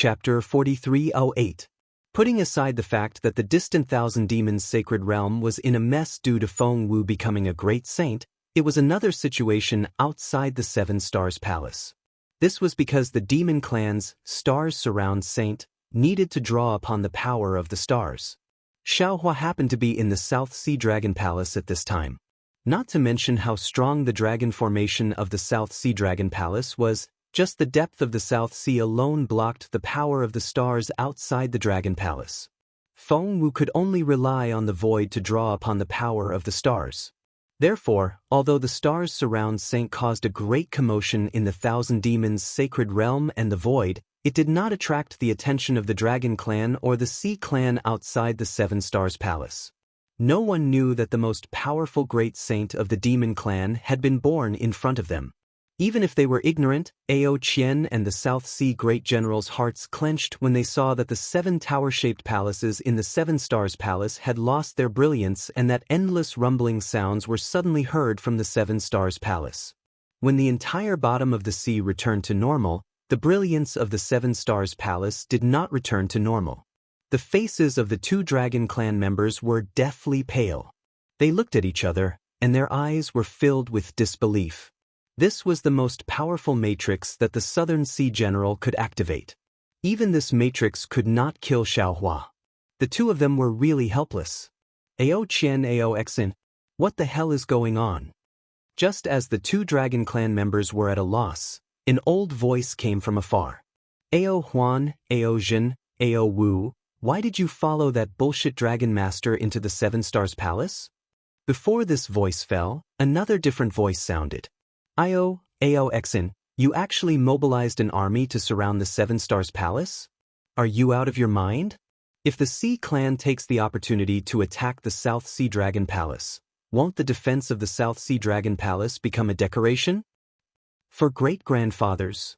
Chapter 4308. Putting aside the fact that the distant Thousand Demons sacred realm was in a mess due to Feng Wu becoming a great saint, it was another situation outside the Seven Stars Palace. This was because the demon clan's Stars Surround Saint needed to draw upon the power of the stars. Xiaohua happened to be in the South Sea Dragon Palace at this time. Not to mention how strong the dragon formation of the South Sea Dragon Palace was, just the depth of the South Sea alone blocked the power of the stars outside the Dragon Palace. Feng Wu could only rely on the void to draw upon the power of the stars. Therefore, although the Stars Surround Saint caused a great commotion in the Thousand Demons sacred realm and the void, it did not attract the attention of the Dragon Clan or the Sea Clan outside the Seven Stars Palace. No one knew that the most powerful great saint of the Demon Clan had been born in front of them. Even if they were ignorant, Ao Qian and the South Sea Great General's hearts clenched when they saw that the seven tower-shaped palaces in the Seven Stars Palace had lost their brilliance and that endless rumbling sounds were suddenly heard from the Seven Stars Palace. When the entire bottom of the sea returned to normal, the brilliance of the Seven Stars Palace did not return to normal. The faces of the two Dragon Clan members were deathly pale. They looked at each other, and their eyes were filled with disbelief. This was the most powerful matrix that the Southern Sea General could activate. Even this matrix could not kill Xiaohua. The two of them were really helpless. Ao Qian, Ao Xin, what the hell is going on? Just as the two Dragon Clan members were at a loss, an old voice came from afar. Ao Huan, Ao Jin, Ao Wu, why did you follow that bullshit Dragon Master into the Seven Stars Palace? Before this voice fell, another different voice sounded. Ao Xin, you actually mobilized an army to surround the Seven Stars Palace? Are you out of your mind? If the Sea Clan takes the opportunity to attack the South Sea Dragon Palace, won't the defense of the South Sea Dragon Palace become a decoration? For great-grandfathers.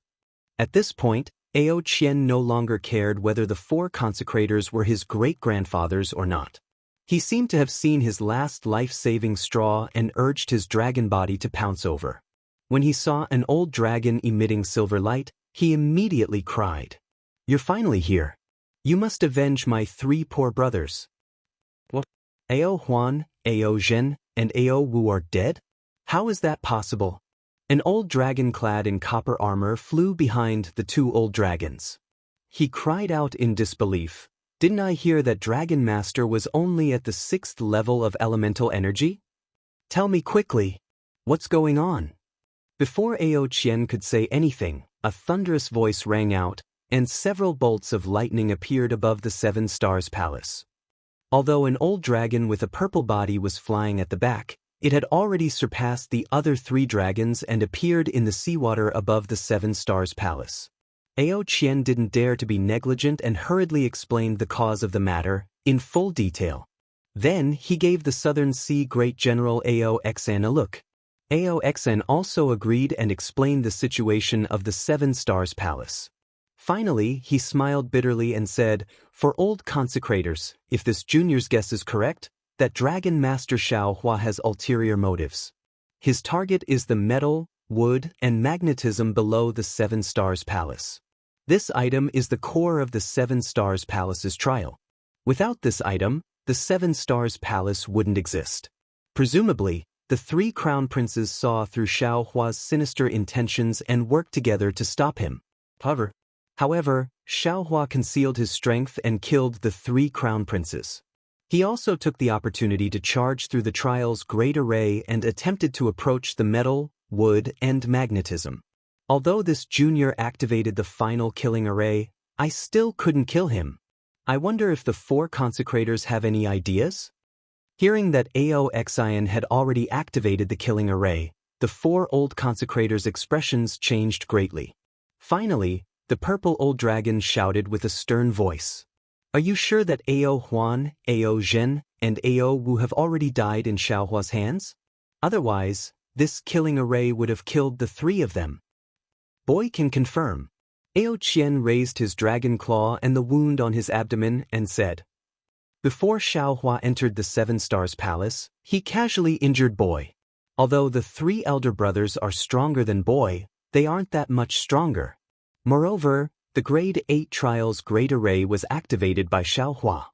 At this point, Ao Qian no longer cared whether the four consecrators were his great-grandfathers or not. He seemed to have seen his last life-saving straw and urged his dragon body to pounce over. When he saw an old dragon emitting silver light, he immediately cried, "You're finally here. You must avenge my three poor brothers." What? Ao Huan, Ao Zhen, and Ao Wu are dead? How is that possible? An old dragon clad in copper armor flew behind the two old dragons. He cried out in disbelief, "Didn't I hear that Dragon Master was only at the 6th level of elemental energy? Tell me quickly, what's going on?" Before Ao Qian could say anything, a thunderous voice rang out, and several bolts of lightning appeared above the Seven Stars Palace. Although an old dragon with a purple body was flying at the back, it had already surpassed the other three dragons and appeared in the seawater above the Seven Stars Palace. Ao Qian didn't dare to be negligent and hurriedly explained the cause of the matter, in full detail. Then he gave the Southern Sea Great General Ao Xn a look. Ao Xn also agreed and explained the situation of the Seven Stars Palace. Finally, he smiled bitterly and said, "For old consecrators, if this junior's guess is correct, that Dragon Master Xiaohua has ulterior motives. His target is the metal, wood, and magnetism below the Seven Stars Palace. This item is the core of the Seven Stars Palace's trial. Without this item, the Seven Stars Palace wouldn't exist. Presumably, the three crown princes saw through Xiaohua's sinister intentions and worked together to stop him. However, Xiaohua concealed his strength and killed the three crown princes. He also took the opportunity to charge through the trial's great array and attempted to approach the metal, wood, and magnetism. Although this junior activated the final killing array, I still couldn't kill him. I wonder if the four consecrators have any ideas?" Hearing that Ao Xian had already activated the killing array, the four old consecrators' expressions changed greatly. Finally, the purple old dragon shouted with a stern voice, "Are you sure that Ao Huan, Ao Zhen, and Ao Wu have already died in Xiaohua's hands? Otherwise, this killing array would have killed the three of them." "Boy can confirm." Ao Qian raised his dragon claw and the wound on his abdomen and said, "Before Xiaohua entered the Seven Stars Palace, he casually injured Boy. Although the three elder brothers are stronger than Boy, they aren't that much stronger. Moreover, The Grade 8 Trials Great Array was activated by Xiaohua.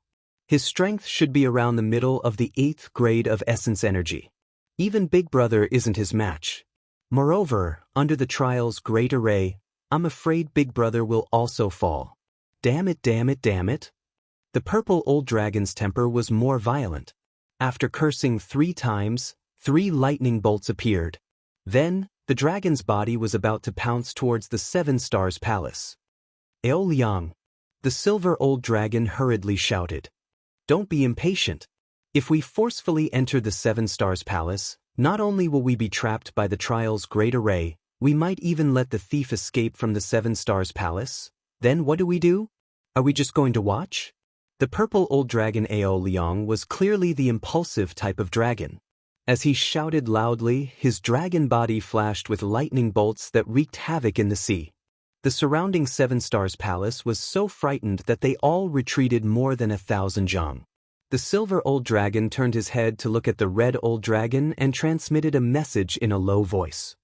His strength should be around the middle of the 8th grade of Essence Energy. Even Big Brother isn't his match. Moreover, under the Trials Great Array, I'm afraid Big Brother will also fall. Damn it, damn it, damn it. The purple old dragon's temper was more violent. After cursing 3 times, 3 lightning bolts appeared. Then, the dragon's body was about to pounce towards the 7 Stars Palace. Ao Liang. The silver old dragon hurriedly shouted. Don't be impatient. If we forcefully enter the 7 Stars Palace, not only will we be trapped by the Trials Great Array, we might even let the thief escape from the 7 Stars Palace. Then what do? Are we just going to watch? The purple old dragon Ao Liang was clearly the impulsive type of dragon. As he shouted loudly, his dragon body flashed with lightning bolts that wreaked havoc in the sea. The surrounding 7 Stars Palace was so frightened that they all retreated more than 1,000 zhang. The silver old dragon turned his head to look at the red old dragon and transmitted a message in a low voice.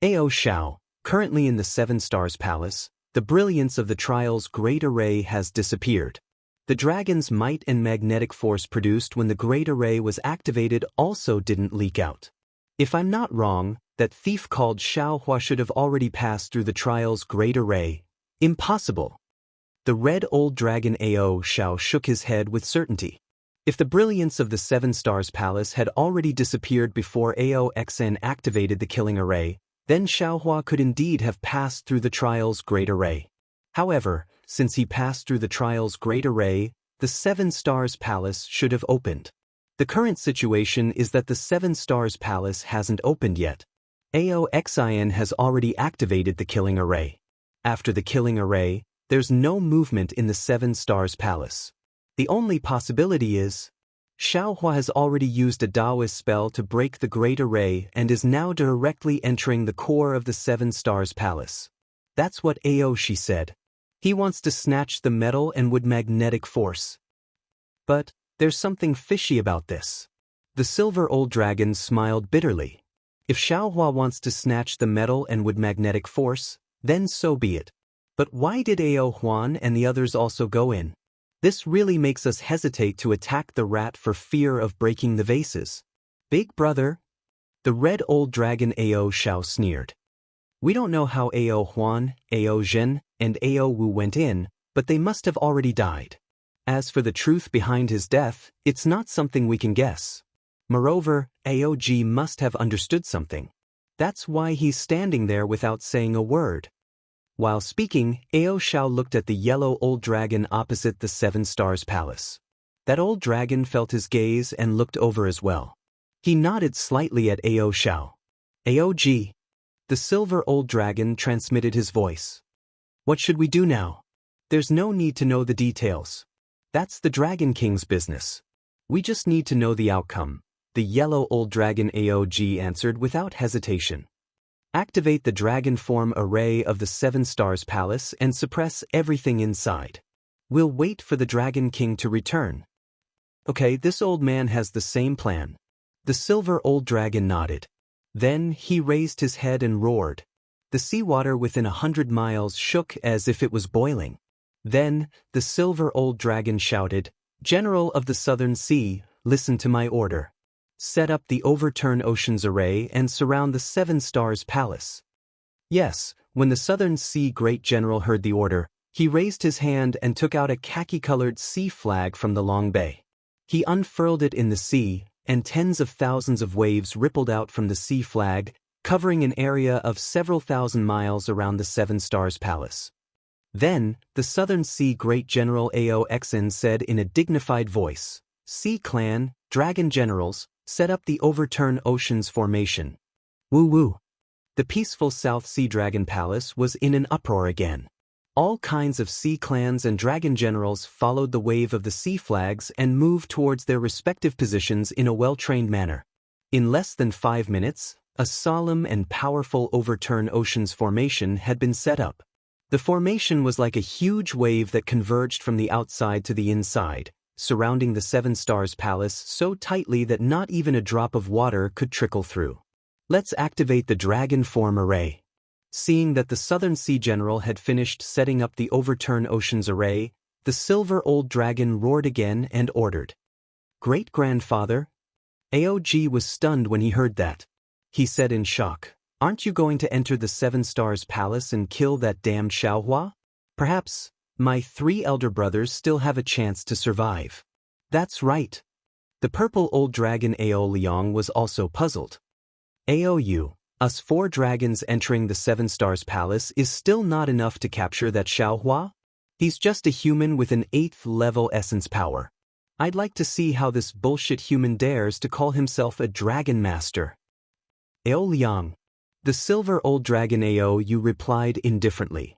Ao Xiao, currently in the 7 Stars Palace, the brilliance of the Trials Great Array has disappeared. The dragon's might and magnetic force produced when the Great Array was activated also didn't leak out. If I'm not wrong, that thief called Xiaohua should have already passed through the Trials Great Array. Impossible. The red old dragon Ao Xiao shook his head with certainty. If the brilliance of the 7 Stars Palace had already disappeared before Ao Xn activated the killing array, then Xiaohua could indeed have passed through the Trials Great Array. However, since he passed through the Trials Great Array, the 7 Stars Palace should have opened. The current situation is that the 7 Stars Palace hasn't opened yet. Ao Xin has already activated the killing array. After the killing array, there's no movement in the 7 Stars Palace. The only possibility is, Xiaohua has already used a Taoist spell to break the Great Array and is now directly entering the core of the 7 Stars Palace. That's what Ao Shi said. He wants to snatch the metal and wood magnetic force. But there's something fishy about this. The silver old dragon smiled bitterly. If Xiaohua wants to snatch the metal and wood magnetic force, then so be it. But why did Ao Huan and the others also go in? This really makes us hesitate to attack the rat for fear of breaking the vases. Big Brother? The red old dragon Ao Xiao sneered. We don't know how Ao Huan, Ao Zhen, and Ao Wu went in, but they must have already died. As for the truth behind his death, it's not something we can guess. Moreover, Ao Ji must have understood something. That's why he's standing there without saying a word. While speaking, Ao Xiao looked at the yellow old dragon opposite the 7 Stars Palace. That old dragon felt his gaze and looked over as well. He nodded slightly at Ao Xiao. Ao Ji. The silver old dragon transmitted his voice. What should we do now? There's no need to know the details. That's the Dragon King's business. We just need to know the outcome. The yellow old dragon Ao Ji answered without hesitation. Activate the dragon form array of the 7 Stars Palace and suppress everything inside. We'll wait for the Dragon King to return. Okay, this old man has the same plan. The silver old dragon nodded. Then he raised his head and roared. The seawater within 100 miles shook as if it was boiling. Then, the silver old dragon shouted, General of the Southern Sea, listen to my order. Set up the Overturn Oceans Array and surround the 7 Stars Palace. Yes, when the Southern Sea Great General heard the order, he raised his hand and took out a khaki-colored sea flag from the long bay. He unfurled it in the sea, and tens of thousands of waves rippled out from the sea flag, covering an area of several thousand miles around the 7 Stars Palace. Then, the Southern Sea Great General Ao Xn said in a dignified voice, Sea Clan, Dragon Generals, set up the Overturn Oceans formation. Woo-woo. The peaceful South Sea Dragon Palace was in an uproar again. All kinds of sea clans and dragon generals followed the wave of the sea flags and moved towards their respective positions in a well-trained manner. In less than 5 minutes, a solemn and powerful Overturn Oceans formation had been set up. The formation was like a huge wave that converged from the outside to the inside, surrounding the 7 Stars Palace so tightly that not even a drop of water could trickle through. Let's activate the Dragon Form Array. Seeing that the Southern Sea General had finished setting up the overturn oceans array, the silver old dragon roared again and ordered. Great-grandfather? Aog was stunned when he heard that. He said in shock, "Aren't you going to enter the Seven Stars Palace and kill that damned Xiaohua? Perhaps my 3 elder brothers still have a chance to survive." That's right. The purple old dragon Ao Liang was also puzzled. "Aou, us 4 dragons entering the Seven Stars Palace is still not enough to capture that Xiaohua? He's just a human with an 8th level essence power. I'd like to see how this bullshit human dares to call himself a dragon master." Ao Liang. The silver old dragon Ao Yu replied indifferently.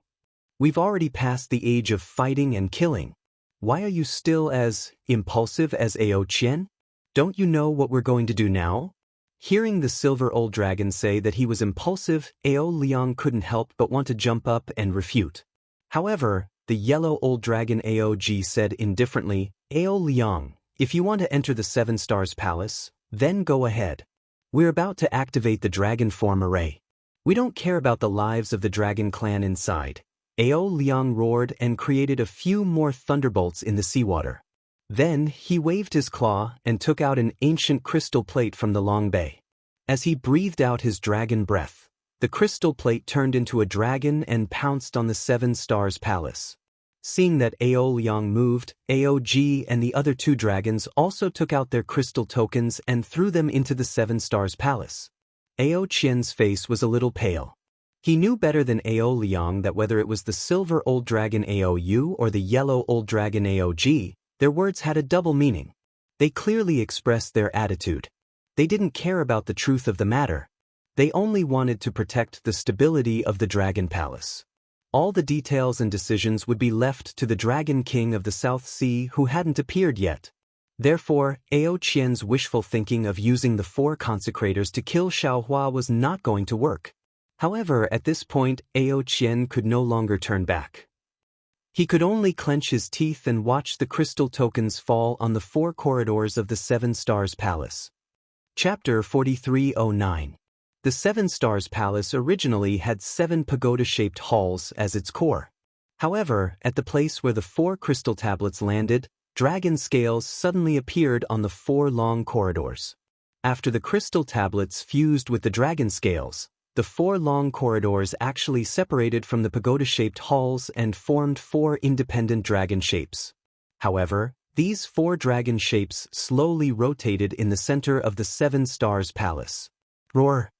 "We've already passed the age of fighting and killing. Why are you still as impulsive as Ao Qian? Don't you know what we're going to do now?" Hearing the silver old dragon say that he was impulsive, Ao Liang couldn't help but want to jump up and refute. However, the yellow old dragon Aog said indifferently, "Ao Liang, if you want to enter the Seven Stars Palace, then go ahead. We're about to activate the dragon form array. We don't care about the lives of the dragon clan inside." Ao Liang roared and created a few more thunderbolts in the seawater. Then he waved his claw and took out an ancient crystal plate from the long bay. As he breathed out his dragon breath, the crystal plate turned into a dragon and pounced on the Seven Stars Palace. Seeing that Ao Liang moved, Aog and the other 2 dragons also took out their crystal tokens and threw them into the Seven Stars Palace. Ao Qian's face was a little pale. He knew better than Ao Liang that whether it was the silver old dragon Ao Yu or the yellow old dragon Aog, their words had a double meaning. They clearly expressed their attitude. They didn't care about the truth of the matter. They only wanted to protect the stability of the Dragon Palace. All the details and decisions would be left to the Dragon King of the South Sea who hadn't appeared yet. Therefore, Ao Qian's wishful thinking of using the 4 consecrators to kill Xiaohua was not going to work. However, at this point, Ao Qian could no longer turn back. He could only clench his teeth and watch the crystal tokens fall on the 4 corridors of the Seven Stars Palace. Chapter 4309. The Seven Stars Palace originally had 7 pagoda-shaped halls as its core. However, at the place where the 4 crystal tablets landed, dragon scales suddenly appeared on the 4 long corridors. After the crystal tablets fused with the dragon scales, the 4 long corridors actually separated from the pagoda-shaped halls and formed 4 independent dragon shapes. However, these 4 dragon shapes slowly rotated in the center of the Seven Stars Palace. Roar!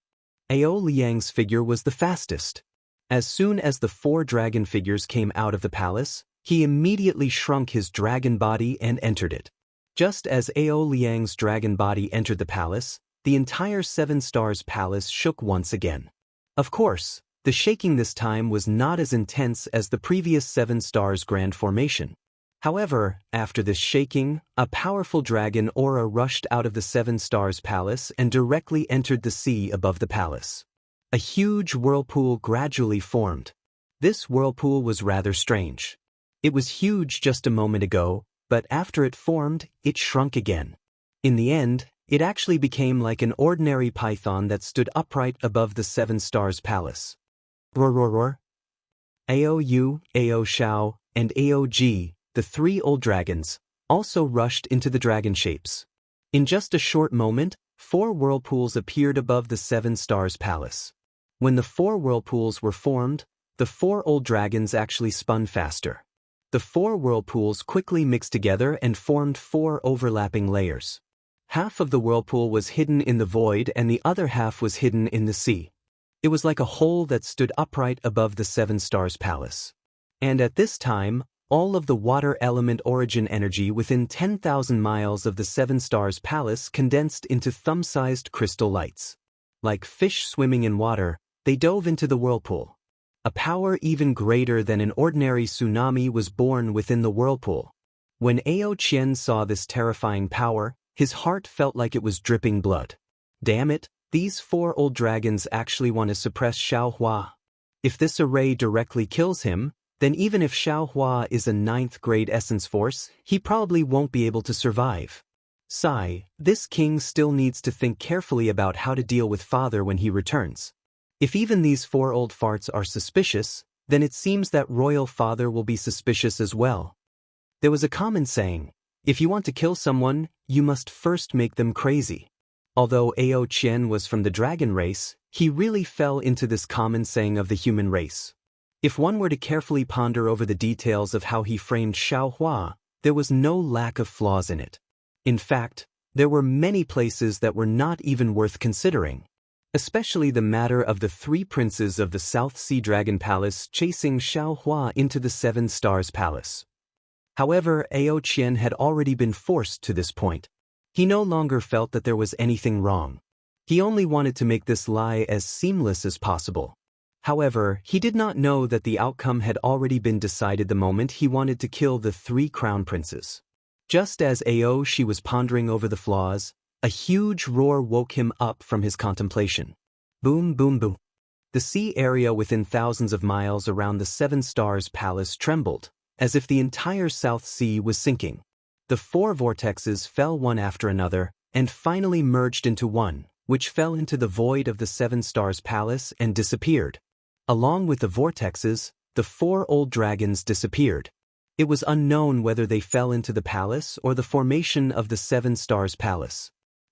Ao Liang's figure was the fastest. As soon as the 4 dragon figures came out of the palace, he immediately shrunk his dragon body and entered it. Just as Ao Liang's dragon body entered the palace, the entire Seven Stars Palace shook once again. Of course, the shaking this time was not as intense as the previous Seven Stars Grand Formation. However, after this shaking, a powerful dragon aura rushed out of the Seven Stars Palace and directly entered the sea above the palace. A huge whirlpool gradually formed. This whirlpool was rather strange. It was huge just a moment ago, but after it formed, it shrunk again. In the end, it actually became like an ordinary python that stood upright above the Seven Stars Palace. Roar roar roar. Ao Yu, Ao Xiao, and Aog, the 3 old dragons, also rushed into the dragon shapes. In just a short moment, 4 whirlpools appeared above the Seven Stars Palace. When the 4 whirlpools were formed, the 4 old dragons actually spun faster. The 4 whirlpools quickly mixed together and formed 4 overlapping layers. Half of the whirlpool was hidden in the void and the other half was hidden in the sea. It was like a hole that stood upright above the Seven Stars Palace. And at this time, all of the water element origin energy within 10,000 miles of the Seven Stars Palace condensed into thumb-sized crystal lights. Like fish swimming in water, they dove into the whirlpool. A power even greater than an ordinary tsunami was born within the whirlpool. When Ao Qian saw this terrifying power, his heart felt like it was dripping blood. Damn it, these 4 old dragons actually want to suppress Xiaohua. If this array directly kills him, then even if Xiaohua is a 9th grade essence force, he probably won't be able to survive. Sigh, this king still needs to think carefully about how to deal with father when he returns. If even these 4 old farts are suspicious, then it seems that royal father will be suspicious as well. There was a common saying, if you want to kill someone, you must first make them crazy. Although Ao Qian was from the dragon race, he really fell into this common saying of the human race. If one were to carefully ponder over the details of how he framed Xiaohua, there was no lack of flaws in it. In fact, there were many places that were not even worth considering. Especially the matter of the 3 princes of the South Sea Dragon Palace chasing Xiaohua into the 7 Stars Palace. However, Ao Qian had already been forced to this point. He no longer felt that there was anything wrong. He only wanted to make this lie as seamless as possible. However, he did not know that the outcome had already been decided the moment he wanted to kill the 3 crown princes. Just as Ao Shi was pondering over the flaws, a huge roar woke him up from his contemplation. Boom, boom, boom. The sea area within thousands of miles around the 7 Stars Palace trembled, as if the entire South Sea was sinking. The 4 vortexes fell one after another, and finally merged into one, which fell into the void of the 7 Stars Palace and disappeared. Along with the vortexes, the 4 old dragons disappeared. It was unknown whether they fell into the palace or the formation of the 7 Stars Palace.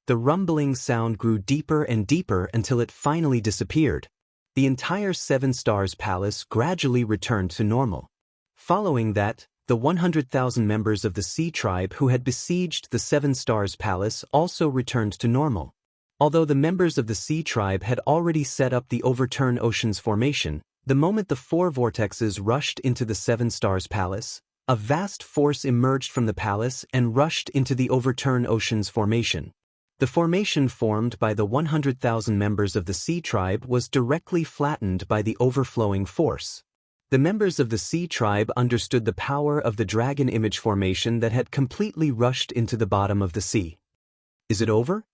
The rumbling sound grew deeper and deeper until it finally disappeared. The entire 7 Stars Palace gradually returned to normal. Following that, the 100,000 members of the Sea Tribe who had besieged the 7 Stars Palace also returned to normal. Although the members of the Sea Tribe had already set up the Overturn Oceans formation, the moment the 4 vortexes rushed into the 7 Stars Palace, a vast force emerged from the palace and rushed into the Overturn Oceans formation. The formation formed by the 100,000 members of the Sea Tribe was directly flattened by the overflowing force. The members of the Sea Tribe understood the power of the dragon image formation that had completely rushed into the bottom of the sea. Is it over?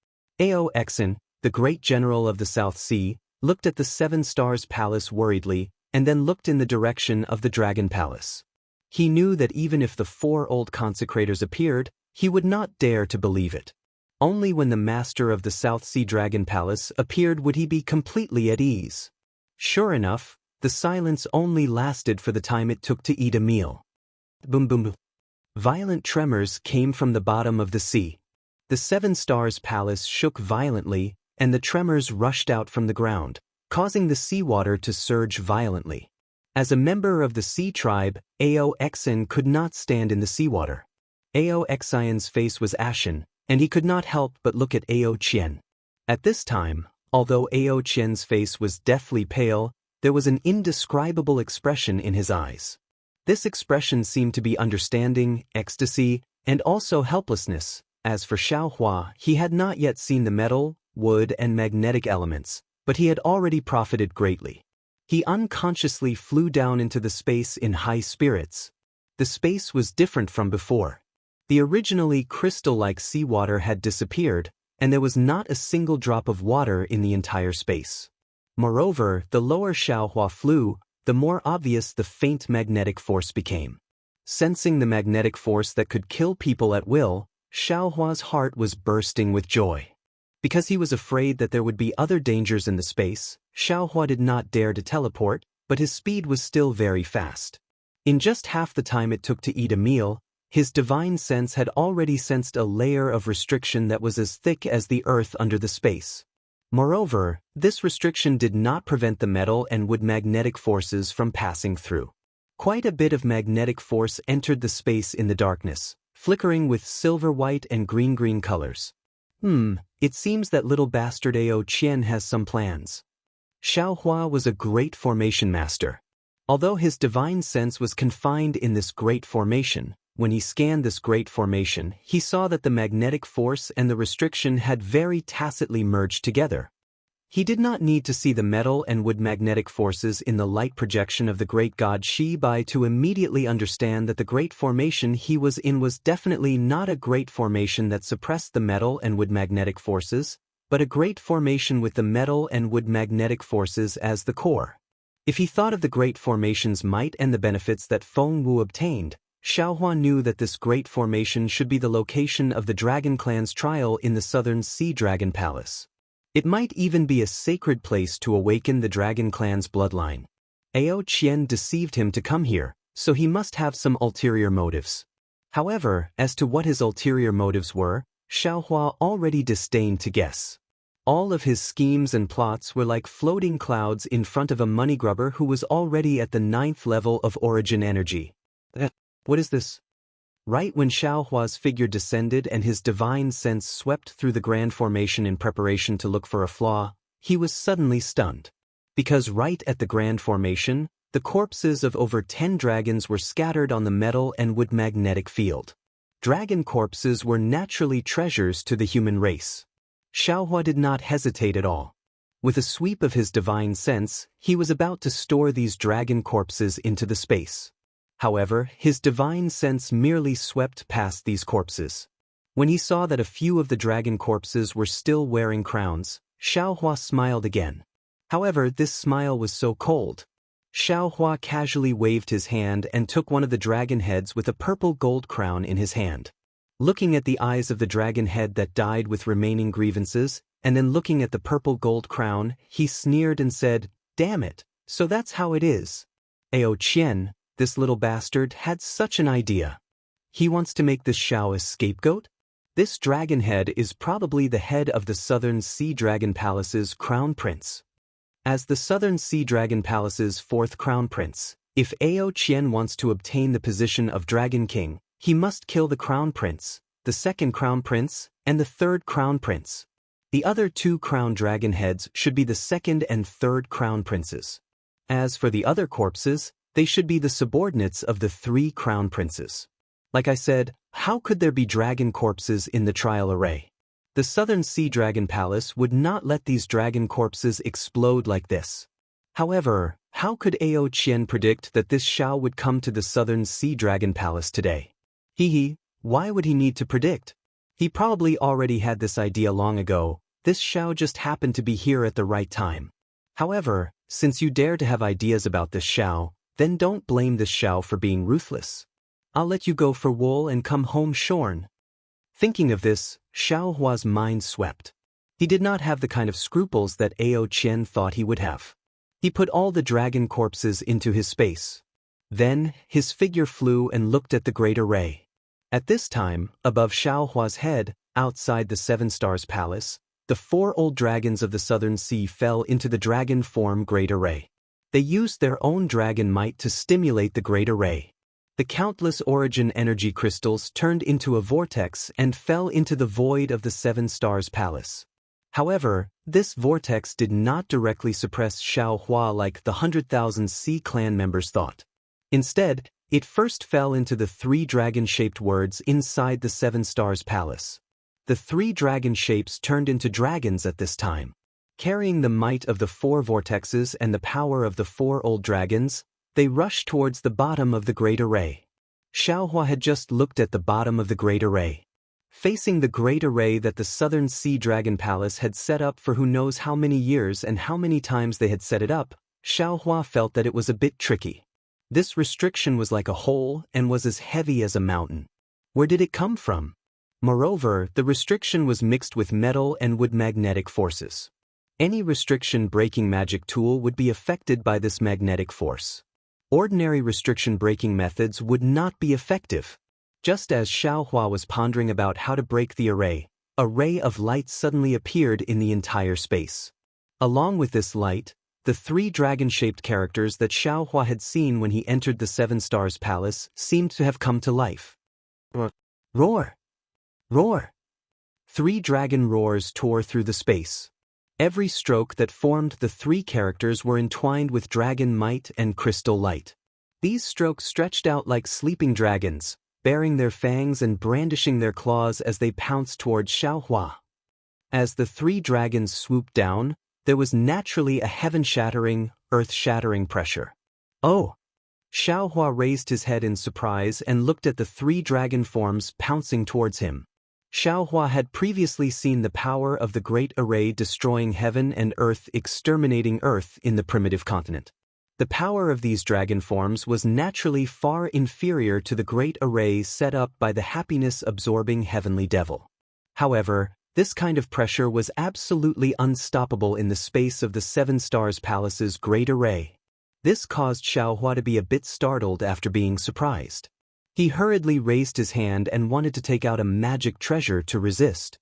Ao Exin, the great general of the South Sea, looked at the 7 Stars Palace worriedly, and then looked in the direction of the Dragon Palace. He knew that even if the 4 old consecrators appeared, he would not dare to believe it. Only when the master of the South Sea Dragon Palace appeared would he be completely at ease. Sure enough, the silence only lasted for the time it took to eat a meal. Boom, boom, boom. Violent tremors came from the bottom of the sea. The 7 Stars Palace shook violently, and the tremors rushed out from the ground, causing the seawater to surge violently. As a member of the Sea Tribe, Ao Exin could not stand in the seawater. Ao Exion's face was ashen, and he could not help but look at Ao Qian. At this time, although Ao Qian's face was deathly pale, there was an indescribable expression in his eyes. This expression seemed to be understanding, ecstasy, and also helplessness. As for Xiaohua, he had not yet seen the metal, wood, and magnetic elements, but he had already profited greatly. He unconsciously flew down into the space in high spirits. The space was different from before. The originally crystal-like seawater had disappeared, and there was not a single drop of water in the entire space. Moreover, the lower Xiaohua flew, the more obvious the faint magnetic force became. Sensing the magnetic force that could kill people at will, Xiaohua's heart was bursting with joy. Because he was afraid that there would be other dangers in the space, Xiaohua did not dare to teleport, but his speed was still very fast. In just half the time it took to eat a meal, his divine sense had already sensed a layer of restriction that was as thick as the earth under the space. Moreover, this restriction did not prevent the metal and wood magnetic forces from passing through. Quite a bit of magnetic force entered the space in the darkness, flickering with silver-white and green-green colors. It seems that little bastard Ao Qian has some plans. Xiaohua was a great formation master. Although his divine sense was confined in this great formation, when he scanned this great formation, he saw that the magnetic force and the restriction had very tacitly merged together. He did not need to see the metal and wood magnetic forces in the light projection of the great god Shi Bai to immediately understand that the great formation he was in was definitely not a great formation that suppressed the metal and wood magnetic forces, but a great formation with the metal and wood magnetic forces as the core. If he thought of the great formation's might and the benefits that Feng Wu obtained, Xiaohua knew that this great formation should be the location of the Dragon Clan's trial in the Southern Sea Dragon Palace. It might even be a sacred place to awaken the dragon clan's bloodline. Ao Qian deceived him to come here, so he must have some ulterior motives. However, as to what his ulterior motives were, Xiaohua already disdained to guess. All of his schemes and plots were like floating clouds in front of a money grubber who was already at the 9th level of origin energy. What is this? Right when Xiaohua's figure descended and his divine sense swept through the grand formation in preparation to look for a flaw, he was suddenly stunned. Because right at the grand formation, the corpses of over 10 dragons were scattered on the metal and wood magnetic field. Dragon corpses were naturally treasures to the human race. Xiaohua did not hesitate at all. With a sweep of his divine sense, he was about to store these dragon corpses into the space. However, his divine sense merely swept past these corpses. When he saw that a few of the dragon corpses were still wearing crowns, Xiaohua smiled again. However, this smile was so cold. Xiaohua casually waved his hand and took one of the dragon heads with a purple gold crown in his hand. Looking at the eyes of the dragon head that died with remaining grievances, and then looking at the purple gold crown, he sneered and said, "Damn it, so that's how it is." Ao Qian, this little bastard, had such an idea. He wants to make this Xiao a scapegoat? This dragon head is probably the head of the Southern Sea Dragon Palace's crown prince. As the Southern Sea Dragon Palace's 4th crown prince, if Ao Qian wants to obtain the position of Dragon King, he must kill the crown prince, the 2nd crown prince, and the 3rd crown prince. The other 2 crown dragon heads should be the 2nd and 3rd crown princes. As for the other corpses, they should be the subordinates of the 3 crown princes. Like I said, how could there be dragon corpses in the trial array? The Southern Sea Dragon Palace would not let these dragon corpses explode like this. However, how could Ao Qian predict that this Xiao would come to the Southern Sea Dragon Palace today? Why would he need to predict? He probably already had this idea long ago. This Xiao just happened to be here at the right time. However, since you dare to have ideas about this Xiao, then don't blame this Xiao for being ruthless. I'll let you go for wool and come home shorn. Thinking of this, Xiaohua's mind swept. He did not have the kind of scruples that Ao Qian thought he would have. He put all the dragon corpses into his space. Then, his figure flew and looked at the great array. At this time, above Xiaohua's head, outside the 7 Stars Palace, the 4 old dragons of the Southern Sea fell into the dragon form great array. They used their own dragon might to stimulate the great array. The countless origin energy crystals turned into a vortex and fell into the void of the 7 Stars Palace. However, this vortex did not directly suppress Xiaohua like the 100,000 Sea Clan members thought. Instead, it first fell into the 3 dragon-shaped words inside the 7 Stars Palace. The 3 dragon shapes turned into dragons at this time. Carrying the might of the 4 vortexes and the power of the 4 old dragons, they rushed towards the bottom of the great array. Xiaohua had just looked at the bottom of the great array. Facing the great array that the Southern Sea Dragon Palace had set up for who knows how many years and how many times they had set it up, Xiaohua felt that it was a bit tricky. This restriction was like a hole and was as heavy as a mountain. Where did it come from? Moreover, the restriction was mixed with metal and wood magnetic forces. Any restriction-breaking magic tool would be affected by this magnetic force. Ordinary restriction-breaking methods would not be effective. Just as Xiaohua was pondering about how to break the array, a ray of light suddenly appeared in the entire space. Along with this light, the 3 dragon-shaped characters that Xiaohua had seen when he entered the 7 Stars Palace seemed to have come to life. Roar! Roar! 3 dragon roars tore through the space. Every stroke that formed the 3 characters were entwined with dragon might and crystal light. These strokes stretched out like sleeping dragons, baring their fangs and brandishing their claws as they pounced toward Xiaohua. As the 3 dragons swooped down, there was naturally a heaven-shattering, earth-shattering pressure. Oh! Xiaohua raised his head in surprise and looked at the 3 dragon forms pouncing towards him. Xiaohua had previously seen the power of the Great Array destroying heaven and earth, exterminating earth in the primitive continent. The power of these dragon forms was naturally far inferior to the Great Array set up by the happiness-absorbing heavenly devil. However, This kind of pressure was absolutely unstoppable in the space of the Seven Stars Palace's great array. This caused Xiaohua to be a bit startled after being surprised. He hurriedly raised his hand and wanted to take out a magic treasure to resist.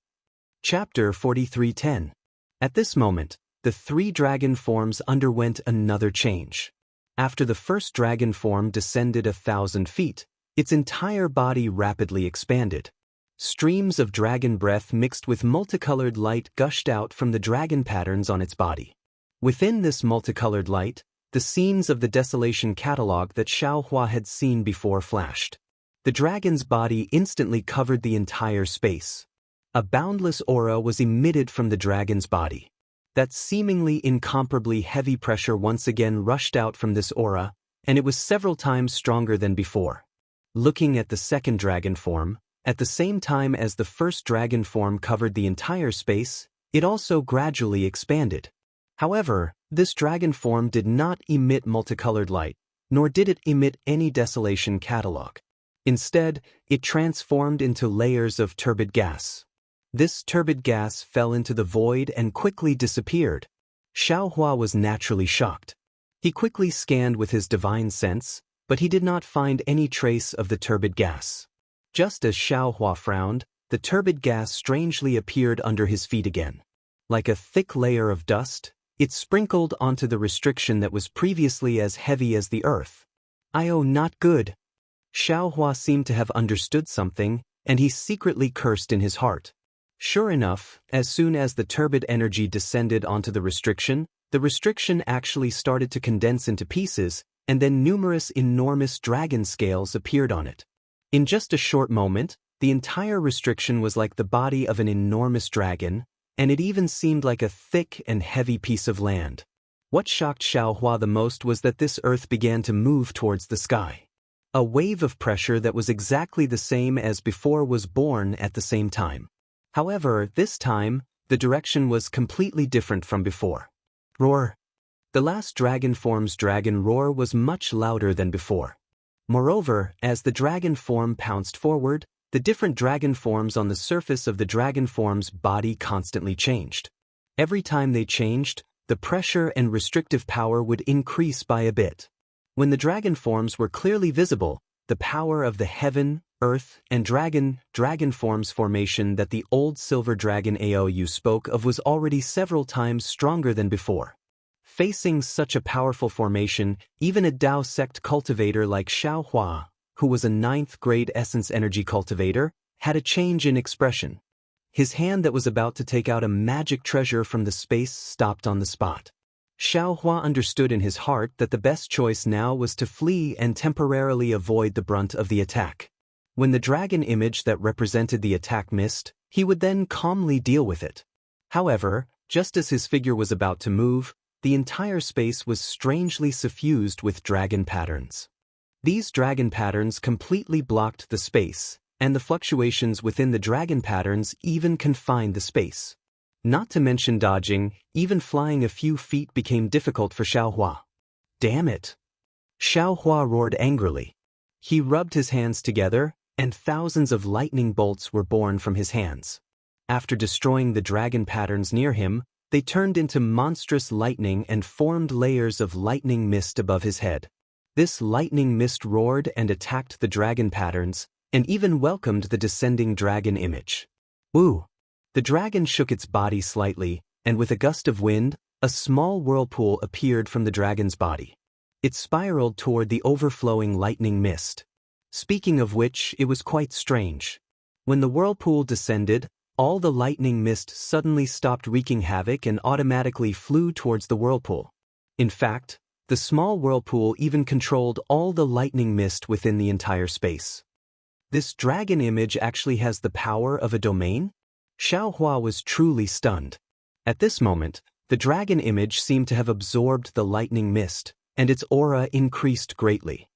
Chapter 43:10. At this moment, the three dragon forms underwent another change. After the first dragon form descended 1,000 feet, its entire body rapidly expanded. Streams of dragon breath mixed with multicolored light gushed out from the dragon patterns on its body. Within this multicolored light, the scenes of the Desolation Catalog that Xiaohua had seen before flashed. The dragon's body instantly covered the entire space. A boundless aura was emitted from the dragon's body. That seemingly incomparably heavy pressure once again rushed out from this aura, and it was several times stronger than before. Looking at the second dragon form, at the same time as the first dragon form covered the entire space, it also gradually expanded. However, this dragon form did not emit multicolored light, nor did it emit any Desolation Catalog. Instead, it transformed into layers of turbid gas. This turbid gas fell into the void and quickly disappeared. Xiaohua was naturally shocked. He quickly scanned with his divine sense, but he did not find any trace of the turbid gas. Just as Xiaohua frowned, the turbid gas strangely appeared under his feet again. Like a thick layer of dust, it sprinkled onto the restriction that was previously as heavy as the earth. "Oh, not good." Xiaohua seemed to have understood something, and he secretly cursed in his heart. Sure enough, as soon as the turbid energy descended onto the restriction actually started to condense into pieces, and then numerous enormous dragon scales appeared on it. In just a short moment, the entire restriction was like the body of an enormous dragon, and it even seemed like a thick and heavy piece of land. What shocked Xiaohua the most was that this earth began to move towards the sky. A wave of pressure that was exactly the same as before was born at the same time. However, this time, the direction was completely different from before. Roar! The last dragon form's dragon roar was much louder than before. Moreover, as the dragon form pounced forward, the different dragon forms on the surface of the dragon form's body constantly changed. Every time they changed, the pressure and restrictive power would increase by a bit. When the dragon forms were clearly visible, the power of the heaven, earth, and dragon forms formation that the old silver dragon Aou spoke of was already several times stronger than before. Facing such a powerful formation, even a Dao sect cultivator like Xiaohua, who was a 9th grade essence energy cultivator, had a change in expression. His hand that was about to take out a magic treasure from the space stopped on the spot. Xiaohua understood in his heart that the best choice now was to flee and temporarily avoid the brunt of the attack. When the dragon image that represented the attack missed, he would then calmly deal with it. However, just as his figure was about to move, the entire space was strangely suffused with dragon patterns. These dragon patterns completely blocked the space, and the fluctuations within the dragon patterns even confined the space. Not to mention dodging, even flying a few feet became difficult for Xiaohua. "Damn it!" Xiaohua roared angrily. He rubbed his hands together, and thousands of lightning bolts were born from his hands. After destroying the dragon patterns near him, they turned into monstrous lightning and formed layers of lightning mist above his head. This lightning mist roared and attacked the dragon patterns, and even welcomed the descending dragon image. Woo! The dragon shook its body slightly, and with a gust of wind, a small whirlpool appeared from the dragon's body. It spiraled toward the overflowing lightning mist. Speaking of which, it was quite strange. When the whirlpool descended, all the lightning mist suddenly stopped wreaking havoc and automatically flew towards the whirlpool. In fact, the small whirlpool even controlled all the lightning mist within the entire space. This dragon image actually has the power of a domain? Xiaohua was truly stunned. At this moment, the dragon image seemed to have absorbed the lightning mist, and its aura increased greatly.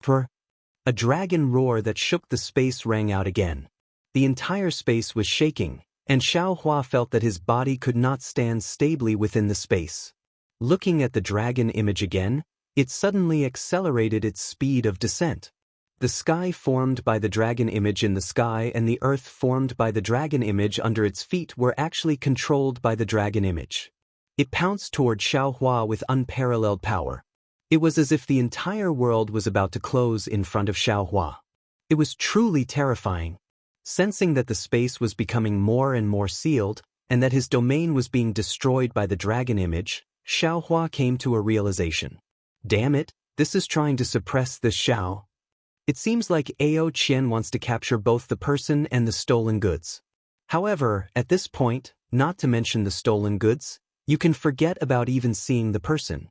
A dragon roar that shook the space rang out again. The entire space was shaking, and Xiaohua felt that his body could not stand stably within the space. Looking at the dragon image again, it suddenly accelerated its speed of descent. The sky formed by the dragon image in the sky and the earth formed by the dragon image under its feet were actually controlled by the dragon image. It pounced toward Xiaohua with unparalleled power. It was as if the entire world was about to close in front of Xiaohua. It was truly terrifying. Sensing that the space was becoming more and more sealed, and that his domain was being destroyed by the dragon image, Xiaohua came to a realization. Damn it, this is trying to suppress this Xiao. It seems like Ao Qian wants to capture both the person and the stolen goods. However, at this point, not to mention the stolen goods, you can forget about even seeing the person.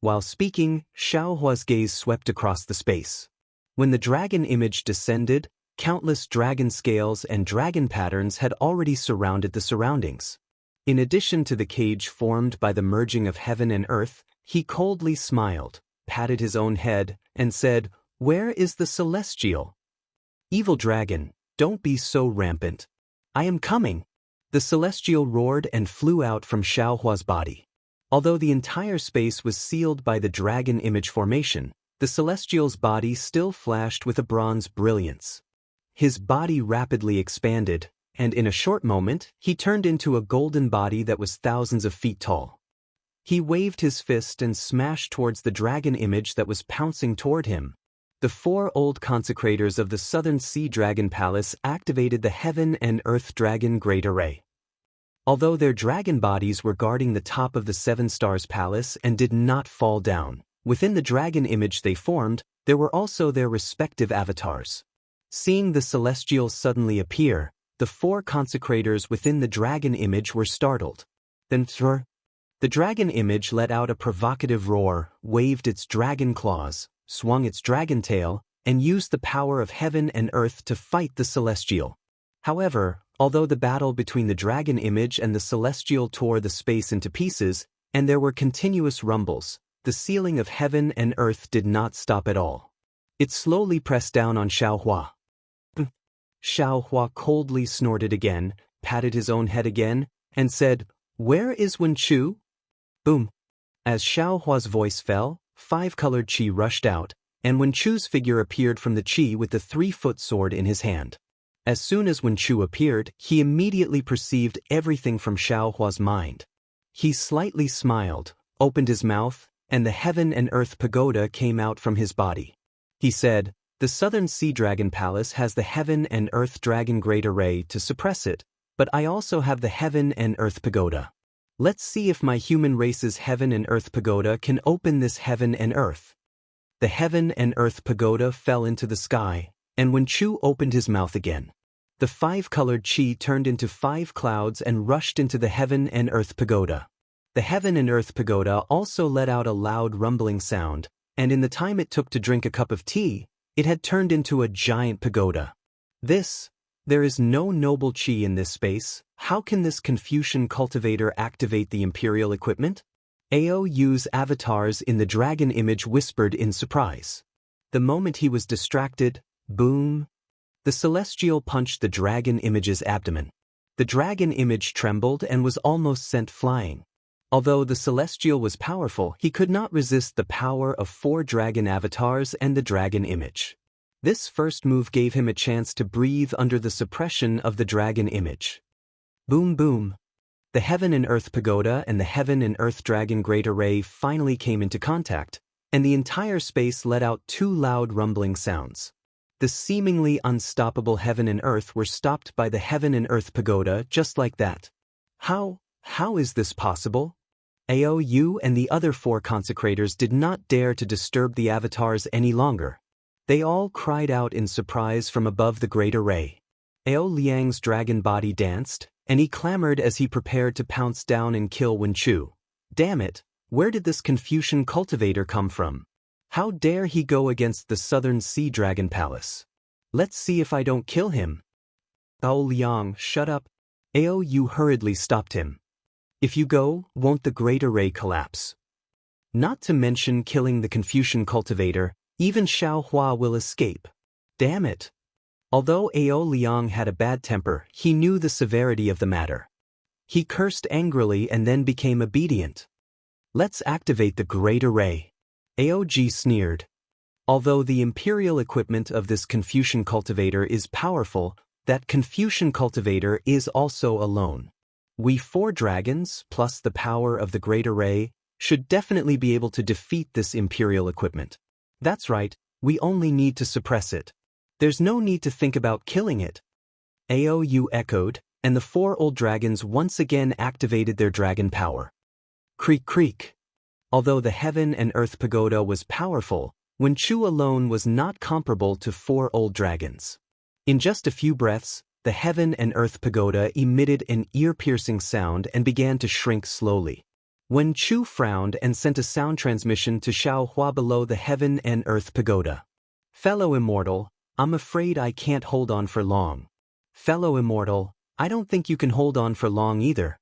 While speaking, Xiaohua's gaze swept across the space. When the dragon image descended, countless dragon scales and dragon patterns had already surrounded the surroundings. In addition to the cage formed by the merging of heaven and earth, he coldly smiled, patted his own head, and said, "Where is the celestial? Evil dragon, don't be so rampant. I am coming." The celestial roared and flew out from Xiaohua's body. Although the entire space was sealed by the dragon image formation, the celestial's body still flashed with a bronze brilliance. His body rapidly expanded, and in a short moment, he turned into a golden body that was thousands of feet tall. He waved his fist and smashed towards the dragon image that was pouncing toward him. The 4 old consecrators of the Southern Sea Dragon Palace activated the Heaven and Earth Dragon Great Array. Although their dragon bodies were guarding the top of the 7 Stars Palace and did not fall down, within the dragon image they formed, there were also their respective avatars. Seeing the celestial suddenly appear, the 4 consecrators within the dragon image were startled. Then the dragon image let out a provocative roar, waved its dragon claws, swung its dragon tail, and used the power of heaven and earth to fight the celestial. However, although the battle between the dragon image and the celestial tore the space into pieces, and there were continuous rumbles, the sealing of heaven and earth did not stop at all. It slowly pressed down on Xiaohua. Xiaohua coldly snorted again, patted his own head again, and said, "Where is Wenchu?" Boom. As Xiaohua's voice fell, 5-colored qi rushed out, and Wenchu's figure appeared from the qi with the 3-foot sword in his hand. As soon as Wenchu appeared, he immediately perceived everything from Xiaohua's mind. He slightly smiled, opened his mouth, and the heaven and earth pagoda came out from his body. He said, "The Southern Sea Dragon Palace has the Heaven and Earth Dragon Great Array to suppress it, but I also have the Heaven and Earth Pagoda. Let's see if my human race's Heaven and Earth Pagoda can open this Heaven and Earth." The Heaven and Earth Pagoda fell into the sky, and when Chu opened his mouth again, the 5-colored qi turned into 5 clouds and rushed into the Heaven and Earth Pagoda. The Heaven and Earth Pagoda also let out a loud rumbling sound, and in the time it took to drink a cup of tea, it had turned into a giant pagoda. There is no noble qi in this space. How can this Confucian cultivator activate the imperial equipment? Aou's avatars in the dragon image whispered in surprise. The moment he was distracted, boom! The celestial punched the dragon image's abdomen. The dragon image trembled and was almost sent flying. Although the celestial was powerful, he could not resist the power of 4 dragon avatars and the dragon image. This first move gave him a chance to breathe under the suppression of the dragon image. Boom boom. The Heaven and Earth Pagoda and the Heaven and Earth Dragon Great Array finally came into contact, and the entire space let out 2 loud rumbling sounds. The seemingly unstoppable Heaven and Earth were stopped by the Heaven and Earth Pagoda just like that. How is this possible? Aou and the other 4 consecrators did not dare to disturb the avatars any longer. They all cried out in surprise from above the great array. Ao Liang's dragon body danced, and he clamored as he prepared to pounce down and kill Wenchu. Damn it, where did this Confucian cultivator come from? How dare he go against the Southern Sea Dragon Palace? Let's see if I don't kill him. Ao Liang, shut up. Aou hurriedly stopped him. If you go, won't the great array collapse? Not to mention killing the Confucian cultivator, even Xiaohua will escape. Damn it. Although Ao Liang had a bad temper, he knew the severity of the matter. He cursed angrily and then became obedient. Let's activate the great array. Aog sneered. Although the imperial equipment of this Confucian cultivator is powerful, that Confucian cultivator is also alone. We 4 dragons, plus the power of the Great Array, should definitely be able to defeat this imperial equipment. That's right, we only need to suppress it. There's no need to think about killing it. Aou echoed, and the 4 old dragons once again activated their dragon power. Creak creak. Although the Heaven and Earth Pagoda was powerful, Wen Chu alone was not comparable to 4 old dragons. In just a few breaths, the Heaven and Earth Pagoda emitted an ear-piercing sound and began to shrink slowly. Wen Chu frowned and sent a sound transmission to Xiao Hua below the Heaven and Earth Pagoda. Fellow Immortal, I'm afraid I can't hold on for long. Fellow Immortal, I don't think you can hold on for long either.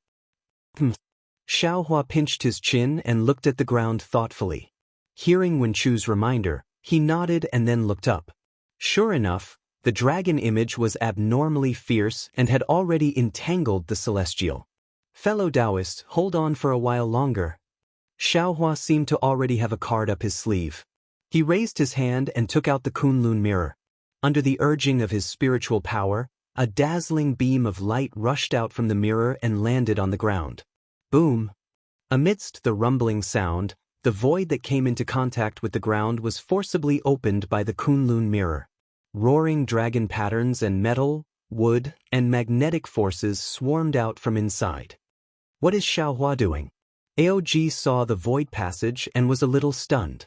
Xiao Hua pinched his chin and looked at the ground thoughtfully. Hearing Wen Chu's reminder, he nodded and then looked up. Sure enough, the dragon image was abnormally fierce and had already entangled the celestial. Fellow Taoist, hold on for a while longer. Xiao Hua seemed to already have a card up his sleeve. He raised his hand and took out the Kunlun mirror. Under the urging of his spiritual power, a dazzling beam of light rushed out from the mirror and landed on the ground. Boom! Amidst the rumbling sound, the void that came into contact with the ground was forcibly opened by the Kunlun mirror. Roaring dragon patterns and metal, wood, and magnetic forces swarmed out from inside. What is Xiao Hua doing? Aog saw the void passage and was a little stunned.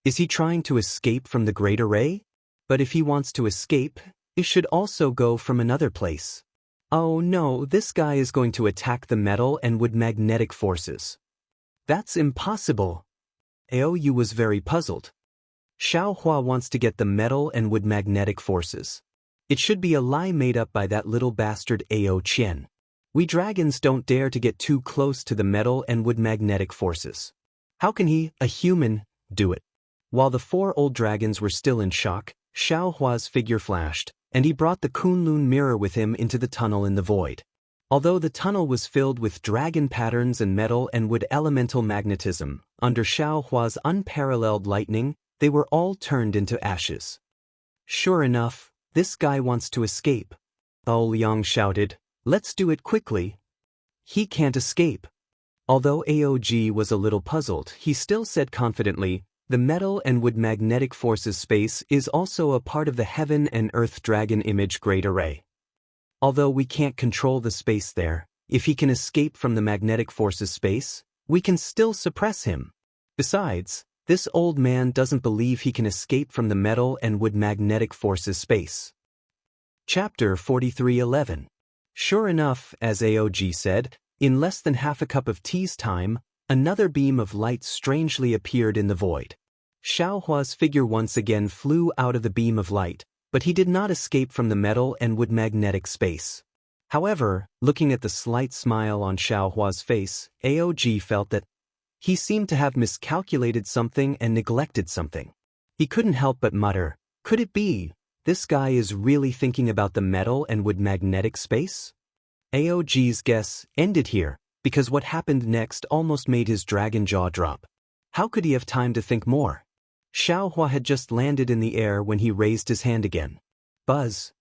Is he trying to escape from the Great Array? But if he wants to escape, it should also go from another place. Oh no, this guy is going to attack the metal and wood magnetic forces. That's impossible. Aou was very puzzled. Xiao Hua wants to get the metal and wood magnetic forces. It should be a lie made up by that little bastard Ao Qian. We dragons don't dare to get too close to the metal and wood magnetic forces. How can he, a human, do it? While the 4 old dragons were still in shock, Xiao Hua's figure flashed, and he brought the Kunlun mirror with him into the tunnel in the void. Although the tunnel was filled with dragon patterns and metal and wood elemental magnetism, under Xiao Hua's unparalleled lightning, they were all turned into ashes. Sure enough, this guy wants to escape. Bao Liang shouted, let's do it quickly. He can't escape. Although Aog was a little puzzled, he still said confidently, the metal and wood magnetic forces space is also a part of the Heaven and Earth Dragon Image Great Array. Although we can't control the space there, if he can escape from the magnetic forces space, we can still suppress him. Besides, this old man doesn't believe he can escape from the metal and wood magnetic forces space. Chapter 43:11. Sure enough, as Aog said, in less than half a cup of tea's time, another beam of light strangely appeared in the void. Xiao Hua's figure once again flew out of the beam of light, but he did not escape from the metal and wood magnetic space. However, looking at the slight smile on Xiao Hua's face, Aog felt that he seemed to have miscalculated something and neglected something. He couldn't help but mutter, could it be, this guy is really thinking about the metal and wood magnetic space? Aog's guess ended here, because what happened next almost made his dragon jaw drop. How could he have time to think more? Xiao Hua had just landed in the air when he raised his hand again. Buzz!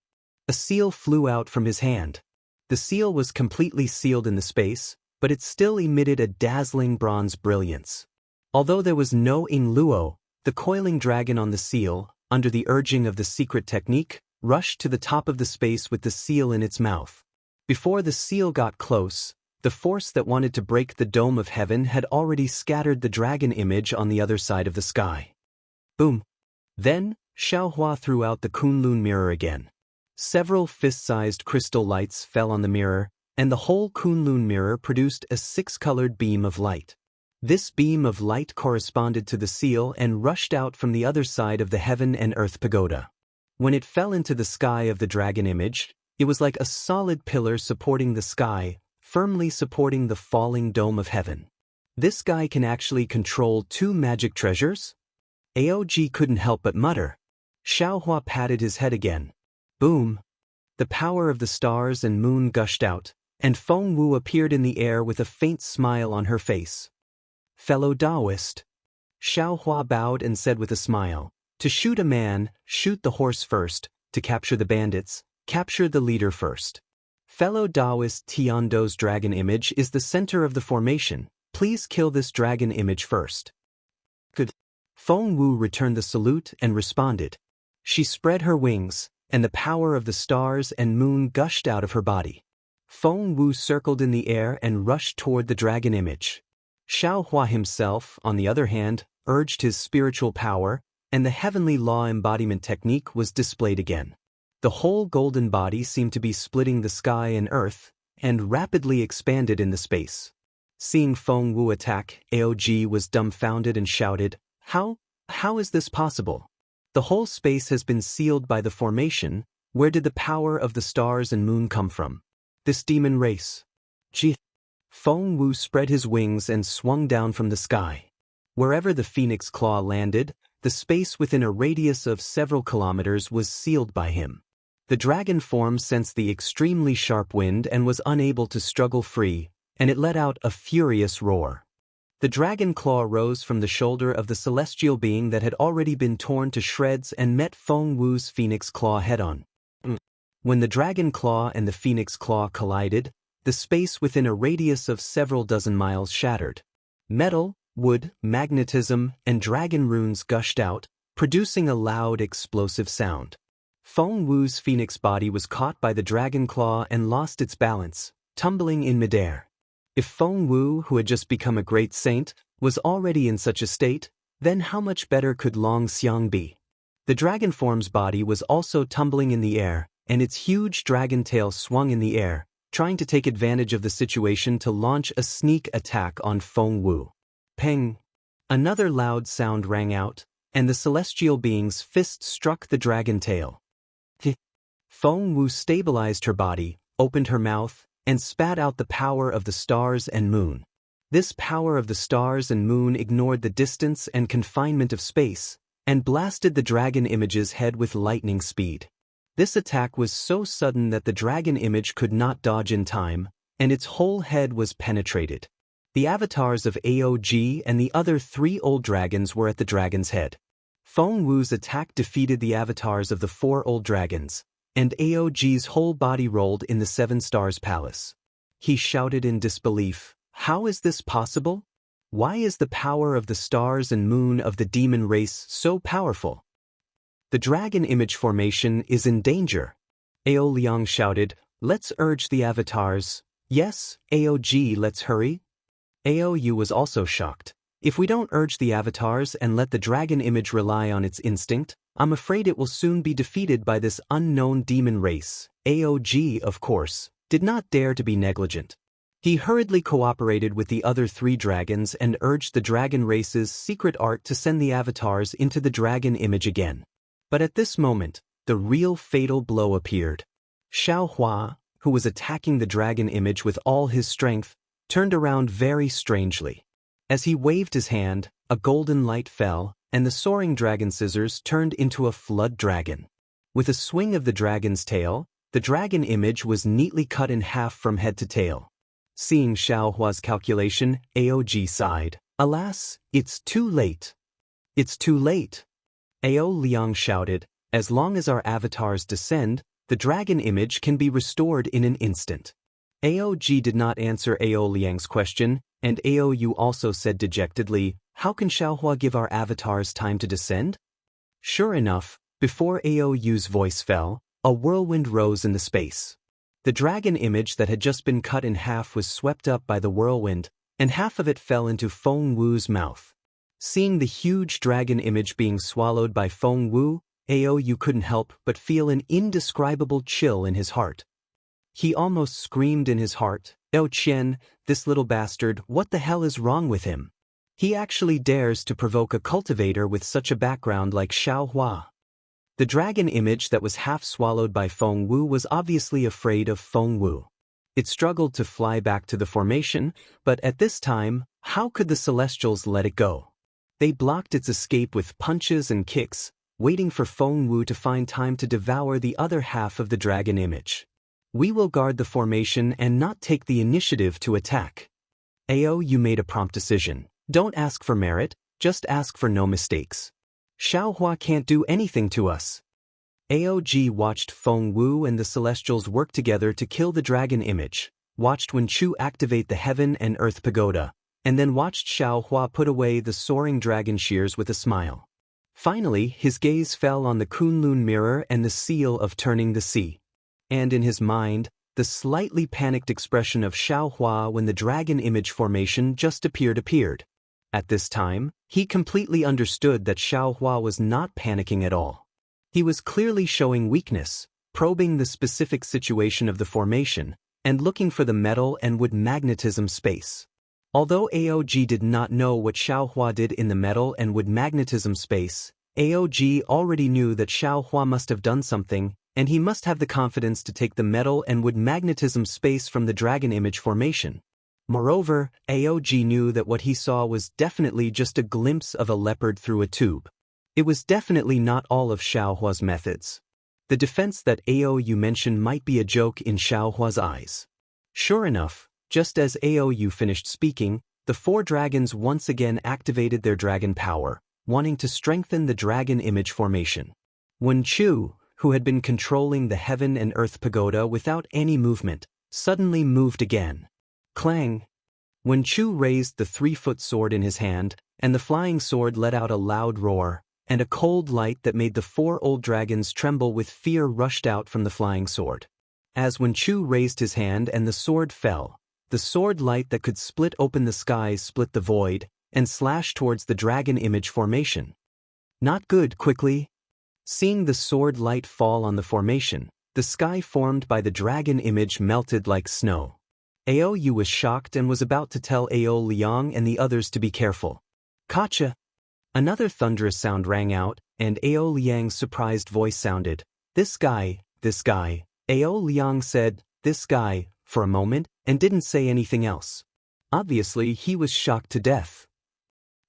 A seal flew out from his hand. The seal was completely sealed in the space, but it still emitted a dazzling bronze brilliance. Although there was no Ing Luo, the coiling dragon on the seal, under the urging of the secret technique, rushed to the top of the space with the seal in its mouth. Before the seal got close, the force that wanted to break the dome of heaven had already scattered the dragon image on the other side of the sky. Boom! Then, Xiao Hua threw out the Kunlun mirror again. Several fist-sized crystal lights fell on the mirror, and the whole Kunlun mirror produced a 6-colored beam of light. This beam of light corresponded to the seal and rushed out from the other side of the Heaven and Earth Pagoda. When it fell into the sky of the dragon image, it was like a solid pillar supporting the sky, firmly supporting the falling dome of heaven. This guy can actually control 2 magic treasures? Aog couldn't help but mutter. Xiao Hua patted his head again. Boom! The power of the stars and moon gushed out, and Feng Wu appeared in the air with a faint smile on her face. Fellow Taoist. Xiao Hua bowed and said with a smile, To shoot a man, shoot the horse first. To capture the bandits, capture the leader first. Fellow Taoist Tiando's dragon image is the center of the formation. Please kill this dragon image first. Good. Feng Wu returned the salute and responded. She spread her wings, and the power of the stars and moon gushed out of her body. Feng Wu circled in the air and rushed toward the dragon image. Xiao Hua himself, on the other hand, urged his spiritual power, and the heavenly law embodiment technique was displayed again. The whole golden body seemed to be splitting the sky and earth, and rapidly expanded in the space. Seeing Feng Wu attack, Aog was dumbfounded and shouted, How is this possible? The whole space has been sealed by the formation. Where did the power of the stars and moon come from? This demon race. Gee. Feng Wu spread his wings and swung down from the sky. Wherever the phoenix claw landed, the space within a radius of several kilometers was sealed by him. The dragon form sensed the extremely sharp wind and was unable to struggle free, and it let out a furious roar. The dragon claw rose from the shoulder of the celestial being that had already been torn to shreds and met Feng Wu's phoenix claw head-on. When the dragon claw and the phoenix claw collided, the space within a radius of several dozen miles shattered. Metal, wood, magnetism, and dragon runes gushed out, producing a loud explosive sound. Feng Wu's phoenix body was caught by the dragon claw and lost its balance, tumbling in midair. If Feng Wu, who had just become a great saint, was already in such a state, then how much better could Long Xiang be? The dragon form's body was also tumbling in the air, and its huge dragon tail swung in the air, trying to take advantage of the situation to launch a sneak attack on Feng Wu. Peng! Another loud sound rang out, and the celestial being's fist struck the dragon tail. Feng Wu stabilized her body, opened her mouth, and spat out the power of the stars and moon. This power of the stars and moon ignored the distance and confinement of space, and blasted the dragon image's head with lightning speed. This attack was so sudden that the dragon image could not dodge in time, and its whole head was penetrated. The avatars of Aog and the other 3 old dragons were at the dragon's head. Feng Wu's attack defeated the avatars of the 4 old dragons, and Aog's whole body rolled in the 7 Stars Palace. He shouted in disbelief, How is this possible? Why is the power of the stars and moon of the demon race so powerful? The dragon image formation is in danger. Ao Liang shouted, Let's urge the avatars. Yes, Aog, let's hurry. Aou was also shocked. If we don't urge the avatars and let the dragon image rely on its instinct, I'm afraid it will soon be defeated by this unknown demon race. Aog, of course, did not dare to be negligent. He hurriedly cooperated with the other 3 dragons and urged the dragon race's secret art to send the avatars into the dragon image again. But at this moment, the real fatal blow appeared. Xiao Hua, who was attacking the dragon image with all his strength, turned around very strangely. As he waved his hand, a golden light fell, and the soaring dragon scissors turned into a flood dragon. With a swing of the dragon's tail, the dragon image was neatly cut in half from head to tail. Seeing Xiao Hua's calculation, Aog sighed. Alas, it's too late. It's too late. Ao Liang shouted, As long as our avatars descend, the dragon image can be restored in an instant. Aog did not answer Ao Liang's question, and Aou also said dejectedly, How can Xiaohua give our avatars time to descend? Sure enough, before Aou's voice fell, a whirlwind rose in the space. The dragon image that had just been cut in half was swept up by the whirlwind, and half of it fell into Feng Wu's mouth. Seeing the huge dragon image being swallowed by Feng Wu, Aou couldn't help but feel an indescribable chill in his heart. He almost screamed in his heart, Oh Qian, this little bastard, what the hell is wrong with him? He actually dares to provoke a cultivator with such a background like Xiao Hua. The dragon image that was half swallowed by Feng Wu was obviously afraid of Feng Wu. It struggled to fly back to the formation, but at this time, how could the Celestials let it go? They blocked its escape with punches and kicks, waiting for Feng Wu to find time to devour the other half of the dragon image. We will guard the formation and not take the initiative to attack. Ao, you made a prompt decision. Don't ask for merit, just ask for no mistakes. Xiaohua can't do anything to us. Aog watched Feng Wu and the Celestials work together to kill the dragon image, watched Wen Chu activate the Heaven and Earth Pagoda, and then watched Xiaohua put away the soaring dragon shears with a smile. Finally, his gaze fell on the Kunlun mirror and the seal of turning the sea. And in his mind, the slightly panicked expression of Xiaohua when the dragon image formation just appeared. At this time, he completely understood that Xiaohua was not panicking at all. He was clearly showing weakness, probing the specific situation of the formation, and looking for the metal and wood magnetism space. Although Aog did not know what Xiaohua did in the metal and wood magnetism space, Aog already knew that Xiaohua must have done something, and he must have the confidence to take the metal and wood magnetism space from the dragon image formation. Moreover, Aog knew that what he saw was definitely just a glimpse of a leopard through a tube. It was definitely not all of Xiaohua's methods. The defense that Aou mentioned might be a joke in Xiaohua's eyes. Sure enough, just as Aou finished speaking, the four dragons once again activated their dragon power, wanting to strengthen the dragon image formation. Wen Chu, who had been controlling the Heaven and Earth Pagoda without any movement, suddenly moved again. Clang! Wen Chu raised the 3-foot sword in his hand, and the flying sword let out a loud roar, and a cold light that made the 4 old dragons tremble with fear rushed out from the flying sword. As Wen Chu raised his hand and the sword fell, the sword light that could split open the skies split the void, and slashed towards the dragon image formation. Not good. Quickly. Seeing the sword light fall on the formation, the sky formed by the dragon image melted like snow. Aou was shocked and was about to tell Ao Liang and the others to be careful. Gotcha! Another thunderous sound rang out, and Ao Liang's surprised voice sounded, This guy. Ao Liang said, this guy, for a moment, and didn't say anything else. Obviously, he was shocked to death.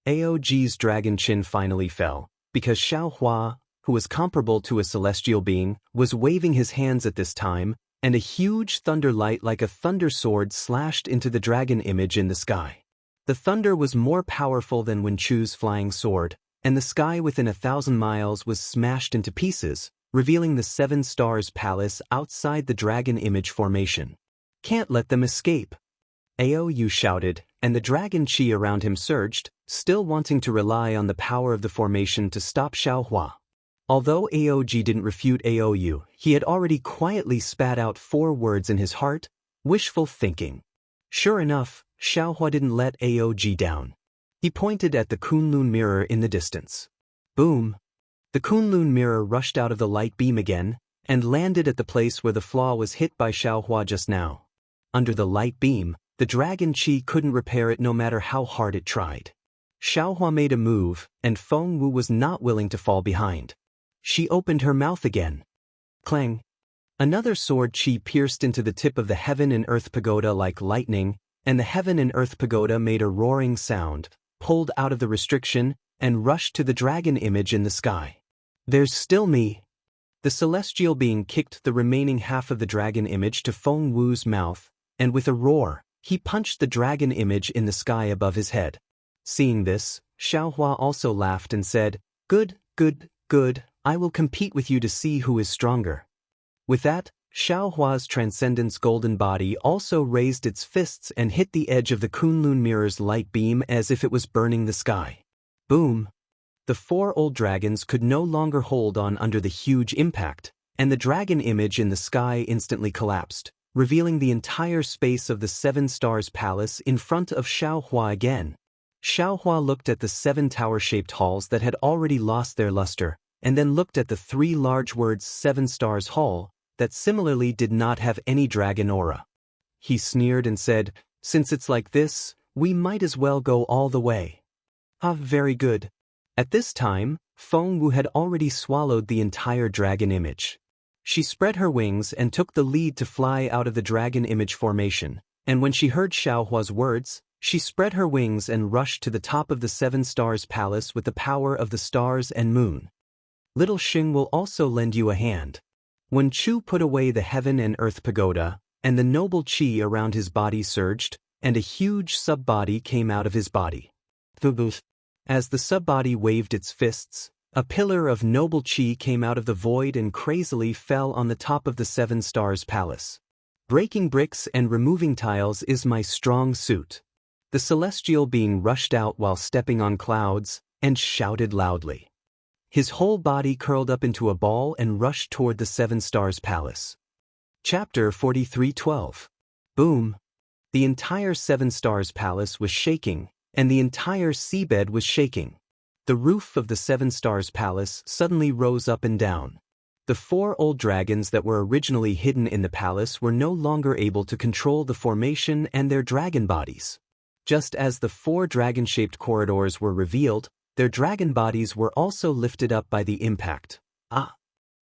Aog's dragon chin finally fell, because Xiaohua, who was comparable to a celestial being, was waving his hands at this time, and a huge thunder light like a thunder sword slashed into the dragon image in the sky. The thunder was more powerful than Wen Chu's flying sword, and the sky within 1,000 miles was smashed into pieces, revealing the 7 Stars Palace outside the dragon image formation. Can't let them escape! Aou shouted, and the dragon chi around him surged, still wanting to rely on the power of the formation to stop Xiaohua. Although Aog didn't refute Aou, he had already quietly spat out 4 words in his heart, wishful thinking. Sure enough, Xiaohua didn't let Aog down. He pointed at the Kunlun mirror in the distance. Boom! The Kunlun mirror rushed out of the light beam again, and landed at the place where the flaw was hit by Xiaohua just now. Under the light beam, the dragon chi couldn't repair it no matter how hard it tried. Xiaohua made a move, and Feng Wu was not willing to fall behind. She opened her mouth again. Clang! Another sword chi pierced into the tip of the Heaven and Earth Pagoda like lightning, and the Heaven and Earth Pagoda made a roaring sound, pulled out of the restriction, and rushed to the dragon image in the sky. There's still me! The celestial being kicked the remaining half of the dragon image to Feng Wu's mouth, and with a roar, he punched the dragon image in the sky above his head. Seeing this, Xiaohua also laughed and said, Good, I will compete with you to see who is stronger. With that, Xiaohua's transcendence golden body also raised its fists and hit the edge of the Kunlun mirror's light beam as if it was burning the sky. Boom! The 4 old dragons could no longer hold on under the huge impact, and the dragon image in the sky instantly collapsed, revealing the entire space of the 7 Stars Palace in front of Xiaohua again. Xiaohua looked at the 7 tower-shaped halls that had already lost their luster, and then looked at the 3 large words 7 Stars Hall, that similarly did not have any dragon aura. He sneered and said, Since it's like this, we might as well go all the way. Ah, very good. At this time, Feng Wu had already swallowed the entire dragon image. She spread her wings and took the lead to fly out of the dragon image formation, and when she heard Xiaohua's words, she spread her wings and rushed to the top of the 7 Stars Palace with the power of the stars and moon. Little Xing will also lend you a hand. Wen Chu put away the Heaven and Earth Pagoda, and the noble chi around his body surged, and a huge sub-body came out of his body. As the sub-body waved its fists, A pillar of noble chi came out of the void and crazily fell on the top of the Seven Stars Palace. Breaking bricks and removing tiles is my strong suit. The celestial being rushed out while stepping on clouds and shouted loudly. His whole body curled up into a ball and rushed toward the Seven Stars Palace. Chapter 43:12. Boom! The entire Seven Stars Palace was shaking, and the entire seabed was shaking. The roof of the Seven Stars Palace suddenly rose up and down. The 4 old dragons that were originally hidden in the palace were no longer able to control the formation and their dragon bodies. Just as the 4 dragon-shaped corridors were revealed, their dragon bodies were also lifted up by the impact.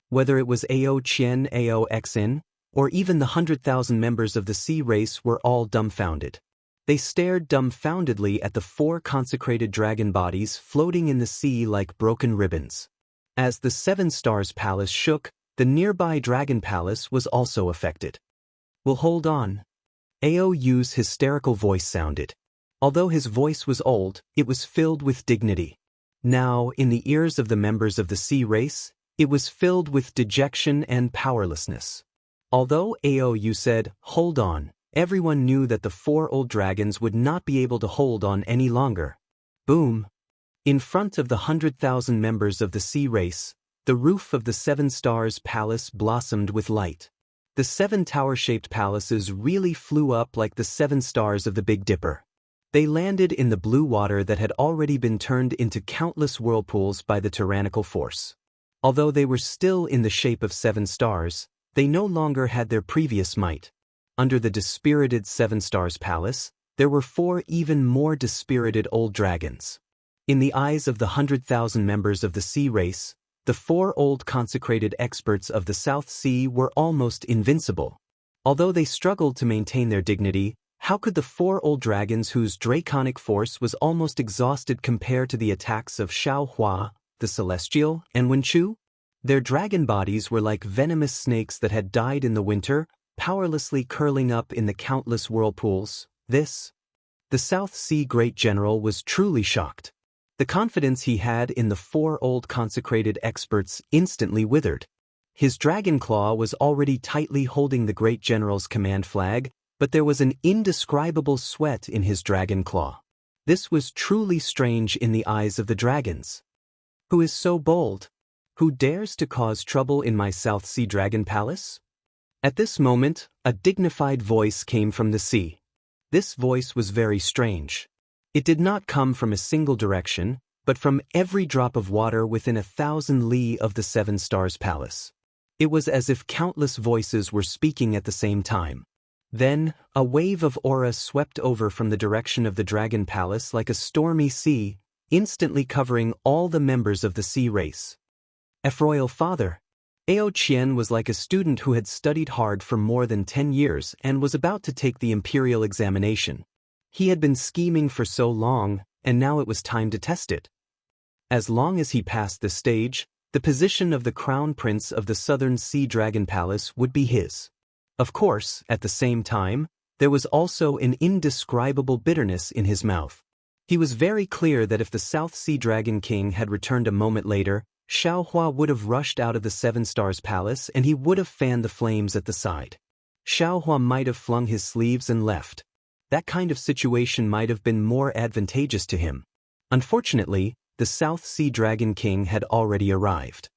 Whether it was Ao Qian, Ao Xin, or even the 100,000 members of the sea race were all dumbfounded. They stared dumbfoundedly at the 4 consecrated dragon bodies floating in the sea like broken ribbons. As the Seven Stars Palace shook, the nearby Dragon Palace was also affected. "We'll hold on." Ao Yu's hysterical voice sounded. Although his voice was old, it was filled with dignity. Now, in the ears of the members of the sea race, it was filled with dejection and powerlessness. Although Ao Yu said, "Hold on," everyone knew that the 4 old dragons would not be able to hold on any longer. Boom! In front of the 100,000 members of the sea race, the roof of the Seven Stars Palace blossomed with light. The 7 tower-shaped palaces really flew up like the 7 stars of the Big Dipper. They landed in the blue water that had already been turned into countless whirlpools by the tyrannical force. Although they were still in the shape of 7 stars, they no longer had their previous might. Under the dispirited Seven Stars Palace, there were 4 even more dispirited old dragons. In the eyes of the 100,000 members of the sea race, the 4 old consecrated experts of the South Sea were almost invincible. Although they struggled to maintain their dignity, how could the 4 old dragons whose draconic force was almost exhausted compare to the attacks of Xiaohua, the Celestial, and Wenchu? Their dragon bodies were like venomous snakes that had died in the winter, powerlessly curling up in the countless whirlpools. The South Sea Great General was truly shocked. The confidence he had in the 4 old consecrated experts instantly withered. His dragon claw was already tightly holding the Great General's command flag, but there was an indescribable sweat in his dragon claw. This was truly strange in the eyes of the dragons. Who is so bold? Who dares to cause trouble in my South Sea Dragon Palace? At this moment, a dignified voice came from the sea. This voice was very strange. It did not come from a single direction, but from every drop of water within 1,000 li of the Seven Stars Palace. It was as if countless voices were speaking at the same time. Then, a wave of aura swept over from the direction of the Dragon Palace like a stormy sea, instantly covering all the members of the sea race. Royal Father, Ao Qian was like a student who had studied hard for more than 10 years and was about to take the imperial examination. He had been scheming for so long, and now it was time to test it. As long as he passed the stage, the position of the Crown Prince of the Southern Sea Dragon Palace would be his. Of course, at the same time, there was also an indescribable bitterness in his mouth. He was very clear that if the South Sea Dragon King had returned a moment later, Xiaohua would have rushed out of the Seven Stars Palace and he would have fanned the flames at the side. Xiaohua might have flung his sleeves and left. That kind of situation might have been more advantageous to him. Unfortunately, the South Sea Dragon King had already arrived.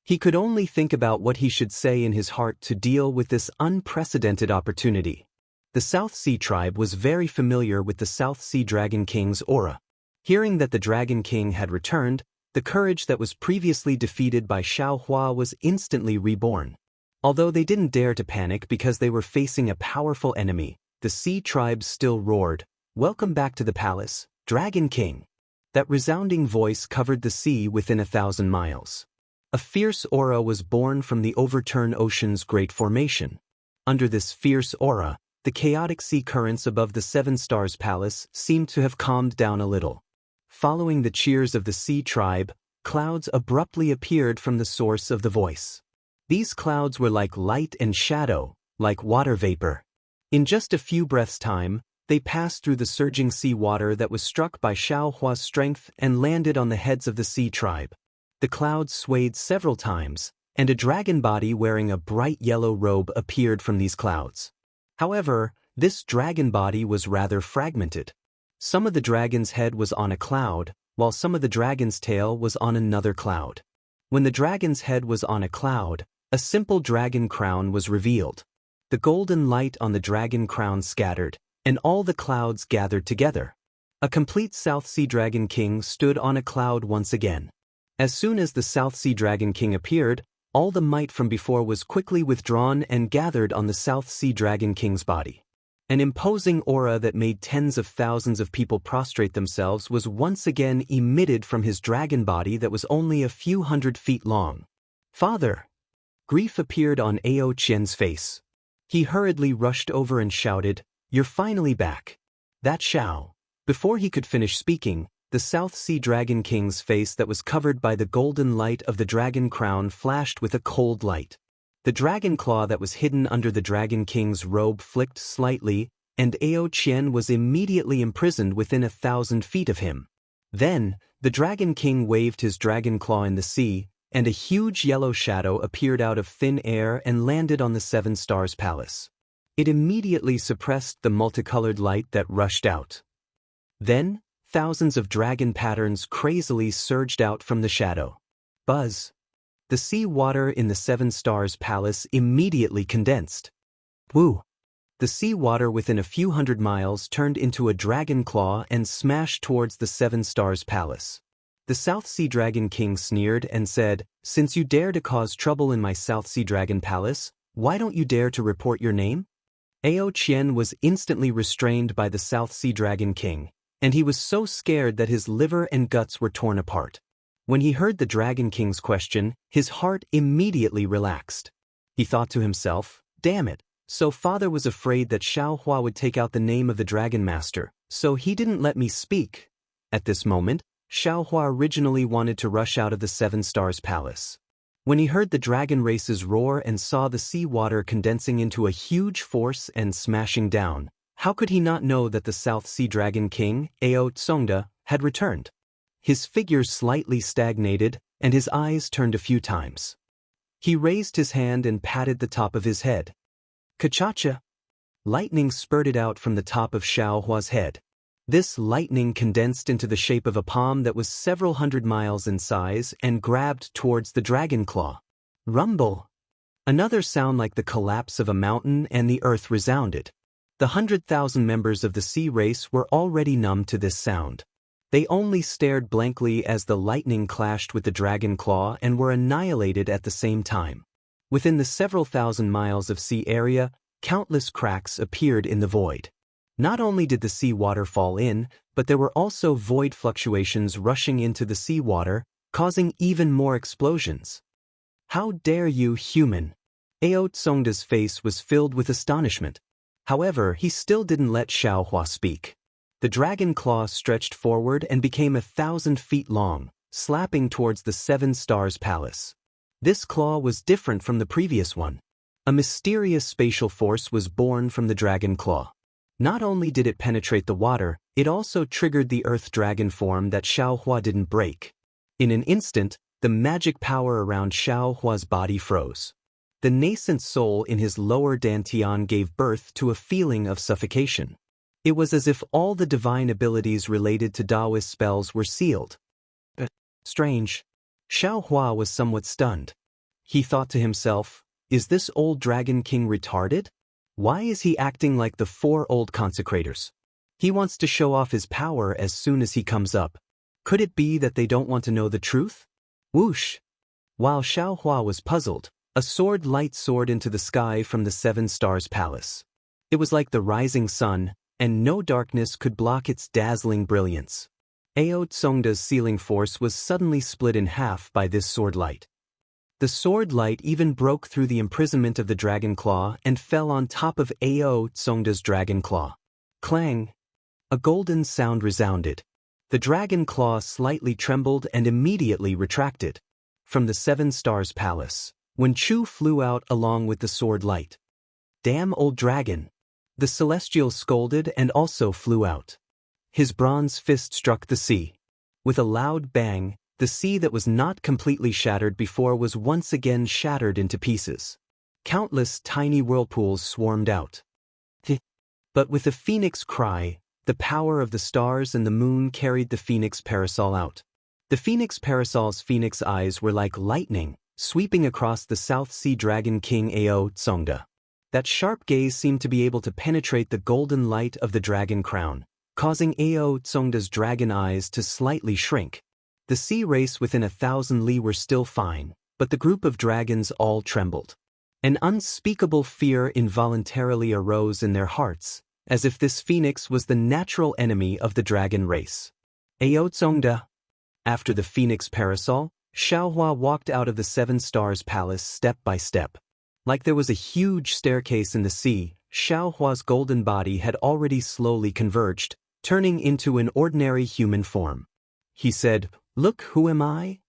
He could only think about what he should say in his heart to deal with this unprecedented opportunity. The South Sea tribe was very familiar with the South Sea Dragon King's aura. Hearing that the Dragon King had returned, the courage that was previously defeated by Xiaohua was instantly reborn. Although they didn't dare to panic because they were facing a powerful enemy, the sea tribes still roared, "Welcome back to the palace, Dragon King." That resounding voice covered the sea within 1,000 miles. A fierce aura was born from the overturned ocean's great formation. Under this fierce aura, the chaotic sea currents above the Seven Stars Palace seemed to have calmed down a little. Following the cheers of the sea tribe, clouds abruptly appeared from the source of the voice. These clouds were like light and shadow, like water vapor. In just a few breaths' time, they passed through the surging sea water that was struck by Xiaohua's strength and landed on the heads of the sea tribe. The clouds swayed several times, and a dragon body wearing a bright yellow robe appeared from these clouds. However, this dragon body was rather fragmented. Some of the dragon's head was on a cloud, while some of the dragon's tail was on another cloud. When the dragon's head was on a cloud, a simple dragon crown was revealed. The golden light on the dragon crown scattered, and all the clouds gathered together. A complete South Sea Dragon King stood on a cloud once again. As soon as the South Sea Dragon King appeared, all the might from before was quickly withdrawn and gathered on the South Sea Dragon King's body. An imposing aura that made tens of thousands of people prostrate themselves was once again emitted from his dragon body that was only a few 100 feet long. "Father!" Grief appeared on Ao Qian's face. He hurriedly rushed over and shouted, "You're finally back." That Shao. Before he could finish speaking, the South Sea Dragon King's face that was covered by the golden light of the dragon crown flashed with a cold light. The dragon claw that was hidden under the Dragon King's robe flicked slightly, and Ao Qian was immediately imprisoned within 1,000 feet of him. Then, the Dragon King waved his dragon claw in the sea, and a huge yellow shadow appeared out of thin air and landed on the Seven Stars Palace. It immediately suppressed the multicolored light that rushed out. Then, thousands of dragon patterns crazily surged out from the shadow. Buzz! The sea water in the Seven Stars Palace immediately condensed. Woo! The sea water within a few 100 miles turned into a dragon claw and smashed towards the Seven Stars Palace. The South Sea Dragon King sneered and said, "Since you dare to cause trouble in my South Sea Dragon Palace, why don't you dare to report your name?" Ao Qian was instantly restrained by the South Sea Dragon King, and he was so scared that his liver and guts were torn apart. When he heard the Dragon King's question, his heart immediately relaxed. He thought to himself, "Damn it, so father was afraid that Xiao Hua would take out the name of the Dragon Master, so he didn't let me speak." At this moment, Xiao Hua originally wanted to rush out of the Seven Stars Palace. When he heard the dragon races roar and saw the sea water condensing into a huge force and smashing down, how could he not know that the South Sea Dragon King, Ao Tsongda, had returned? His figure slightly stagnated, and his eyes turned a few times. He raised his hand and patted the top of his head. Ka-cha-cha! Lightning spurted out from the top of Xiao Hua's head. This lightning condensed into the shape of a palm that was several 100 miles in size and grabbed towards the dragon claw. Rumble! Another sound like the collapse of a mountain, and the earth resounded. The 100,000 members of the sea race were already numb to this sound. They only stared blankly as the lightning clashed with the dragon claw and were annihilated at the same time. Within the several thousand miles of sea area, countless cracks appeared in the void. Not only did the sea water fall in, but there were also void fluctuations rushing into the sea water, causing even more explosions. "How dare you, human!" Ao Tsongda's face was filled with astonishment. However, he still didn't let Xiao Hua speak. The dragon claw stretched forward and became 1,000 feet long, slapping towards the Seven Stars Palace. This claw was different from the previous one. A mysterious spatial force was born from the dragon claw. Not only did it penetrate the water, it also triggered the earth dragon form that Xiao Hua didn't break. In an instant, the magic power around Xiao Hua's body froze. The nascent soul in his lower dantian gave birth to a feeling of suffocation. It was as if all the divine abilities related to Taoist spells were sealed. Strange. Xiao Hua was somewhat stunned. He thought to himself, "Is this old Dragon King retarded? Why is he acting like the 4 old consecrators? He wants to show off his power as soon as he comes up. Could it be that they don't want to know the truth?" Whoosh! While Xiao Hua was puzzled, a sword light soared into the sky from the Seven Stars Palace. It was like the rising sun, and no darkness could block its dazzling brilliance. Ao Tsongda's sealing force was suddenly split in half by this sword light. The sword light even broke through the imprisonment of the dragon claw and fell on top of Ao Tsongda's dragon claw. Clang! A golden sound resounded. The dragon claw slightly trembled and immediately retracted. From the Seven Stars Palace, Wen Chu flew out along with the sword light. "Damn old dragon!" The celestial scolded and also flew out. His bronze fist struck the sea. With a loud bang, The sea that was not completely shattered before was once again shattered into pieces. Countless tiny whirlpools swarmed out. But with a phoenix cry, the power of the stars and the moon carried the phoenix parasol out. The phoenix parasol's phoenix eyes were like lightning, sweeping across the South Sea Dragon King Ao Tsongda. That sharp gaze seemed to be able to penetrate the golden light of the dragon crown, causing Ao Tsongda's dragon eyes to slightly shrink. The sea race within 1,000 li were still fine, but the group of dragons all trembled. An unspeakable fear involuntarily arose in their hearts, as if this phoenix was the natural enemy of the dragon race. Ao Tsongda. After the phoenix parasol, Xiaohua walked out of the Seven Stars Palace step by step. Like there was a huge staircase in the sea, Xiaohua's golden body had already slowly converged, turning into an ordinary human form. He said, "Look, who am I?"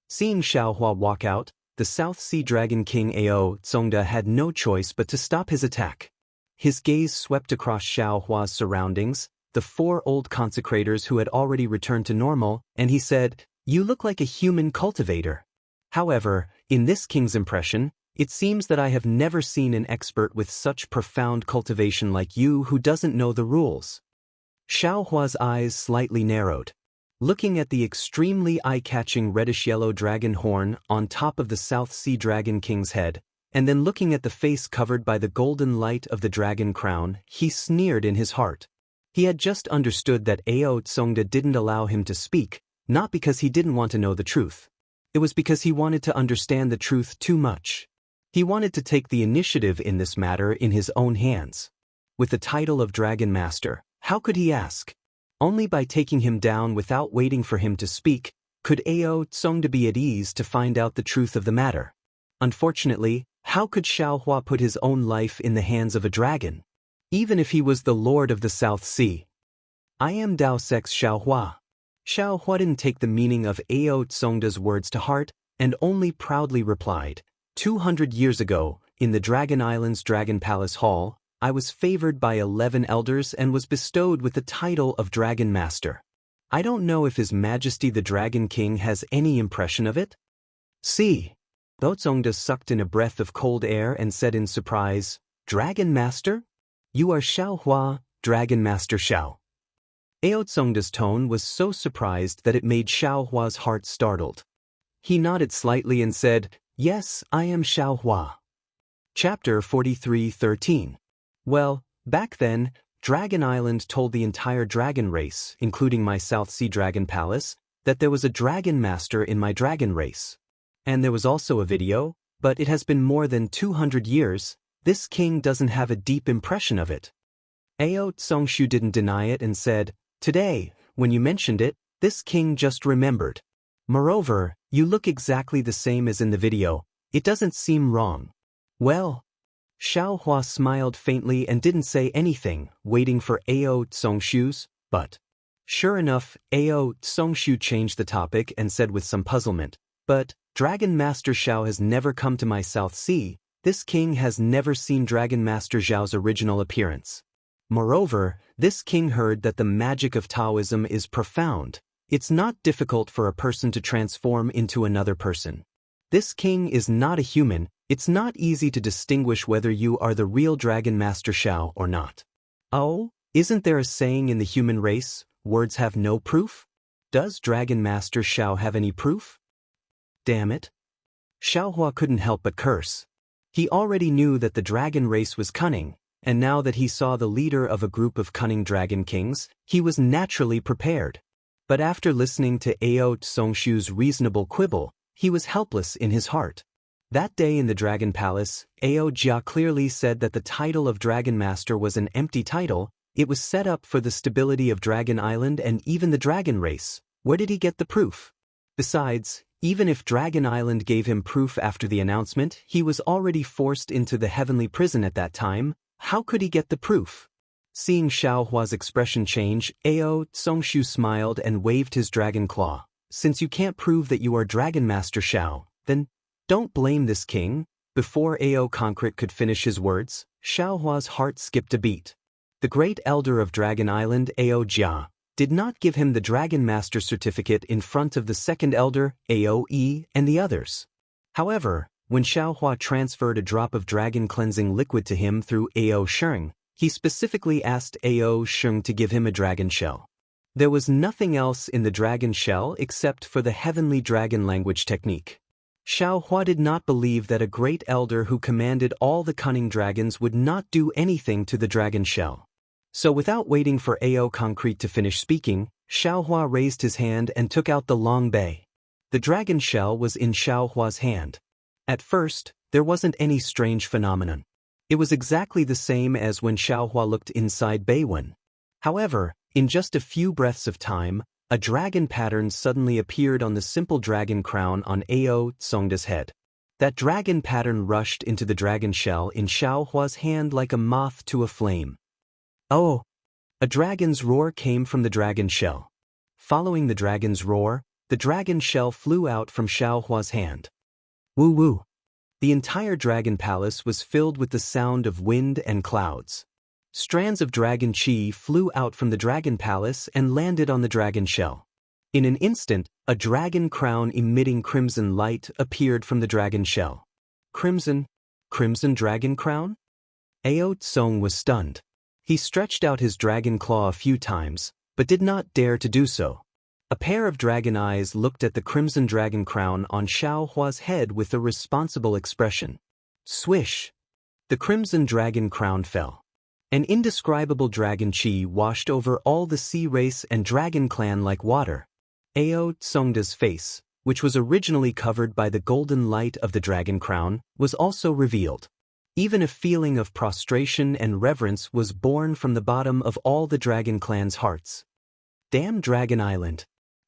Seeing Xiaohua walk out, the South Sea Dragon King Ao Tsongda had no choice but to stop his attack. His gaze swept across Xiaohua's surroundings, the 4 old consecrators who had already returned to normal, and he said, "You look like a human cultivator. However, in this king's impression, it seems that I have never seen an expert with such profound cultivation like you who doesn't know the rules." Xiaohua's eyes slightly narrowed. Looking at the extremely eye-catching reddish-yellow dragon horn on top of the South Sea Dragon King's head, and then looking at the face covered by the golden light of the dragon crown, he sneered in his heart. He had just understood that Ao Tsongda didn't allow him to speak, not because he didn't want to know the truth. It was because he wanted to understand the truth too much. He wanted to take the initiative in this matter in his own hands. With the title of Dragon Master, how could he ask? Only by taking him down without waiting for him to speak, could Ao Tsongda be at ease to find out the truth of the matter. Unfortunately, how could Xiaohua put his own life in the hands of a dragon? Even if he was the Lord of the South Sea. "I am Dao Sex Xiaohua." Xiaohua didn't take the meaning of Ao Tsongda's words to heart, and only proudly replied, 200 years ago, in the Dragon Island's Dragon Palace Hall, I was favored by 11 elders and was bestowed with the title of Dragon Master. I don't know if His Majesty the Dragon King has any impression of it? See. Ao Tsongda sucked in a breath of cold air and said in surprise, "Dragon Master? You are Xiaohua, Dragon Master Xiao." Ao Tsongda's tone was so surprised that it made Xiaohua's heart startled. He nodded slightly and said, "Yes, I am Xiaohua." Chapter 43:13. Well, back then, Dragon Island told the entire dragon race, including my South Sea Dragon Palace, that there was a dragon master in my dragon race. And there was also a video, but it has been more than 200 years, this king doesn't have a deep impression of it. Ao Tsongshu didn't deny it and said, "Today, when you mentioned it, this king just remembered. Moreover, you look exactly the same as in the video, it doesn't seem wrong." Well, Xiaohua smiled faintly and didn't say anything, waiting for Ao Tsongshu's, but sure enough, Ao Tsongshu changed the topic and said with some puzzlement, "But Dragon Master Xiao has never come to my South Sea, this king has never seen Dragon Master Xiao's original appearance. Moreover, this king heard that the magic of Taoism is profound. It's not difficult for a person to transform into another person. This king is not a human, it's not easy to distinguish whether you are the real Dragon Master Xiao or not. Oh, isn't there a saying in the human race, words have no proof? Does Dragon Master Xiao have any proof?" Damn it. Xiaohua couldn't help but curse. He already knew that the dragon race was cunning, and now that he saw the leader of a group of cunning dragon kings, he was naturally prepared. But after listening to Ao Tsongshu's reasonable quibble, he was helpless in his heart. That day in the Dragon Palace, Ao Jia clearly said that the title of Dragon Master was an empty title, it was set up for the stability of Dragon Island and even the dragon race. Where did he get the proof? Besides, even if Dragon Island gave him proof after the announcement, he was already forced into the heavenly prison at that time. How could he get the proof? Seeing Xiaohua's expression change, Ao Tsongshu smiled and waved his dragon claw. "Since you can't prove that you are Dragon Master Xiao, then don't blame this king." Before Ao Concrete could finish his words, Xiaohua's heart skipped a beat. The great elder of Dragon Island, Ao Jia, did not give him the Dragon Master certificate in front of the second elder, Aoe, and the others. However, when Xiaohua transferred a drop of dragon cleansing liquid to him through Ao Sheng, he specifically asked Ao Sheng to give him a dragon shell. There was nothing else in the dragon shell except for the heavenly dragon language technique. Xiaohua did not believe that a great elder who commanded all the cunning dragons would not do anything to the dragon shell. So without waiting for Ao Concrete to finish speaking, Xiaohua raised his hand and took out the long bay. The dragon shell was in Xiaohua's hand. At first, there wasn't any strange phenomenon. It was exactly the same as when Xiaohua looked inside Beiwen. However, in just a few breaths of time, a dragon pattern suddenly appeared on the simple dragon crown on Ao Tsongda's head. That dragon pattern rushed into the dragon shell in Xiaohua's hand like a moth to a flame. Oh! A dragon's roar came from the dragon shell. Following the dragon's roar, the dragon shell flew out from Xiaohua's hand. Woo woo! The entire dragon palace was filled with the sound of wind and clouds. Strands of dragon chi flew out from the dragon palace and landed on the dragon shell. In an instant, a dragon crown emitting crimson light appeared from the dragon shell. Crimson dragon crown? Ao Tsong was stunned. He stretched out his dragon claw a few times, but did not dare to do so. A pair of dragon eyes looked at the crimson dragon crown on Xiaohua's head with a responsible expression. Swish! The crimson dragon crown fell. An indescribable dragon chi washed over all the sea race and dragon clan like water. Ao Tsongda's face, which was originally covered by the golden light of the dragon crown, was also revealed. Even a feeling of prostration and reverence was born from the bottom of all the dragon clan's hearts. Damn Dragon Island!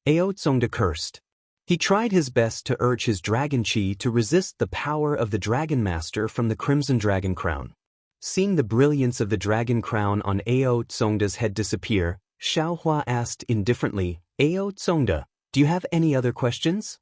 Ao Tsongda cursed. He tried his best to urge his dragon chi to resist the power of the Dragon Master from the Crimson Dragon Crown. Seeing the brilliance of the dragon crown on Ao Tsongda's head disappear, Xiaohua asked indifferently, Ao Tsongda, do you have any other questions?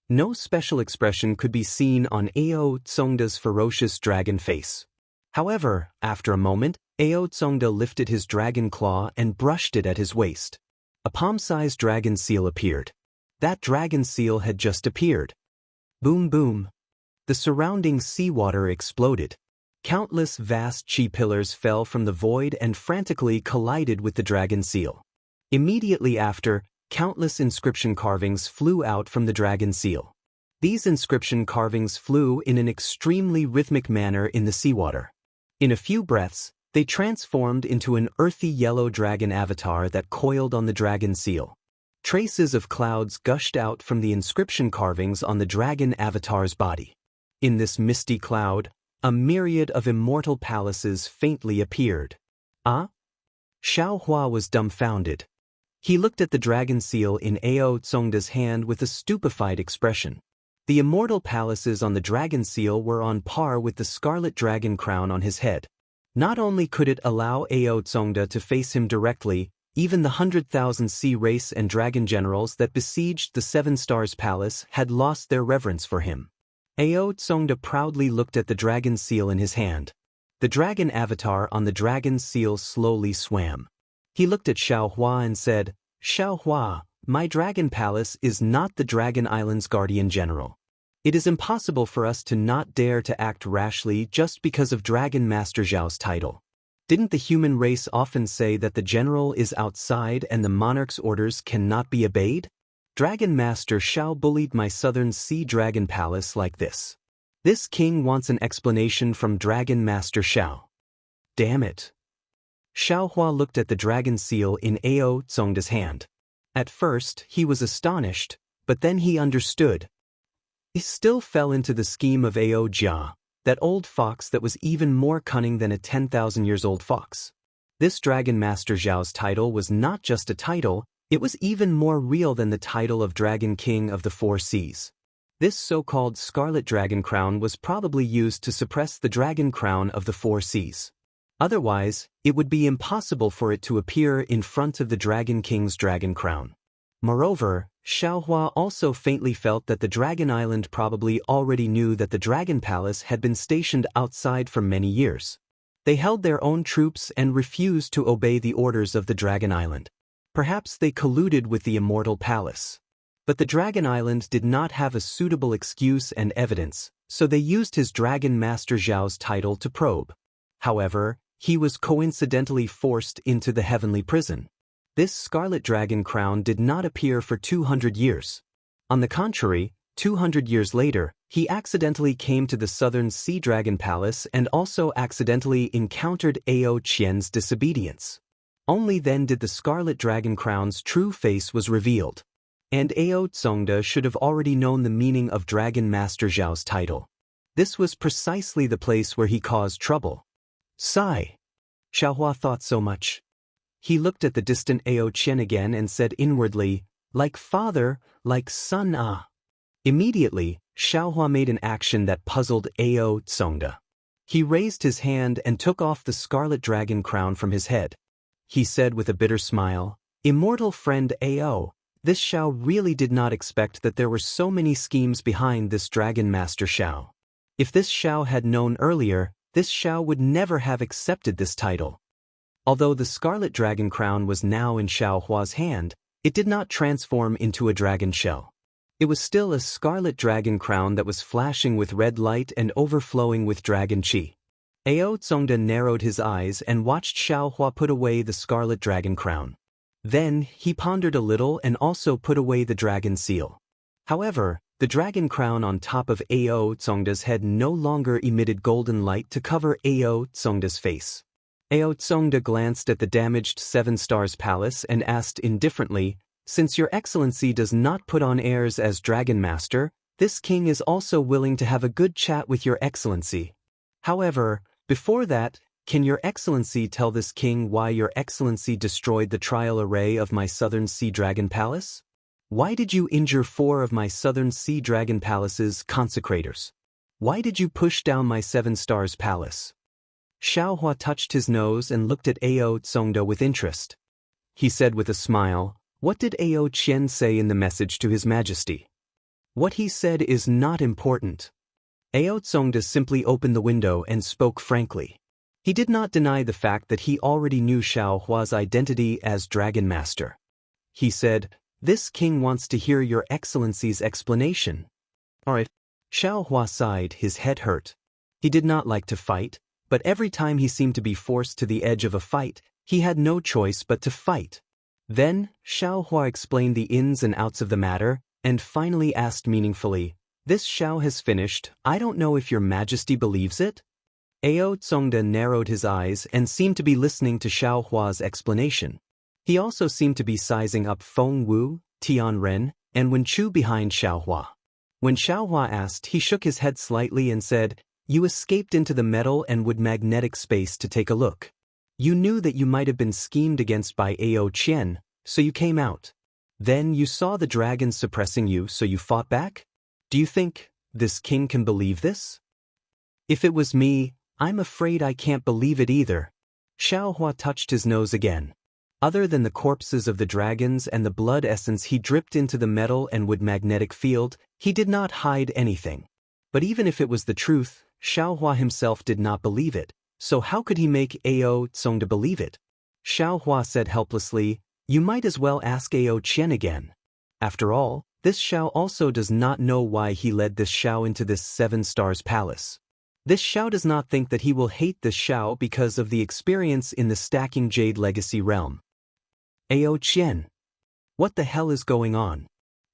No special expression could be seen on Ao Tsongda's ferocious dragon face. However, after a moment, Ao Tsongda lifted his dragon claw and brushed it at his waist. A palm-sized dragon seal appeared. That dragon seal had just appeared. Boom boom. The surrounding seawater exploded. Countless vast chi pillars fell from the void and frantically collided with the dragon seal. Immediately after, countless inscription carvings flew out from the dragon seal. These inscription carvings flew in an extremely rhythmic manner in the seawater. In a few breaths, they transformed into an earthy yellow dragon avatar that coiled on the dragon seal. Traces of clouds gushed out from the inscription carvings on the dragon avatar's body. In this misty cloud, a myriad of immortal palaces faintly appeared. Ah? Xiaohua was dumbfounded. He looked at the dragon seal in Ao Tsongda's hand with a stupefied expression. The immortal palaces on the dragon seal were on par with the scarlet dragon crown on his head. Not only could it allow Ao Tsongda to face him directly, even the 100,000 sea race and dragon generals that besieged the Seven Stars Palace had lost their reverence for him. Ao Tsongda proudly looked at the dragon seal in his hand. The dragon avatar on the dragon seal slowly swam. He looked at Xiaohua and said, Xiaohua, my dragon palace is not the Dragon Island's guardian general. It is impossible for us to not dare to act rashly just because of Dragon Master Zhao's title. Didn't the human race often say that the general is outside and the monarch's orders cannot be obeyed? Dragon Master Xiao bullied my southern sea dragon palace like this. This king wants an explanation from Dragon Master Xiao. Damn it. Xiaohua looked at the dragon seal in Ao Tsongda's hand. At first, he was astonished, but then he understood. He still fell into the scheme of Ao Jia, that old fox that was even more cunning than a 10,000 years old fox. This Dragon Master Zhao's title was not just a title, it was even more real than the title of Dragon King of the Four Seas. This so-called Scarlet Dragon Crown was probably used to suppress the Dragon Crown of the Four Seas. Otherwise, it would be impossible for it to appear in front of the Dragon King's Dragon Crown. Moreover, Xiaohua also faintly felt that the Dragon Island probably already knew that the Dragon Palace had been stationed outside for many years. They held their own troops and refused to obey the orders of the Dragon Island. Perhaps they colluded with the Immortal Palace. But the Dragon Island did not have a suitable excuse and evidence, so they used his Dragon Master Zhao's title to probe. However, he was coincidentally forced into the heavenly prison. This scarlet dragon crown did not appear for 200 years. On the contrary, 200 years later, he accidentally came to the southern Sea Dragon Palace and also accidentally encountered Ao Qian's disobedience. Only then did the scarlet dragon crown's true face was revealed. And Ao Tsongde should have already known the meaning of Dragon Master Zhao's title. This was precisely the place where he caused trouble. Sigh. Xiaohua thought so much. He looked at the distant Ao Qian again and said inwardly, like father, like son ah. Immediately, Xiaohua made an action that puzzled Ao Tsongde. He raised his hand and took off the scarlet dragon crown from his head. He said with a bitter smile, Immortal friend Ao, this Xiao really did not expect that there were so many schemes behind this Dragon Master Xiao. If this Xiao had known earlier, this Xiao would never have accepted this title. Although the scarlet dragon crown was now in Xiaohua's hand, it did not transform into a dragon shell. It was still a scarlet dragon crown that was flashing with red light and overflowing with dragon qi. Ao Tsongde narrowed his eyes and watched Xiaohua put away the scarlet dragon crown. Then, he pondered a little and also put away the dragon seal. However, the dragon crown on top of Ao Tsongde's head no longer emitted golden light to cover Ao Tsongde's face. Ao Tsongde glanced at the damaged Seven Stars Palace and asked indifferently, Since your excellency does not put on airs as Dragon Master, this king is also willing to have a good chat with your excellency. However, before that, can your excellency tell this king why your excellency destroyed the trial array of my southern Sea Dragon Palace? Why did you injure 4 of my southern Sea Dragon Palace's consecrators? Why did you push down my Seven Stars Palace? Xiaohua touched his nose and looked at Ao Tsongde with interest. He said with a smile, What did Ao Qian say in the message to His Majesty? What he said is not important. Ao Tsongde simply opened the window and spoke frankly. He did not deny the fact that he already knew Xiaohua's identity as Dragon Master. He said, This king wants to hear your excellency's explanation. Alright. Xiaohua sighed, his head hurt. He did not like to fight, but every time he seemed to be forced to the edge of a fight, he had no choice but to fight. Then, Xiaohua explained the ins and outs of the matter, and finally asked meaningfully, This Xiao has finished, I don't know if your majesty believes it? Ao Tsongde narrowed his eyes and seemed to be listening to Xiaohua's explanation. He also seemed to be sizing up Feng Wu, Tianren, and Wen Chu behind Xiaohua. When Xiaohua asked, he shook his head slightly and said, You escaped into the metal and wood magnetic space to take a look. You knew that you might have been schemed against by Ao Qian, so you came out. Then you saw the dragon suppressing you, so you fought back? Do you think this king can believe this? If it was me, I'm afraid I can't believe it either. Xiaohua touched his nose again. Other than the corpses of the dragons and the blood essence he dripped into the metal and wood magnetic field, he did not hide anything. But even if it was the truth, Xiaohua himself did not believe it, so how could he make Ao Tsongde believe it? Xiaohua said helplessly, You might as well ask Ao Qian again. After all, this Xiao also does not know why he led this Xiao into this Seven Stars Palace. This Xiao does not think that he will hate this Xiao because of the experience in the Stacking Jade Legacy realm. Ao Qian. What the hell is going on?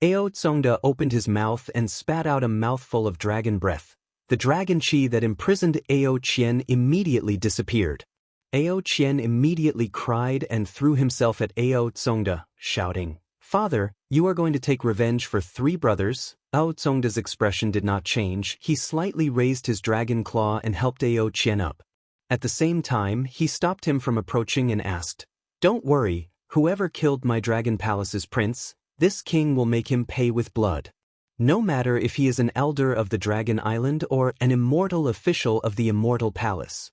Ao Tsongde opened his mouth and spat out a mouthful of dragon breath. The dragon qi that imprisoned Ao Qian immediately disappeared. Ao Qian immediately cried and threw himself at Ao Tsongde, shouting, Father, you are going to take revenge for 3 brothers? Ao Tsongde's expression did not change. He slightly raised his dragon claw and helped Ao Qian up. At the same time, he stopped him from approaching and asked, Don't worry, whoever killed my dragon palace's prince, this king will make him pay with blood. No matter if he is an elder of the Dragon Island or an immortal official of the Immortal Palace.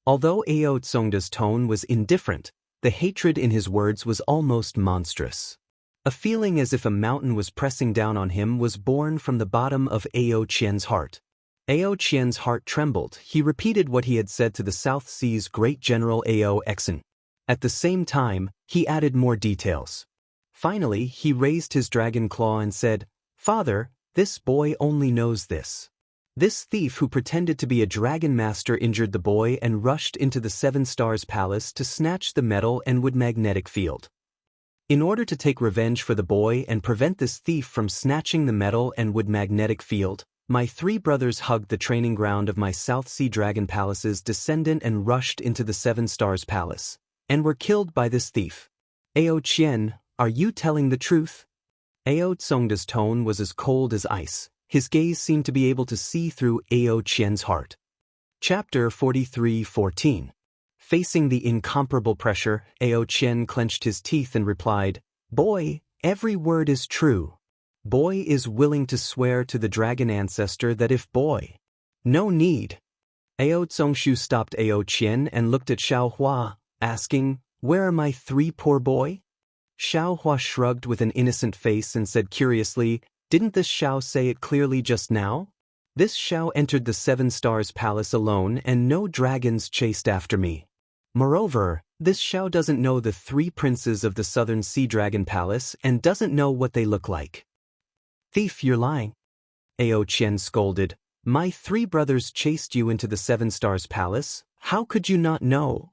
Although Ao Tsongde's tone was indifferent, the hatred in his words was almost monstrous. A feeling as if a mountain was pressing down on him was born from the bottom of Ao Qian's heart. Ao Qian's heart trembled. He repeated what he had said to the South Sea's great general Ao Exen. At the same time, he added more details. Finally, he raised his dragon claw and said, "Father, this boy only knows this. This thief who pretended to be a dragon master injured the boy and rushed into the Seven Stars Palace to snatch the metal and wood magnetic field. In order to take revenge for the boy and prevent this thief from snatching the metal and wood magnetic field, my three brothers hugged the training ground of my South Sea Dragon Palace's descendant and rushed into the Seven Stars Palace, and were killed by this thief. Ao Qian, are you telling the truth?" Ao Tsongda's tone was as cold as ice. His gaze seemed to be able to see through Ao Qian's heart. Chapter 43:14. Facing the incomparable pressure, Ao Qian clenched his teeth and replied, "Boy, every word is true. Boy is willing to swear to the dragon ancestor that if boy." "No need." Ao Tsongshu stopped Ao Qian and looked at Xiaohua, asking, "Where are my three poor boy?" Xiaohua shrugged with an innocent face and said curiously, "Didn't this Xiao say it clearly just now? This Xiao entered the Seven Stars Palace alone and no dragons chased after me. Moreover, this Xiao doesn't know the three princes of the Southern Sea Dragon Palace and doesn't know what they look like." "Thief, you're lying." Ao Qian scolded. "My three brothers chased you into the Seven Stars Palace. How could you not know?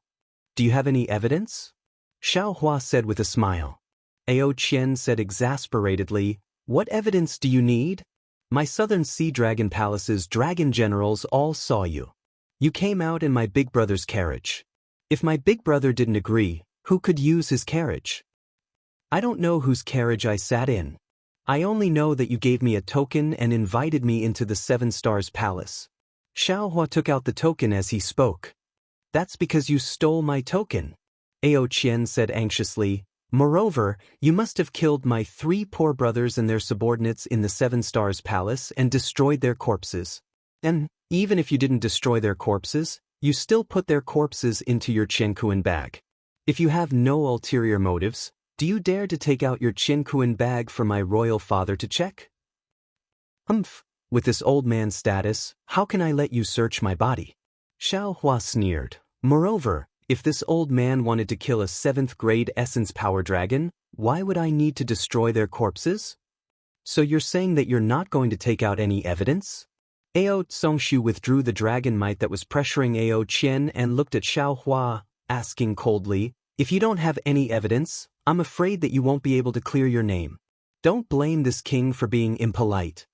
Do you have any evidence?" Xiaohua said with a smile. Ao Qian said exasperatedly, "What evidence do you need? My Southern Sea Dragon Palace's dragon generals all saw you. You came out in my big brother's carriage. If my big brother didn't agree, who could use his carriage? I don't know whose carriage I sat in. I only know that you gave me a token and invited me into the Seven Stars Palace." Xiaohua took out the token as he spoke. "That's because you stole my token," Ao Qian said anxiously. "Moreover, you must have killed my three poor brothers and their subordinates in the Seven Stars Palace and destroyed their corpses. And, even if you didn't destroy their corpses, you still put their corpses into your Qiankuan bag. If you have no ulterior motives, do you dare to take out your Qiankuan bag for my royal father to check?" With this old man's status, how can I let you search my body?" Xiaohua sneered. "Moreover, if this old man wanted to kill a 7th grade essence power dragon, why would I need to destroy their corpses? So you're saying that you're not going to take out any evidence?" Ao Tsongshu withdrew the dragon might that was pressuring Ao Qian and looked at Xiaohua, asking coldly, "If you don't have any evidence, I'm afraid that you won't be able to clear your name. Don't blame this king for being impolite."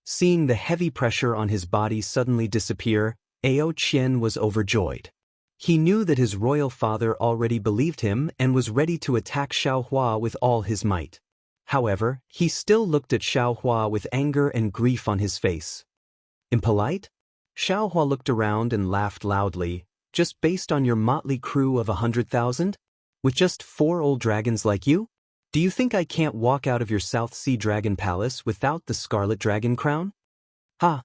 Seeing the heavy pressure on his body suddenly disappear, Ao Qian was overjoyed. He knew that his royal father already believed him and was ready to attack Xiaohua with all his might. However, he still looked at Xiaohua with anger and grief on his face. "Impolite?" Xiaohua looked around and laughed loudly. "Just based on your motley crew of 100,000? With just 4 old dragons like you? Do you think I can't walk out of your South Sea Dragon Palace without the Scarlet Dragon crown?" "Ha!"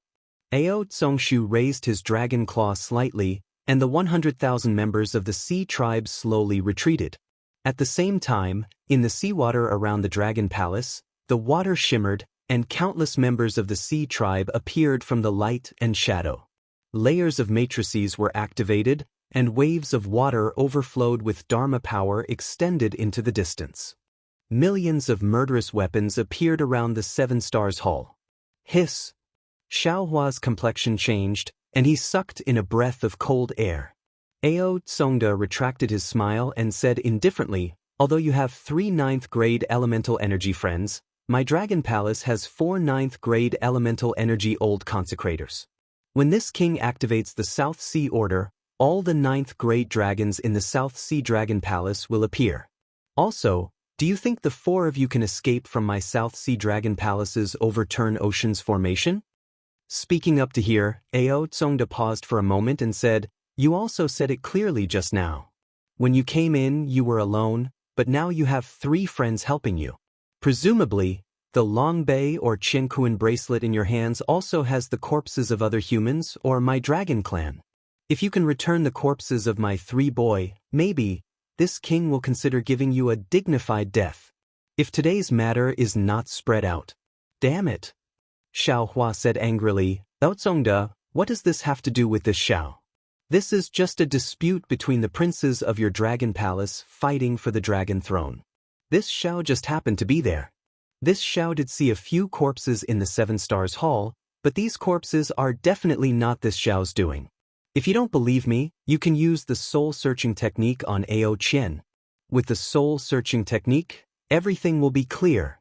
Ao Tsongshu raised his dragon claw slightly, and the 100,000 members of the Sea Tribe slowly retreated. At the same time, in the seawater around the Dragon Palace, the water shimmered, and countless members of the Sea Tribe appeared from the light and shadow. Layers of matrices were activated, and waves of water overflowed with Dharma power extended into the distance. Millions of murderous weapons appeared around the Seven Stars Hall. Hiss! Xiaohua's complexion changed, and he sucked in a breath of cold air. Ao Tsongda retracted his smile and said indifferently, "Although you have 3 9th grade elemental energy friends, my Dragon Palace has 4 9th grade elemental energy old consecrators. When this king activates the South Sea Order, all the 9th grade dragons in the South Sea Dragon Palace will appear. Also, do you think the 4 of you can escape from my South Sea Dragon Palace's Overturn Oceans formation?" Speaking up to here, Ao Tsongda paused for a moment and said, "You also said it clearly just now. When you came in, you were alone, but now you have 3 friends helping you. Presumably, the Long Bei or Qiankuan bracelet in your hands also has the corpses of other humans or my dragon clan. If you can return the corpses of my 3 boy, maybe, this king will consider giving you a dignified death. If today's matter is not spread out." "Damn it!" Xiaohua said angrily. "Ao Tsongda, what does this have to do with this Xiao? This is just a dispute between the princes of your dragon palace fighting for the dragon throne. This Xiao just happened to be there. This Xiao did see a few corpses in the Seven Stars Hall, but these corpses are definitely not this Xiao's doing. If you don't believe me, you can use the soul-searching technique on Ao Qian. With the soul-searching technique, everything will be clear.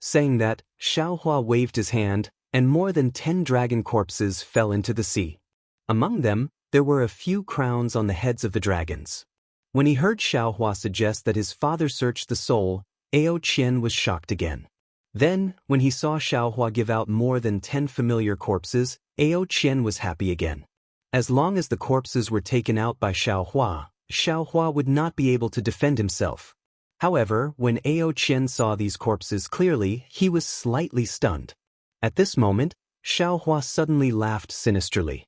Saying that, Xiaohua waved his hand, and more than 10 dragon corpses fell into the sea. Among them, there were a few crowns on the heads of the dragons. When he heard Xiaohua suggest that his father search the soul, Ao Qian was shocked again. Then, when he saw Xiaohua give out more than 10 familiar corpses, Ao Qian was happy again. As long as the corpses were taken out by Xiaohua, Xiaohua would not be able to defend himself. However, when Ao Qian saw these corpses clearly, he was slightly stunned. At this moment, Xiaohua suddenly laughed sinisterly.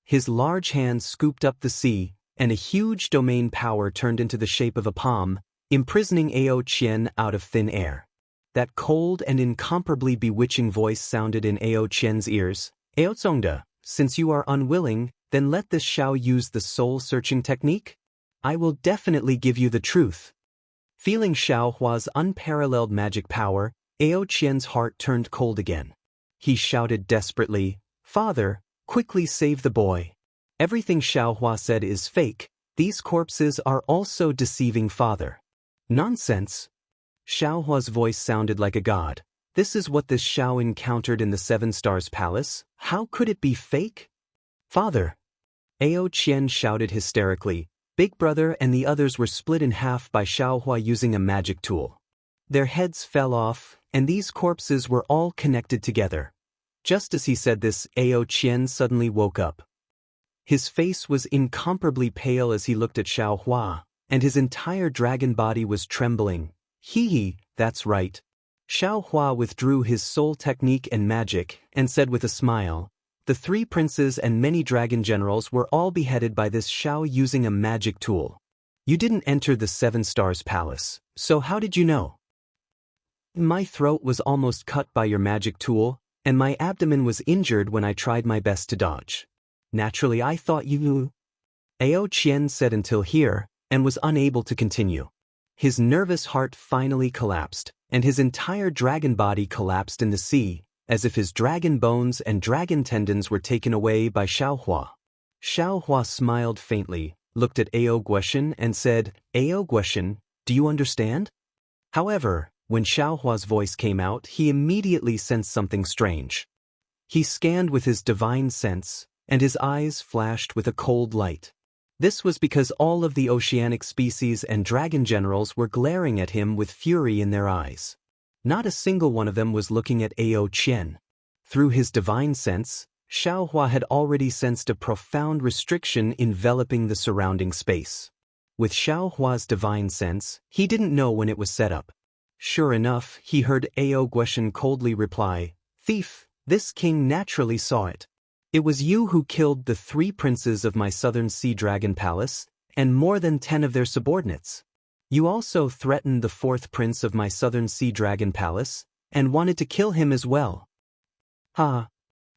His large hand scooped up the sea, and a huge domain power turned into the shape of a palm, imprisoning Ao Qian out of thin air. That cold and incomparably bewitching voice sounded in Ao Qian's ears. Ao Zongde, since you are unwilling, then let this Xiao use the soul-searching technique? I will definitely give you the truth. Feeling Xiaohua's unparalleled magic power, Ao Qian's heart turned cold again. He shouted desperately, "Father, quickly save the boy. Everything Xiaohua said is fake, these corpses are also deceiving father." Nonsense. Xiaohua's voice sounded like a god. This is what this Xiao encountered in the Seven Stars Palace? How could it be fake? Father! Ao Qian shouted hysterically. Big Brother and the others were split in half by Xiaohua using a magic tool. Their heads fell off, and these corpses were all connected together. Just as he said this, Ao Qian suddenly woke up. His face was incomparably pale as he looked at Xiaohua, and his entire dragon body was trembling. Hee, that's right. Xiaohua withdrew his soul technique and magic, and said with a smile, "The 3 princes and many dragon generals were all beheaded by this Xiao using a magic tool. You didn't enter the Seven Stars Palace, so how did you know? My throat was almost cut by your magic tool, and my abdomen was injured when I tried my best to dodge. Naturally I thought you knew." Ao Qian said until here, and was unable to continue. His nervous heart finally collapsed, and his entire dragon body collapsed in the sea, as if his dragon bones and dragon tendons were taken away by Xiaohua. Xiaohua smiled faintly, looked at Ao Guoshen and said, "Ao Guoshen, do you understand?" However, when Xiaohua's voice came out, he immediately sensed something strange. He scanned with his divine sense, and his eyes flashed with a cold light. This was because all of the oceanic species and dragon generals were glaring at him with fury in their eyes. Not a single one of them was looking at Ao Qian. Through his divine sense, Xiaohua had already sensed a profound restriction enveloping the surrounding space. With Xiaohua's divine sense, he didn't know when it was set up. Sure enough, he heard Ao Guoshen coldly reply, "Thief, this king naturally saw it. It was you who killed the 3 princes of my Southern Sea Dragon Palace, and more than 10 of their subordinates. You also threatened the 4th prince of my Southern Sea Dragon Palace, and wanted to kill him as well." Ha!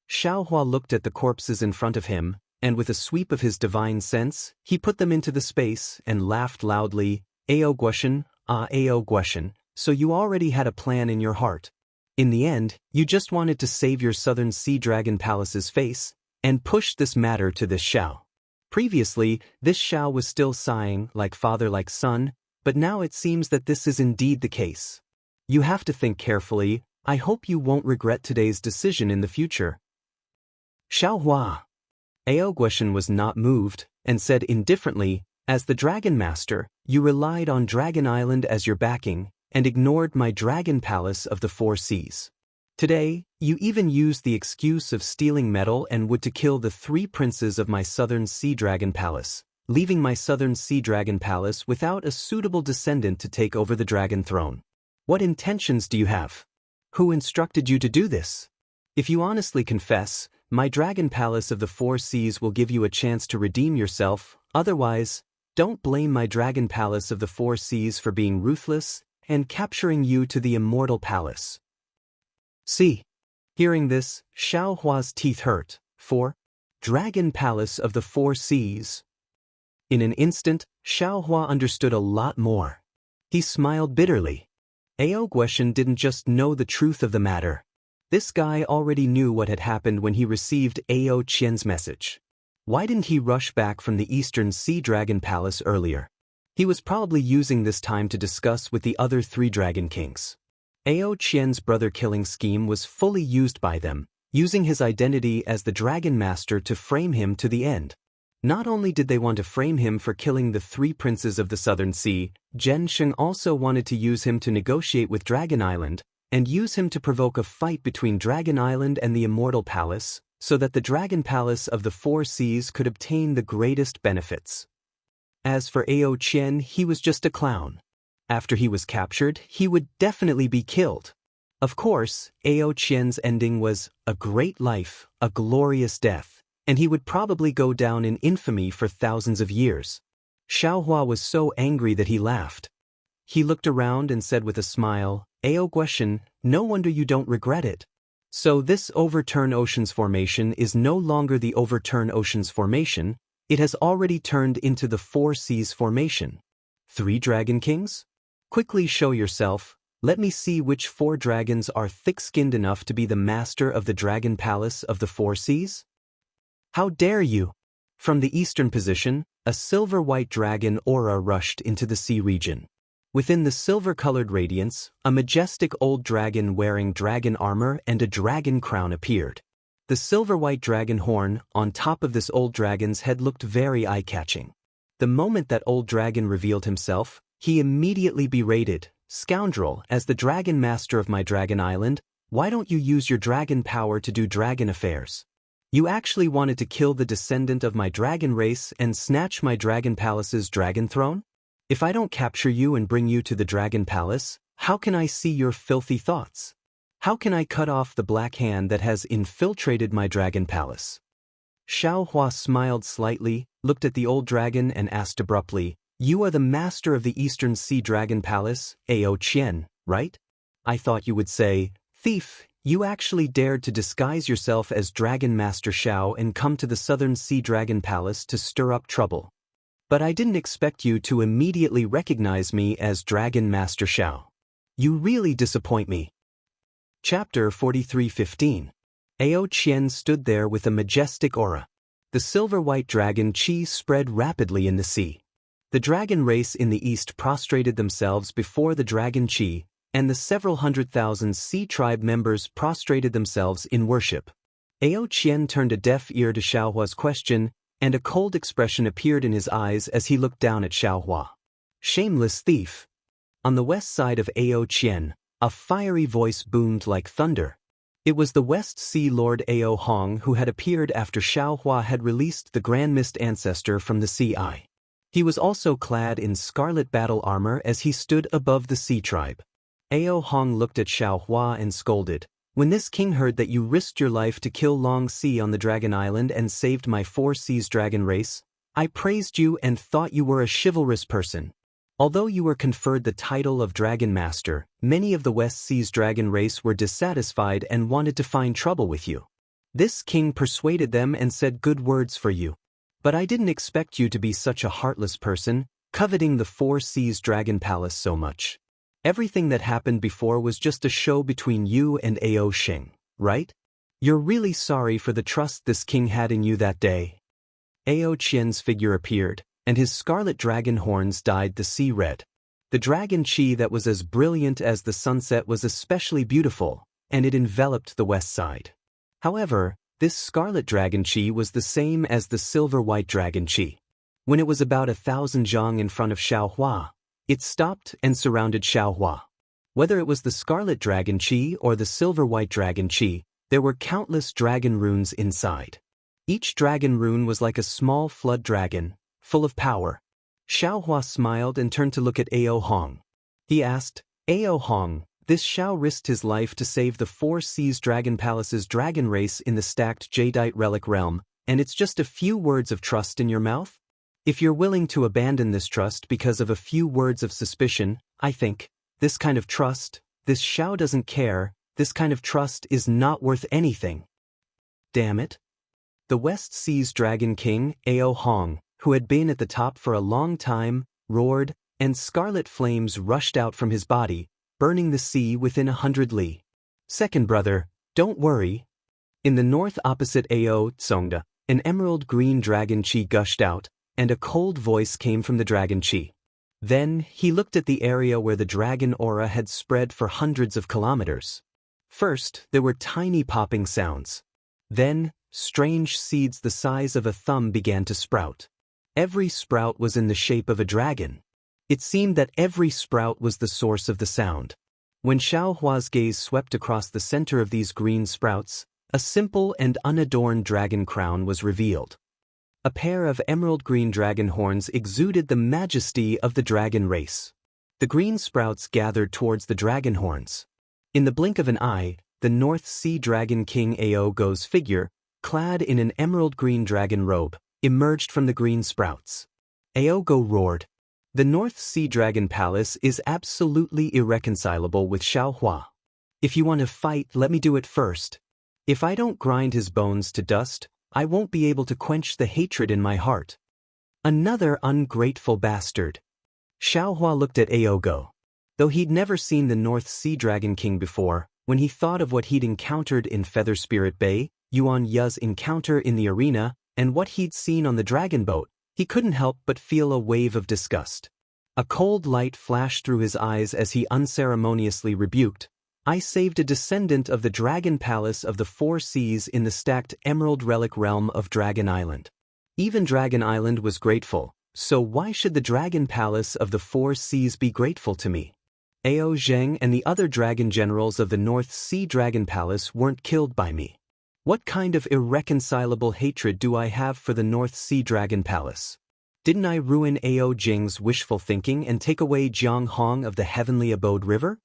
Xiaohua looked at the corpses in front of him, and with a sweep of his divine sense, he put them into the space and laughed loudly. "Ao Guoshen, Ao Guoshen, so you already had a plan in your heart. In the end, you just wanted to save your Southern Sea Dragon Palace's face, and pushed this matter to this Xiao. Previously, this Xiao was still sighing, like father like son, but now it seems that this is indeed the case. You have to think carefully. I hope you won't regret today's decision in the future." Xiaohua. Ao Guoshen was not moved, and said indifferently, "As the Dragon Master, you relied on Dragon Island as your backing, and ignored my Dragon Palace of the 4 seas. Today, you even used the excuse of stealing metal and wood to kill the 3 princes of my Southern Sea Dragon Palace, leaving my Southern Sea Dragon Palace without a suitable descendant to take over the dragon throne. What intentions do you have? Who instructed you to do this? If you honestly confess, my Dragon Palace of the 4 seas will give you a chance to redeem yourself. Otherwise, don't blame my Dragon Palace of the 4 seas for being ruthless and capturing you to the Immortal Palace." See. Hearing this, Xiaohua's teeth hurt. 4. Dragon Palace of the Four Seas. In an instant, Xiaohua understood a lot more. He smiled bitterly. Ao Guishan didn't just know the truth of the matter. This guy already knew what had happened when he received Ao Qian's message. Why didn't he rush back from the Eastern Sea Dragon Palace earlier? He was probably using this time to discuss with the other 3 Dragon Kings. Ao Qian's brother-killing scheme was fully used by them, using his identity as the Dragon Master to frame him to the end. Not only did they want to frame him for killing the 3 princes of the Southern Sea, Zhen Sheng also wanted to use him to negotiate with Dragon Island, and use him to provoke a fight between Dragon Island and the Immortal Palace, so that the Dragon Palace of the Four Seas could obtain the greatest benefits. As for Ao Qian, he was just a clown. After he was captured, he would definitely be killed. Of course, Ao Qian's ending was a great life, a glorious death, and he would probably go down in infamy for thousands of years. Xiaohua was so angry that he laughed. He looked around and said with a smile, Ao Guishan, no wonder you don't regret it. So this Overturn Oceans Formation is no longer the Overturn Oceans Formation, it has already turned into the Four Seas Formation. 3 Dragon Kings? Quickly show yourself, let me see which 4 dragons are thick-skinned enough to be the master of the Dragon Palace of the Four Seas? How dare you! From the eastern position, a silver-white dragon aura rushed into the sea region. Within the silver-colored radiance, a majestic old dragon wearing dragon armor and a dragon crown appeared. The silver-white dragon horn on top of this old dragon's head looked very eye-catching. The moment that old dragon revealed himself, he immediately berated, "Scoundrel, as the dragon master of my dragon island, why don't you use your dragon power to do dragon affairs? You actually wanted to kill the descendant of my dragon race and snatch my dragon palace's dragon throne? If I don't capture you and bring you to the dragon palace, how can I see your filthy thoughts? How can I cut off the black hand that has infiltrated my dragon palace?" Xiaohua smiled slightly, looked at the old dragon and asked abruptly, "You are the master of the Eastern Sea Dragon Palace, Ao Qian, right? I thought you would say, thief, you actually dared to disguise yourself as Dragon Master Xiao and come to the Southern Sea Dragon Palace to stir up trouble. But I didn't expect you to immediately recognize me as Dragon Master Xiao. You really disappoint me." Chapter 43:15. Ao Qian stood there with a majestic aura. The silver-white dragon Qi spread rapidly in the sea. The dragon race in the east prostrated themselves before the dragon Qi, and the several 100,000 sea tribe members prostrated themselves in worship. Ao Qian turned a deaf ear to Xiaohua's question, and a cold expression appeared in his eyes as he looked down at Xiaohua. "Shameless thief." On the west side of Ao Qian, a fiery voice boomed like thunder. It was the West Sea Lord Ao Hong who had appeared after Xiaohua had released the Grand Mist Ancestor from the Sea Eye. He was also clad in scarlet battle armor as he stood above the Sea Tribe. Ao Hong looked at Xiaohua and scolded, "When this king heard that you risked your life to kill Long Sea on the Dragon Island and saved my Four Seas dragon race, I praised you and thought you were a chivalrous person. Although you were conferred the title of Dragon Master, many of the West Seas dragon race were dissatisfied and wanted to find trouble with you. This king persuaded them and said good words for you. But I didn't expect you to be such a heartless person, coveting the Four Seas Dragon Palace so much. Everything that happened before was just a show between you and Ao Sheng, right? You're really sorry for the trust this king had in you that day." Ao Qian's figure appeared, and his scarlet dragon horns dyed the sea red. The dragon Qi that was as brilliant as the sunset was especially beautiful, and it enveloped the west side. However, this scarlet dragon Qi was the same as the silver-white dragon Qi. When it was about 1,000 zhang in front of Xiaohua, it stopped and surrounded Xiaohua. Whether it was the scarlet dragon Qi or the silver-white dragon Qi, there were countless dragon runes inside. Each dragon rune was like a small flood dragon, full of power. Xiaohua smiled and turned to look at Ao Hong. He asked, "Ao Hong, this Xiao risked his life to save the Four Seas Dragon Palace's dragon race in the stacked Jadeite relic realm, and it's just a few words of trust in your mouth? If you're willing to abandon this trust because of a few words of suspicion, I think, this kind of trust, this Xiao doesn't care, this kind of trust is not worth anything." Damn it. The West Sea's Dragon King, Ao Hong, who had been at the top for a long time, roared, and scarlet flames rushed out from his body, burning the sea within 100 li. Second brother, don't worry. In the north opposite Ao Tsongda, an emerald green dragon chi gushed out, and a cold voice came from the dragon chi. Then, he looked at the area where the dragon aura had spread for hundreds of kilometers. First, there were tiny popping sounds. Then, strange seeds the size of a thumb began to sprout. Every sprout was in the shape of a dragon. It seemed that every sprout was the source of the sound. When Xiaohua's gaze swept across the center of these green sprouts, a simple and unadorned dragon crown was revealed. A pair of emerald green dragon horns exuded the majesty of the dragon race. The green sprouts gathered towards the dragon horns. In the blink of an eye, the North Sea Dragon King Ao Go's figure, clad in an emerald green dragon robe, emerged from the green sprouts. Ao Go roared. The North Sea Dragon Palace is absolutely irreconcilable with Xiaohua. If you want to fight, let me do it first. If I don't grind his bones to dust, I won't be able to quench the hatred in my heart. Another ungrateful bastard. Xiaohua looked at Ao Go. Though he'd never seen the North Sea Dragon King before, when he thought of what he'd encountered in Feather Spirit Bay, Yuan Ya's encounter in the arena, and what he'd seen on the dragon boat, he couldn't help but feel a wave of disgust. A cold light flashed through his eyes as he unceremoniously rebuked, I saved a descendant of the Dragon Palace of the Four Seas in the stacked Emerald Relic realm of Dragon Island. Even Dragon Island was grateful, so why should the Dragon Palace of the Four Seas be grateful to me? Ao Zheng and the other dragon generals of the North Sea Dragon Palace weren't killed by me. What kind of irreconcilable hatred do I have for the North Sea Dragon Palace? Didn't I ruin Ao Jing's wishful thinking and take away Jianghu of the Heavenly Abode River?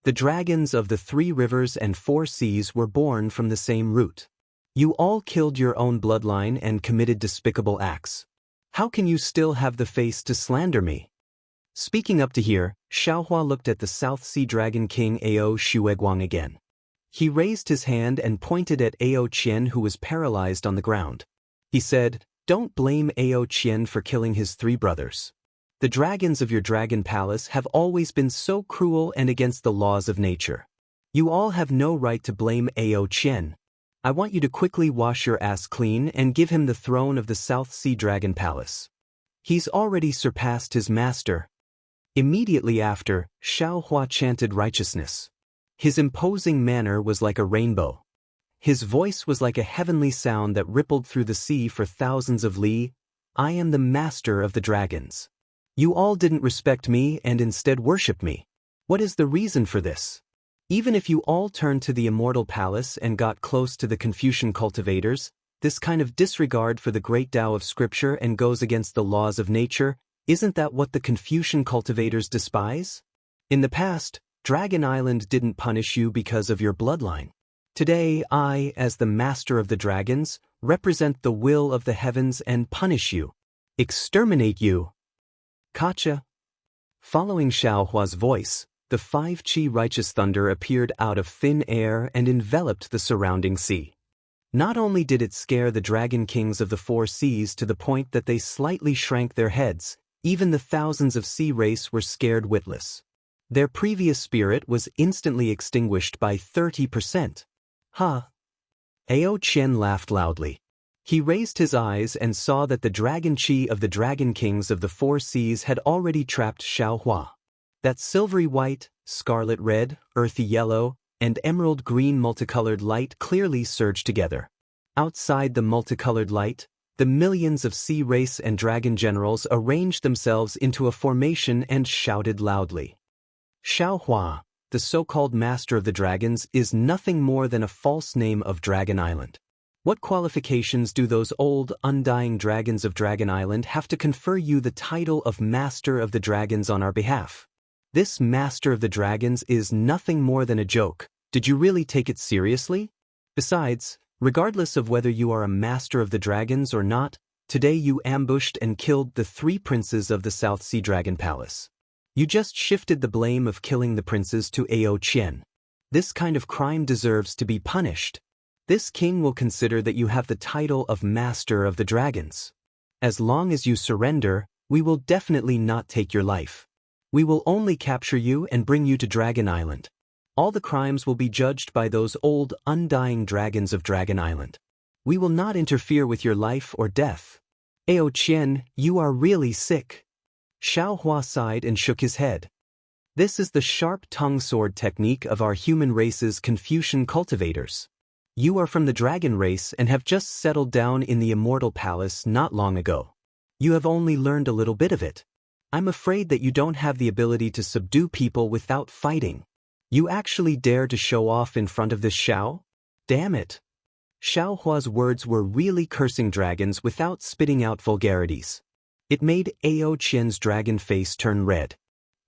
The dragons of the 3 rivers and 4 seas were born from the same root. You all killed your own bloodline and committed despicable acts. How can you still have the face to slander me? Speaking up to here, Xiaohua looked at the South Sea Dragon King Ao Shueguang again. He raised his hand and pointed at Ao Qian, who was paralyzed on the ground. He said, Don't blame Ao Qian for killing his 3 brothers. The dragons of your dragon palace have always been so cruel and against the laws of nature. You all have no right to blame Ao Qian. I want you to quickly wash your ass clean and give him the throne of the South Sea Dragon Palace. He's already surpassed his master. Immediately after, Xiaohua chanted righteousness. His imposing manner was like a rainbow. His voice was like a heavenly sound that rippled through the sea for thousands of li. I am the master of the dragons. You all didn't respect me and instead worship me. What is the reason for this? Even if you all turned to the Immortal Palace and got close to the Confucian cultivators, this kind of disregard for the great Tao of Scripture and goes against the laws of nature, isn't that what the Confucian cultivators despise? In the past, Dragon Island didn't punish you because of your bloodline. Today, I, as the master of the dragons, represent the will of the heavens and punish you. Exterminate you. Kacha. Following Xiaohua's voice, the 5 Qi righteous thunder appeared out of thin air and enveloped the surrounding sea. Not only did it scare the dragon kings of the 4 seas to the point that they slightly shrank their heads, even the thousands of sea race were scared witless. Their previous spirit was instantly extinguished by 30%. Ha! Ao Qian laughed loudly. He raised his eyes and saw that the dragon chi of the dragon kings of the 4 seas had already trapped Xiaohua. That silvery white, scarlet red, earthy yellow, and emerald green multicolored light clearly surged together. Outside the multicolored light, the millions of sea race and dragon generals arranged themselves into a formation and shouted loudly. Xiaohua, the so-called master of the dragons, is nothing more than a false name of Dragon Island. What qualifications do those old, undying dragons of Dragon Island have to confer you the title of Master of the Dragons on our behalf? This Master of the Dragons is nothing more than a joke. Did you really take it seriously? Besides, regardless of whether you are a Master of the Dragons or not, today you ambushed and killed the 3 princes of the South Sea Dragon Palace. You just shifted the blame of killing the princes to Ao Qian. This kind of crime deserves to be punished. This king will consider that you have the title of Master of the Dragons. As long as you surrender, we will definitely not take your life. We will only capture you and bring you to Dragon Island. All the crimes will be judged by those old, undying dragons of Dragon Island. We will not interfere with your life or death. Ao Qian, you are really sick. Xiao Hua sighed and shook his head. This is the sharp tongue sword technique of our human race's Confucian cultivators. You are from the dragon race and have just settled down in the Immortal Palace not long ago. You have only learned a little bit of it. I'm afraid that you don't have the ability to subdue people without fighting. You actually dare to show off in front of this Xiao? Damn it. Xiao Hua's words were really cursing dragons without spitting out vulgarities. It made Ao Qian's dragon face turn red.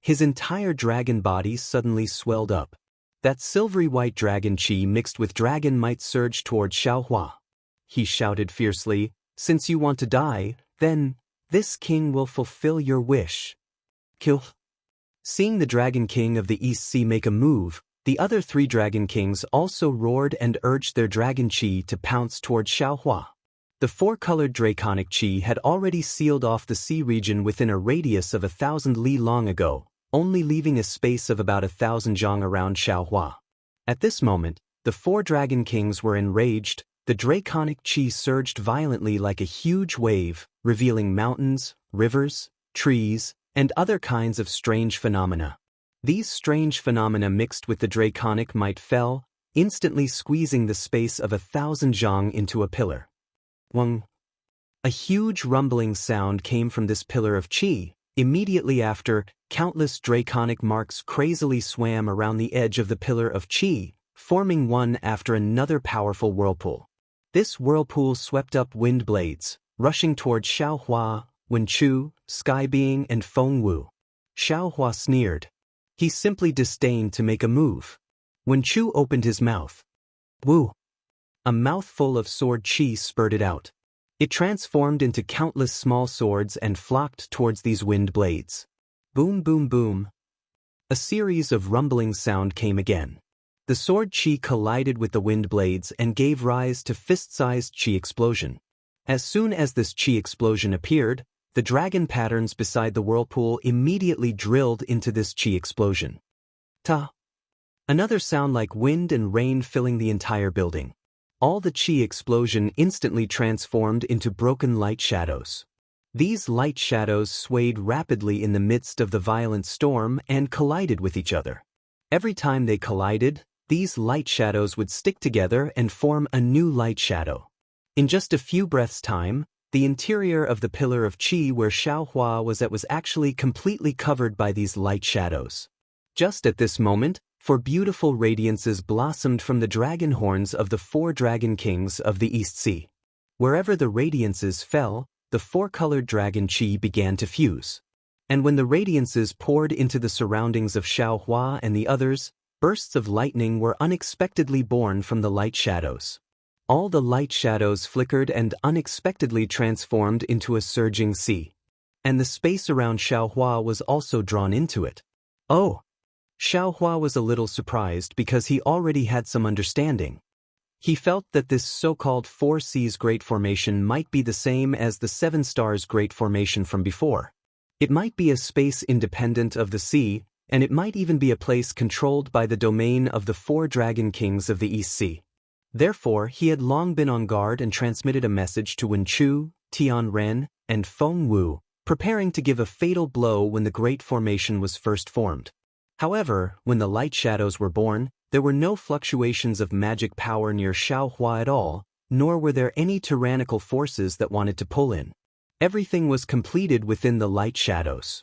His entire dragon body suddenly swelled up. That silvery white dragon chi mixed with dragon might surged toward Xiao Hua. He shouted fiercely, "Since you want to die, then this king will fulfill your wish." Kill. Seeing the Dragon King of the East Sea make a move, the other 3 Dragon Kings also roared and urged their dragon chi to pounce toward Xiao Hua. The 4-colored draconic chi had already sealed off the sea region within a radius of 1,000 li long ago, only leaving a space of about 1,000 zhang around Xiao Hua. At this moment, the 4 Dragon Kings were enraged. The draconic chi surged violently like a huge wave, revealing mountains, rivers, trees, and other kinds of strange phenomena. These strange phenomena mixed with the draconic might fell, instantly squeezing the space of 1,000 zhang into a pillar. Wang. A huge rumbling sound came from this pillar of chi. Immediately after, countless draconic marks crazily swam around the edge of the pillar of chi, forming one after another powerful whirlpool. This whirlpool swept up wind blades, rushing toward Xiao Hua, Wen Chu, Sky Being, and Feng Wu. Xiao Hua sneered. He simply disdained to make a move. Wen Chu opened his mouth. Wu. A mouthful of sword chi spurted out. It transformed into countless small swords and flocked towards these wind blades. Boom, boom, boom. A series of rumbling sound came again. The sword chi collided with the wind blades and gave rise to fist-sized chi explosion. As soon as this chi explosion appeared, the dragon patterns beside the whirlpool immediately drilled into this chi explosion. Ta! Another sound like wind and rain filling the entire building. All the chi explosion instantly transformed into broken light shadows. These light shadows swayed rapidly in the midst of the violent storm and collided with each other. Every time they collided, these light shadows would stick together and form a new light shadow. In just a few breaths' time, the interior of the pillar of chi where Xiao Hua was at was actually completely covered by these light shadows. Just at this moment, 4 beautiful radiances blossomed from the dragon horns of the 4 Dragon Kings of the East Sea. Wherever the radiances fell, the 4-colored dragon chi began to fuse. And when the radiances poured into the surroundings of Xiao Hua and the others, bursts of lightning were unexpectedly born from the light shadows. All the light shadows flickered and unexpectedly transformed into a surging sea. And the space around Xiao Hua was also drawn into it. Oh! Xiao Hua was a little surprised because he already had some understanding. He felt that this so-called 4 Seas Great Formation might be the same as the 7 Stars Great Formation from before. It might be a space independent of the sea, and it might even be a place controlled by the domain of the 4 Dragon Kings of the East Sea. Therefore, he had long been on guard and transmitted a message to Wen Chu, Tian Ren, and Feng Wu, preparing to give a fatal blow when the Great Formation was first formed. However, when the light shadows were born, there were no fluctuations of magic power near Xiao Hua at all, nor were there any tyrannical forces that wanted to pull in. Everything was completed within the light shadows.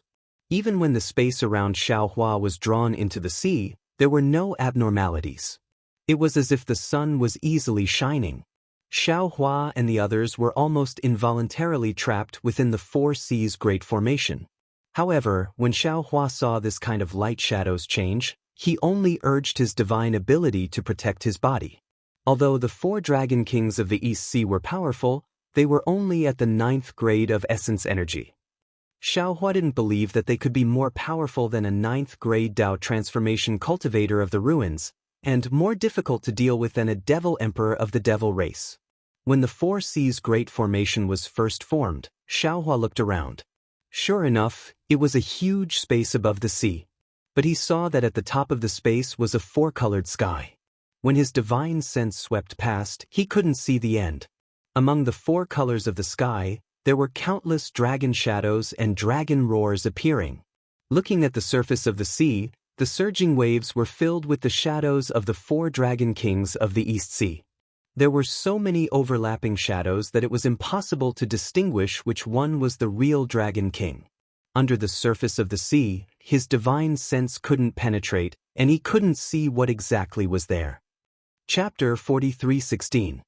Even when the space around Xiao Hua was drawn into the sea, there were no abnormalities. It was as if the sun was easily shining. Xiao Hua and the others were almost involuntarily trapped within the 4 Seas Great Formation. However, when Xiao Hua saw this kind of light shadows change, he only urged his divine ability to protect his body. Although the 4 Dragon Kings of the East Sea were powerful, they were only at the 9th grade of essence energy. Xiao Hua didn't believe that they could be more powerful than a 9th grade Dao transformation cultivator of the ruins, and more difficult to deal with than a devil emperor of the devil race. When the Four Seas Great Formation was first formed, Xiaohua looked around. Sure enough, it was a huge space above the sea. But he saw that at the top of the space was a four-colored sky. When his divine sense swept past, he couldn't see the end. Among the four colors of the sky, there were countless dragon shadows and dragon roars appearing. Looking at the surface of the sea, the surging waves were filled with the shadows of the four dragon kings of the East Sea. There were so many overlapping shadows that it was impossible to distinguish which one was the real dragon king. Under the surface of the sea, his divine sense couldn't penetrate, and he couldn't see what exactly was there. Chapter 43:16.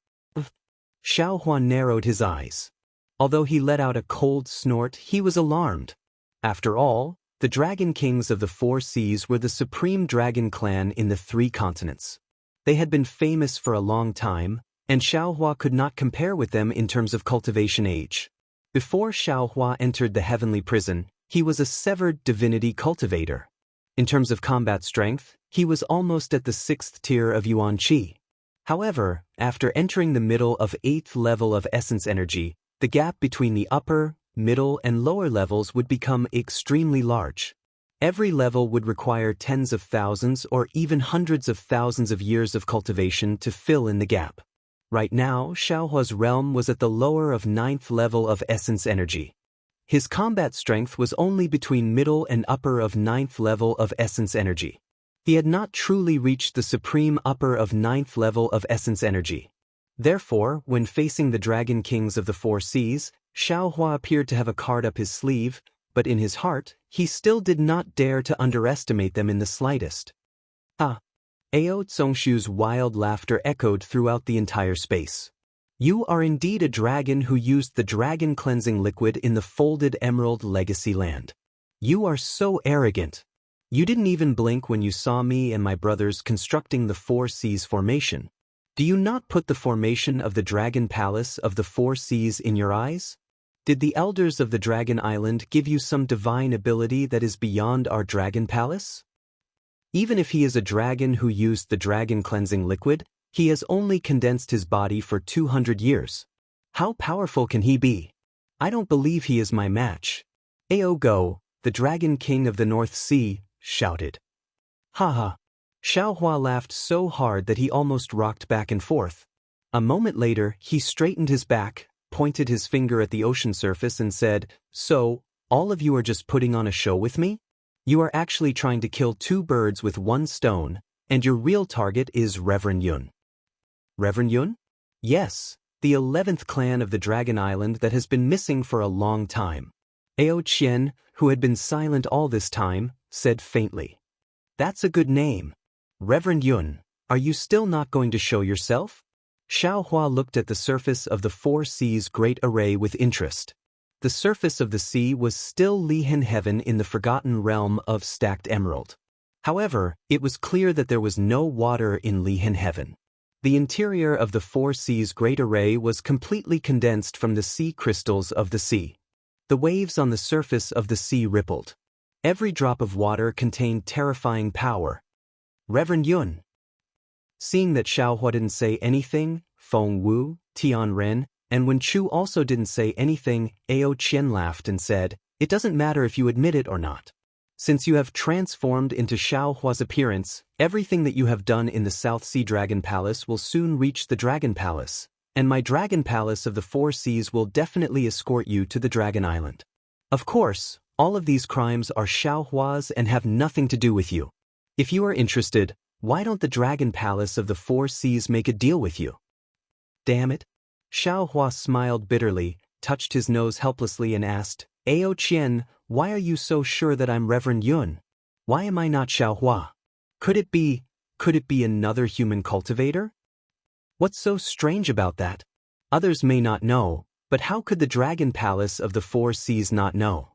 Xiaohua narrowed his eyes. Although he let out a cold snort, he was alarmed. After all, the Dragon Kings of the Four Seas were the supreme dragon clan in the three continents. They had been famous for a long time, and Xiaohua could not compare with them in terms of cultivation age. Before Xiaohua entered the heavenly prison, he was a severed divinity cultivator. In terms of combat strength, he was almost at the 6th tier of Yuan Qi. However, after entering the middle of 8th level of essence energy, the gap between the upper, middle, and lower levels would become extremely large. Every level would require tens of thousands or even hundreds of thousands of years of cultivation to fill in the gap. Right now, Xiaohua's realm was at the lower of 9th level of essence energy. His combat strength was only between middle and upper of 9th level of essence energy. He had not truly reached the supreme upper of 9th level of essence energy. Therefore, when facing the Dragon Kings of the Four Seas, Xiaohua appeared to have a card up his sleeve, but in his heart, he still did not dare to underestimate them in the slightest. Ah! Ao Zongshu's wild laughter echoed throughout the entire space. You are indeed a dragon who used the dragon cleansing liquid in the folded emerald legacy land. You are so arrogant. You didn't even blink when you saw me and my brothers constructing the Four Seas formation. Do you not put the formation of the Dragon Palace of the Four Seas in your eyes? Did the elders of the Dragon Island give you some divine ability that is beyond our Dragon Palace? Even if he is a dragon who used the dragon cleansing liquid, he has only condensed his body for 200 years. How powerful can he be? I don't believe he is my match. Ao Go, the Dragon King of the North Sea, shouted. Haha. Xiaohua laughed so hard that he almost rocked back and forth. A moment later, he straightened his back, pointed his finger at the ocean surface and said, So, all of you are just putting on a show with me? You are actually trying to kill two birds with one stone, and your real target is Reverend Yun. Reverend Yun? Yes, the 11th clan of the Dragon Island that has been missing for a long time. Ao Qian, who had been silent all this time, said faintly. That's a good name. Reverend Yun, are you still not going to show yourself? Xiaohua looked at the surface of the Four Seas Great Array with interest. The surface of the sea was still Lihan Heaven in the forgotten realm of Stacked Emerald. However, it was clear that there was no water in Lihan Heaven. The interior of the Four Seas Great Array was completely condensed from the sea crystals of the sea. The waves on the surface of the sea rippled. Every drop of water contained terrifying power. Reverend Yun. Seeing that Xiaohua didn't say anything, Feng Wu, Tian Ren, and Wen Chu also didn't say anything, Ao Qian laughed and said, It doesn't matter if you admit it or not. Since you have transformed into Xiaohua's appearance, everything that you have done in the South Sea Dragon Palace will soon reach the Dragon Palace, and my Dragon Palace of the Four Seas will definitely escort you to the Dragon Island. Of course, all of these crimes are Xiaohua's and have nothing to do with you. If you are interested, why don't the Dragon Palace of the Four Seas make a deal with you? Damn it. Xiaohua smiled bitterly, touched his nose helplessly and asked, Ao Qian, why are you so sure that I'm Reverend Yun? Why am I not Xiaohua? Could it be another human cultivator? What's so strange about that? Others may not know, but how could the Dragon Palace of the Four Seas not know?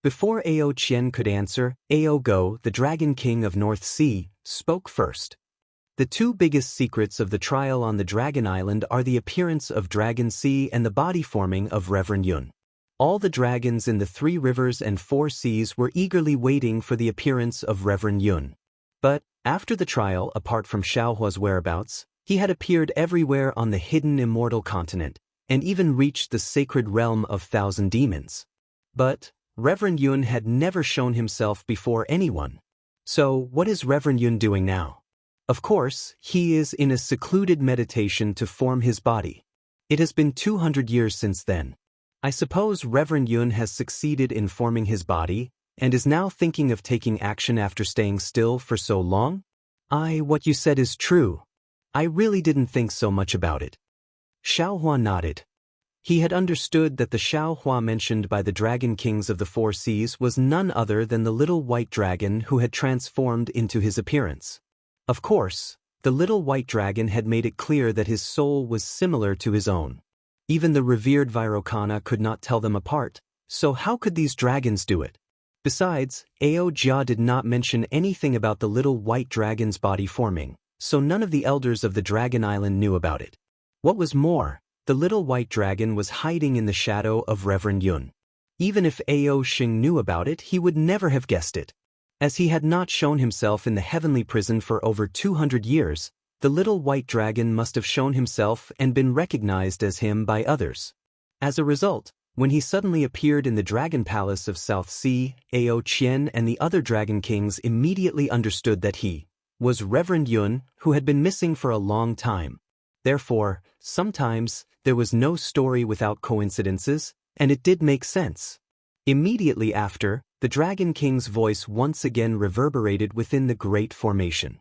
Before Ao Qian could answer, Ao Go, the Dragon King of North Sea, spoke first. The two biggest secrets of the trial on the Dragon Island are the appearance of Dragon Sea and the body forming of Reverend Yun. All the dragons in the 3 rivers and 4 seas were eagerly waiting for the appearance of Reverend Yun. But, After the trial, apart from Xiaohua's whereabouts, he had appeared everywhere on the hidden Immortal continent, and even reached the sacred realm of Thousand Demons. But Reverend Yun had never shown himself before anyone. So what is Reverend Yun doing now? Of course, he is in a secluded meditation to form his body. It has been 200 years since then. I suppose Reverend Yun has succeeded in forming his body, and is now thinking of taking action after staying still for so long? What you said is true. I really didn't think so much about it. Xiaohua nodded. He had understood that the Xiaohua mentioned by the Dragon Kings of the Four Seas was none other than the little white dragon who had transformed into his appearance. Of course, the little white dragon had made it clear that his soul was similar to his own. Even the revered Vairocana could not tell them apart, so how could these dragons do it? Besides, Jia did not mention anything about the little white dragon's body forming, so none of the elders of the Dragon Island knew about it. What was more, the little white dragon was hiding in the shadow of Reverend Yun. Even if Xing knew about it, he would never have guessed it. As he had not shown himself in the heavenly prison for over 200 years, the little white dragon must have shown himself and been recognized as him by others. As a result, when he suddenly appeared in the Dragon Palace of South Sea, Qian and the other Dragon Kings immediately understood that he was Reverend Yun, who had been missing for a long time. Therefore, sometimes, there was no story without coincidences, and it did make sense. Immediately after, the Dragon King's voice once again reverberated within the Great Formation.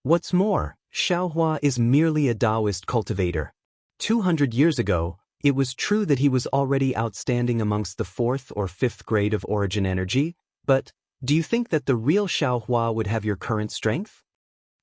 What's more, Xiaohua is merely a Taoist cultivator. 200 years ago, it was true that he was already outstanding amongst the 4th or 5th grade of origin energy, but do you think that the real Xiaohua would have your current strength?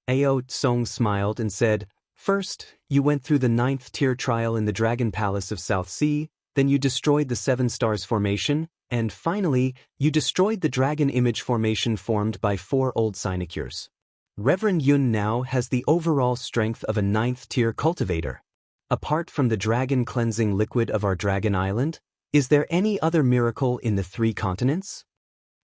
Tsong smiled and said, "First, you went through the 9th tier trial in the Dragon Palace of South Sea, then you destroyed the 7 Stars Formation, and finally, you destroyed the Dragon Image Formation formed by 4 old sinecures. Reverend Yun now has the overall strength of a 9th tier cultivator. Apart from the dragon cleansing liquid of our Dragon Island, is there any other miracle in the 3 continents?"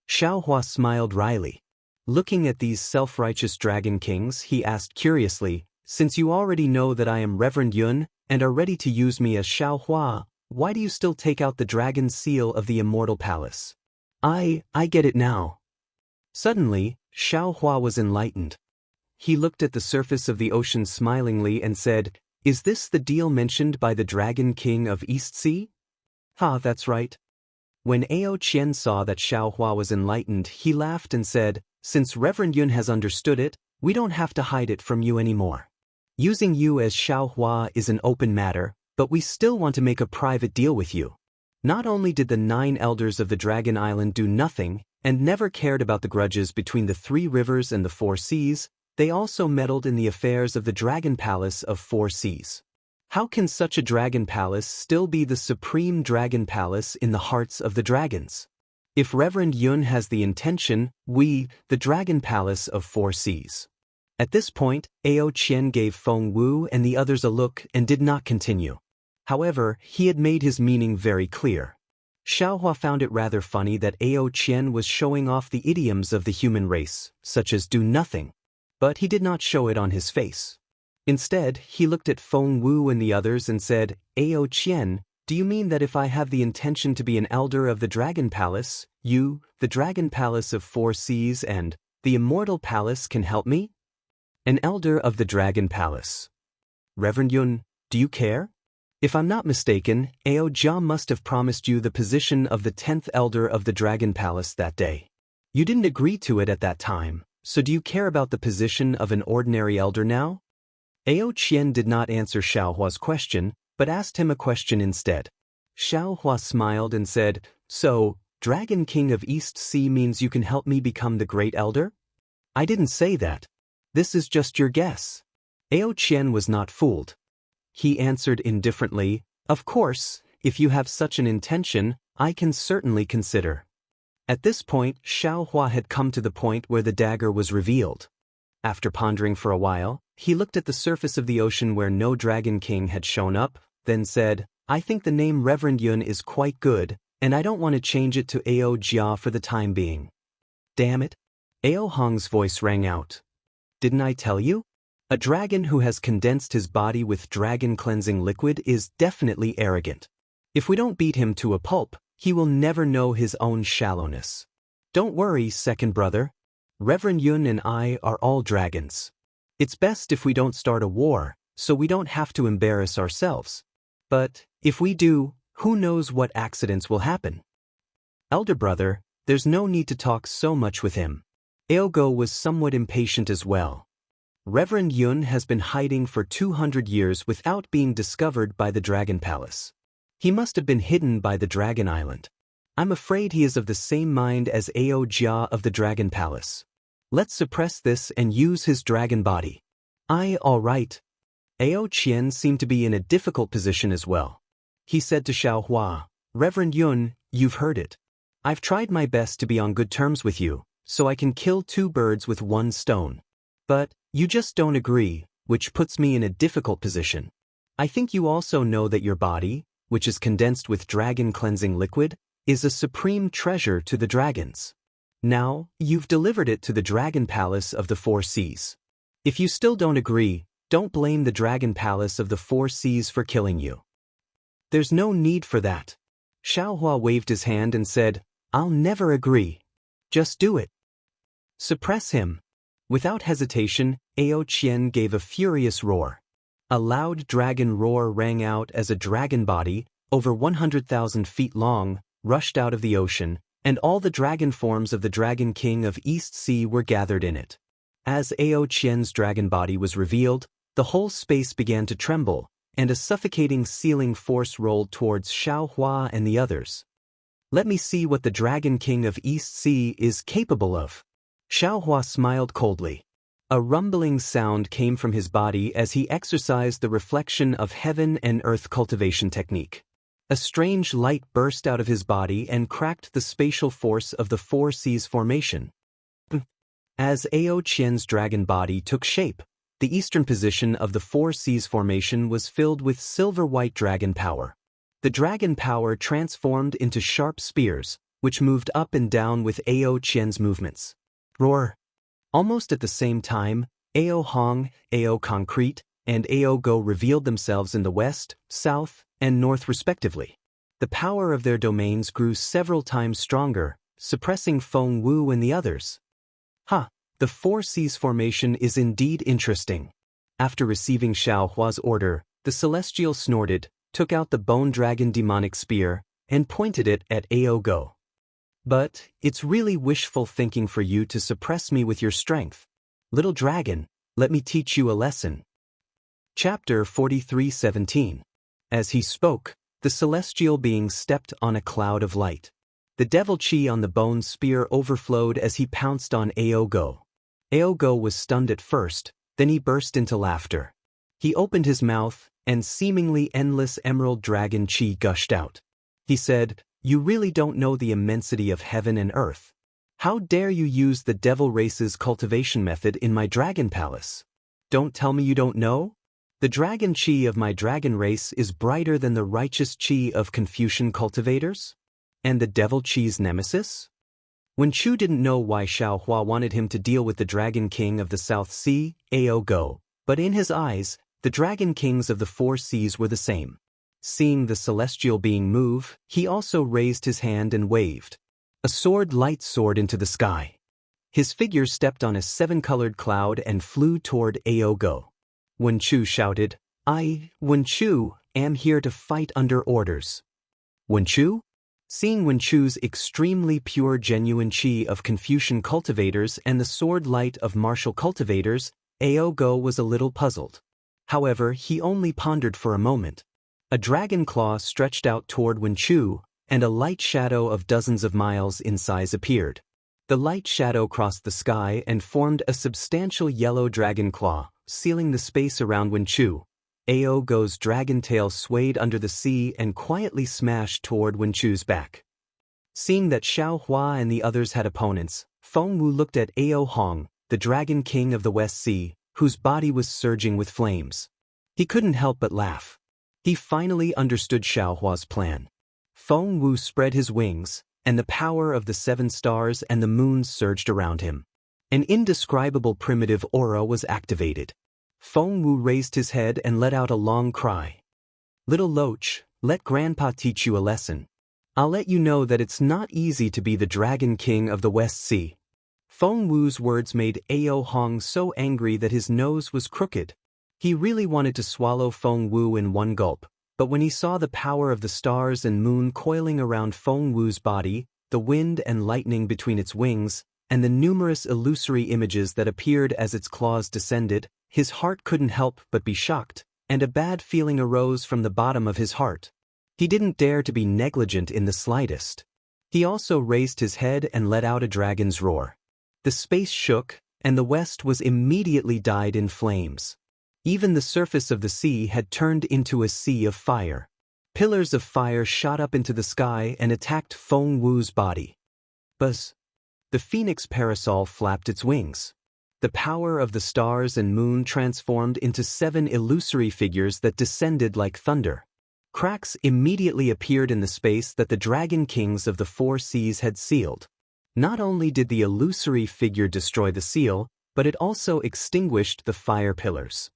Xiaohua smiled wryly. Looking at these self-righteous Dragon Kings, he asked curiously, "Since you already know that I am Reverend Yun, and are ready to use me as Xiaohua, why do you still take out the dragon seal of the Immortal Palace?" I get it now." Suddenly, Xiaohua was enlightened. He looked at the surface of the ocean smilingly and said, "Is this the deal mentioned by the Dragon King of East Sea?" That's right." When Qian saw that Xiaohua was enlightened, he laughed and said, "Since Reverend Yun has understood it, we don't have to hide it from you anymore. Using you as Xiaohua is an open matter, but we still want to make a private deal with you." Not only did the 9 elders of the Dragon Island do nothing, and never cared about the grudges between the 3 rivers and the 4 seas, they also meddled in the affairs of the Dragon Palace of 4 seas. How can such a dragon palace still be the supreme dragon palace in the hearts of the dragons? If Reverend Yun has the intention, we, the Dragon Palace of 4 seas. At this point, Qian gave Feng Wu and the others a look and did not continue. However, he had made his meaning very clear. Xiaohua found it rather funny that Qian was showing off the idioms of the human race, such as do nothing. But he did not show it on his face. Instead, he looked at Feng Wu and the others and said, "Qian, do you mean that if I have the intention to be an elder of the Dragon Palace, you, the Dragon Palace of 4 seas and the Immortal Palace can help me?" "An elder of the Dragon Palace. Reverend Yun, do you care? If I'm not mistaken, Jia must have promised you the position of the 10th elder of the Dragon Palace that day. You didn't agree to it at that time, so do you care about the position of an ordinary elder now?" Qian did not answer Xiaohua's question, but asked him a question instead. Xiaohua smiled and said, "So, Dragon King of East Sea means you can help me become the Great Elder?" "I didn't say that. This is just your guess." Qian was not fooled. He answered indifferently, "Of course, if you have such an intention, I can certainly consider." At this point, Xiaohua had come to the point where the dagger was revealed. After pondering for a while, he looked at the surface of the ocean where no Dragon King had shown up, then said, "I think the name Reverend Yun is quite good, and I don't want to change it to Jia for the time being." "Damn it." Hong's voice rang out. Didn't I tell you? A dragon who has condensed his body with dragon-cleansing liquid is definitely arrogant. If we don't beat him to a pulp, he will never know his own shallowness. Don't worry, second brother. Reverend Yun and I are all dragons. It's best if we don't start a war, so we don't have to embarrass ourselves. But if we do, who knows what accidents will happen? Elder brother, there's no need to talk so much with him. Aogo was somewhat impatient as well. Reverend Yun has been hiding for 200 years without being discovered by the Dragon Palace. He must have been hidden by the Dragon Island. I'm afraid he is of the same mind as Ao Jia of the Dragon Palace. Let's suppress this and use his dragon body. All right. Ao Qian seemed to be in a difficult position as well. He said to Xiao Hua, Reverend Yun, you've heard it. I've tried my best to be on good terms with you, so I can kill 2 birds with 1 stone. But you just don't agree, which puts me in a difficult position. I think you also know that your body, which is condensed with dragon-cleansing liquid, is a supreme treasure to the dragons. Now, you've delivered it to the Dragon Palace of the 4 Seas. If you still don't agree, don't blame the Dragon Palace of the 4 Seas for killing you. There's no need for that. Xiaohua waved his hand and said, I'll never agree. Just do it. Suppress him. Without hesitation, Ao Qian gave a furious roar. A loud dragon roar rang out as a dragon body, over 100,000 feet long, rushed out of the ocean, and all the dragon forms of the Dragon King of East Sea were gathered in it. As Ao Qian's dragon body was revealed, the whole space began to tremble, and a suffocating sealing force rolled towards Xiao Hua and the others. Let me see what the Dragon King of East Sea is capable of. Xiao Hua smiled coldly. A rumbling sound came from his body as he exercised the reflection of heaven and earth cultivation technique. A strange light burst out of his body and cracked the spatial force of the 4 Seas formation. As Ao Qian's dragon body took shape, the eastern position of the 4 Seas formation was filled with silver-white dragon power. The dragon power transformed into sharp spears, which moved up and down with Ao Qian's movements. Roar! Almost at the same time, Ao Hong, Ao Concrete, and Ao Go revealed themselves in the west, south, and north respectively. The power of their domains grew several times stronger, suppressing Feng Wu and the others. The 4 Seas formation is indeed interesting. After receiving Xiao Hua's order, the Celestial snorted, took out the Bone Dragon demonic spear, and pointed it at Ao Go. But it's really wishful thinking for you to suppress me with your strength. Little dragon, let me teach you a lesson. Chapter 43:17. As he spoke, the celestial being stepped on a cloud of light. The devil chi on the bone spear overflowed as he pounced on Ao Go. Ao Go was stunned at first, then he burst into laughter. He opened his mouth, and seemingly endless emerald dragon chi gushed out. He said, You really don't know the immensity of heaven and earth. How dare you use the devil race's cultivation method in my dragon palace? Don't tell me you don't know? The dragon chi of my dragon race is brighter than the righteous chi of Confucian cultivators? And the devil chi's nemesis? When Chu didn't know why Xiao Hua wanted him to deal with the Dragon King of the South Sea, Ao Go, but in his eyes, the Dragon Kings of the 4 Seas were the same. Seeing the celestial being move, he also raised his hand and waved. A sword light soared into the sky. His figure stepped on a 7-colored cloud and flew toward Ao Go. Wen Chu shouted, I, Wen Chu, am here to fight under orders. Wen Chu? Seeing Wen Chu's extremely pure genuine chi of Confucian cultivators and the sword light of martial cultivators, Ao Go was a little puzzled. However, he only pondered for a moment. A dragon claw stretched out toward Wen Chu, and a light shadow of dozens of miles in size appeared. The light shadow crossed the sky and formed a substantial yellow dragon claw, sealing the space around Wen Chu. Ao Go's dragon tail swayed under the sea and quietly smashed toward Wen Chu's back. Seeing that Xiao Hua and the others had opponents, Feng Wu looked at Ao Hong, the Dragon King of the West Sea, whose body was surging with flames. He couldn't help but laugh. He finally understood Xiao Hua's plan. Feng Wu spread his wings, and the power of the 7 stars and the moon surged around him. An indescribable primitive aura was activated. Feng Wu raised his head and let out a long cry. "Little Loach, let Grandpa teach you a lesson. I'll let you know that it's not easy to be the Dragon King of the West Sea." Feng Wu's words made Ao Hong so angry that his nose was crooked. He really wanted to swallow Feng Wu in one gulp, but when he saw the power of the stars and moon coiling around Feng Wu's body, the wind and lightning between its wings, and the numerous illusory images that appeared as its claws descended, his heart couldn't help but be shocked, and a bad feeling arose from the bottom of his heart. He didn't dare to be negligent in the slightest. He also raised his head and let out a dragon's roar. The space shook, and the west was immediately dyed in flames. Even the surface of the sea had turned into a sea of fire. Pillars of fire shot up into the sky and attacked Feng Wu's body. Buzz! The phoenix parasol flapped its wings. The power of the stars and moon transformed into 7 illusory figures that descended like thunder. Cracks immediately appeared in the space that the Dragon Kings of the 4 seas had sealed. Not only did the illusory figure destroy the seal, but it also extinguished the fire pillars.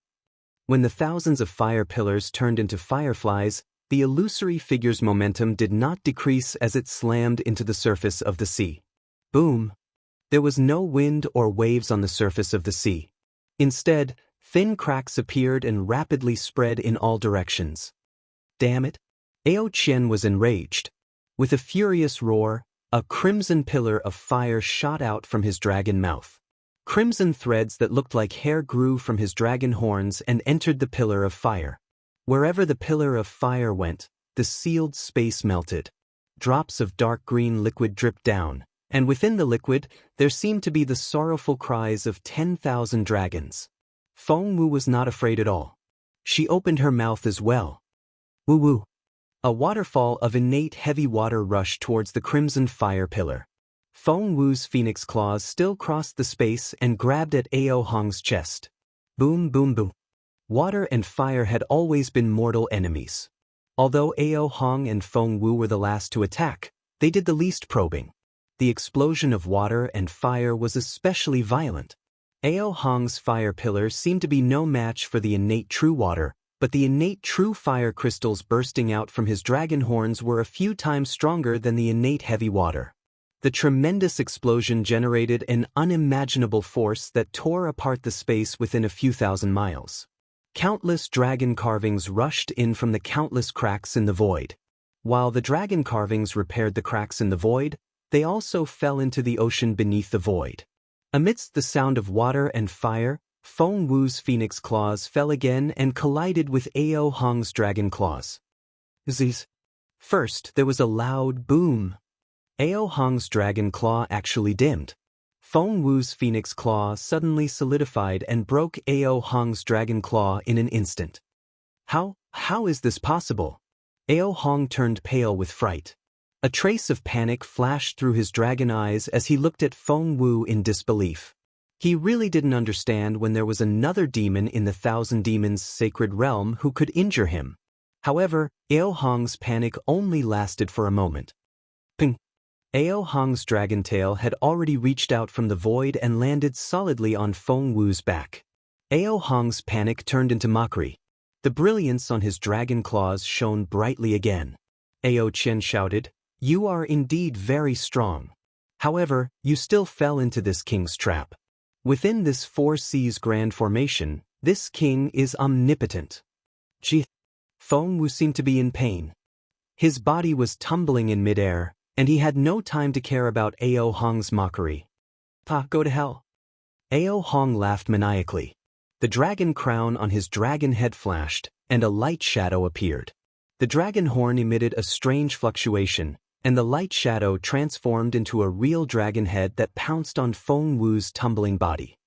When the thousands of fire pillars turned into fireflies, the illusory figure's momentum did not decrease as it slammed into the surface of the sea. Boom! There was no wind or waves on the surface of the sea. Instead, thin cracks appeared and rapidly spread in all directions. Damn it! Ao Qian was enraged. With a furious roar, a crimson pillar of fire shot out from his dragon mouth. Crimson threads that looked like hair grew from his dragon horns and entered the pillar of fire. Wherever the pillar of fire went, the sealed space melted. Drops of dark green liquid dripped down, and within the liquid, there seemed to be the sorrowful cries of 10,000 dragons. Feng Wu was not afraid at all. She opened her mouth as well. Woo-woo! A waterfall of innate heavy water rushed towards the crimson fire pillar. Feng Wu's phoenix claws still crossed the space and grabbed at Ao Hong's chest. Boom boom boom. Water and fire had always been mortal enemies. Although Ao Hong and Feng Wu were the last to attack, they did the least probing. The explosion of water and fire was especially violent. Ao Hong's fire pillar seemed to be no match for the innate true water, but the innate true fire crystals bursting out from his dragon horns were a few times stronger than the innate heavy water. The tremendous explosion generated an unimaginable force that tore apart the space within a few thousand miles. Countless dragon carvings rushed in from the countless cracks in the void. While the dragon carvings repaired the cracks in the void, they also fell into the ocean beneath the void. Amidst the sound of water and fire, Feng Wu's phoenix claws fell again and collided with Ao Hong's dragon claws. Zzz. First, there was a loud boom. Ao Hong's dragon claw actually dimmed. Feng Wu's phoenix claw suddenly solidified and broke Ao Hong's dragon claw in an instant. How is this possible? Ao Hong turned pale with fright. A trace of panic flashed through his dragon eyes as he looked at Feng Wu in disbelief. He really didn't understand when there was another demon in the Thousand Demons' sacred realm who could injure him. However, Ao Hong's panic only lasted for a moment. Ping! Ao Hong's dragon tail had already reached out from the void and landed solidly on Feng Wu's back. Ao Hong's panic turned into mockery. The brilliance on his dragon claws shone brightly again. Ao Qian shouted, "You are indeed very strong. However, you still fell into this king's trap. Within this 4 seas grand formation, this king is omnipotent." Gee! Feng Wu seemed to be in pain. His body was tumbling in midair, and he had no time to care about Ao Hong's mockery. Go to hell. Ao Hong laughed maniacally. The dragon crown on his dragon head flashed, and a light shadow appeared. The dragon horn emitted a strange fluctuation, and the light shadow transformed into a real dragon head that pounced on Feng Wu's tumbling body.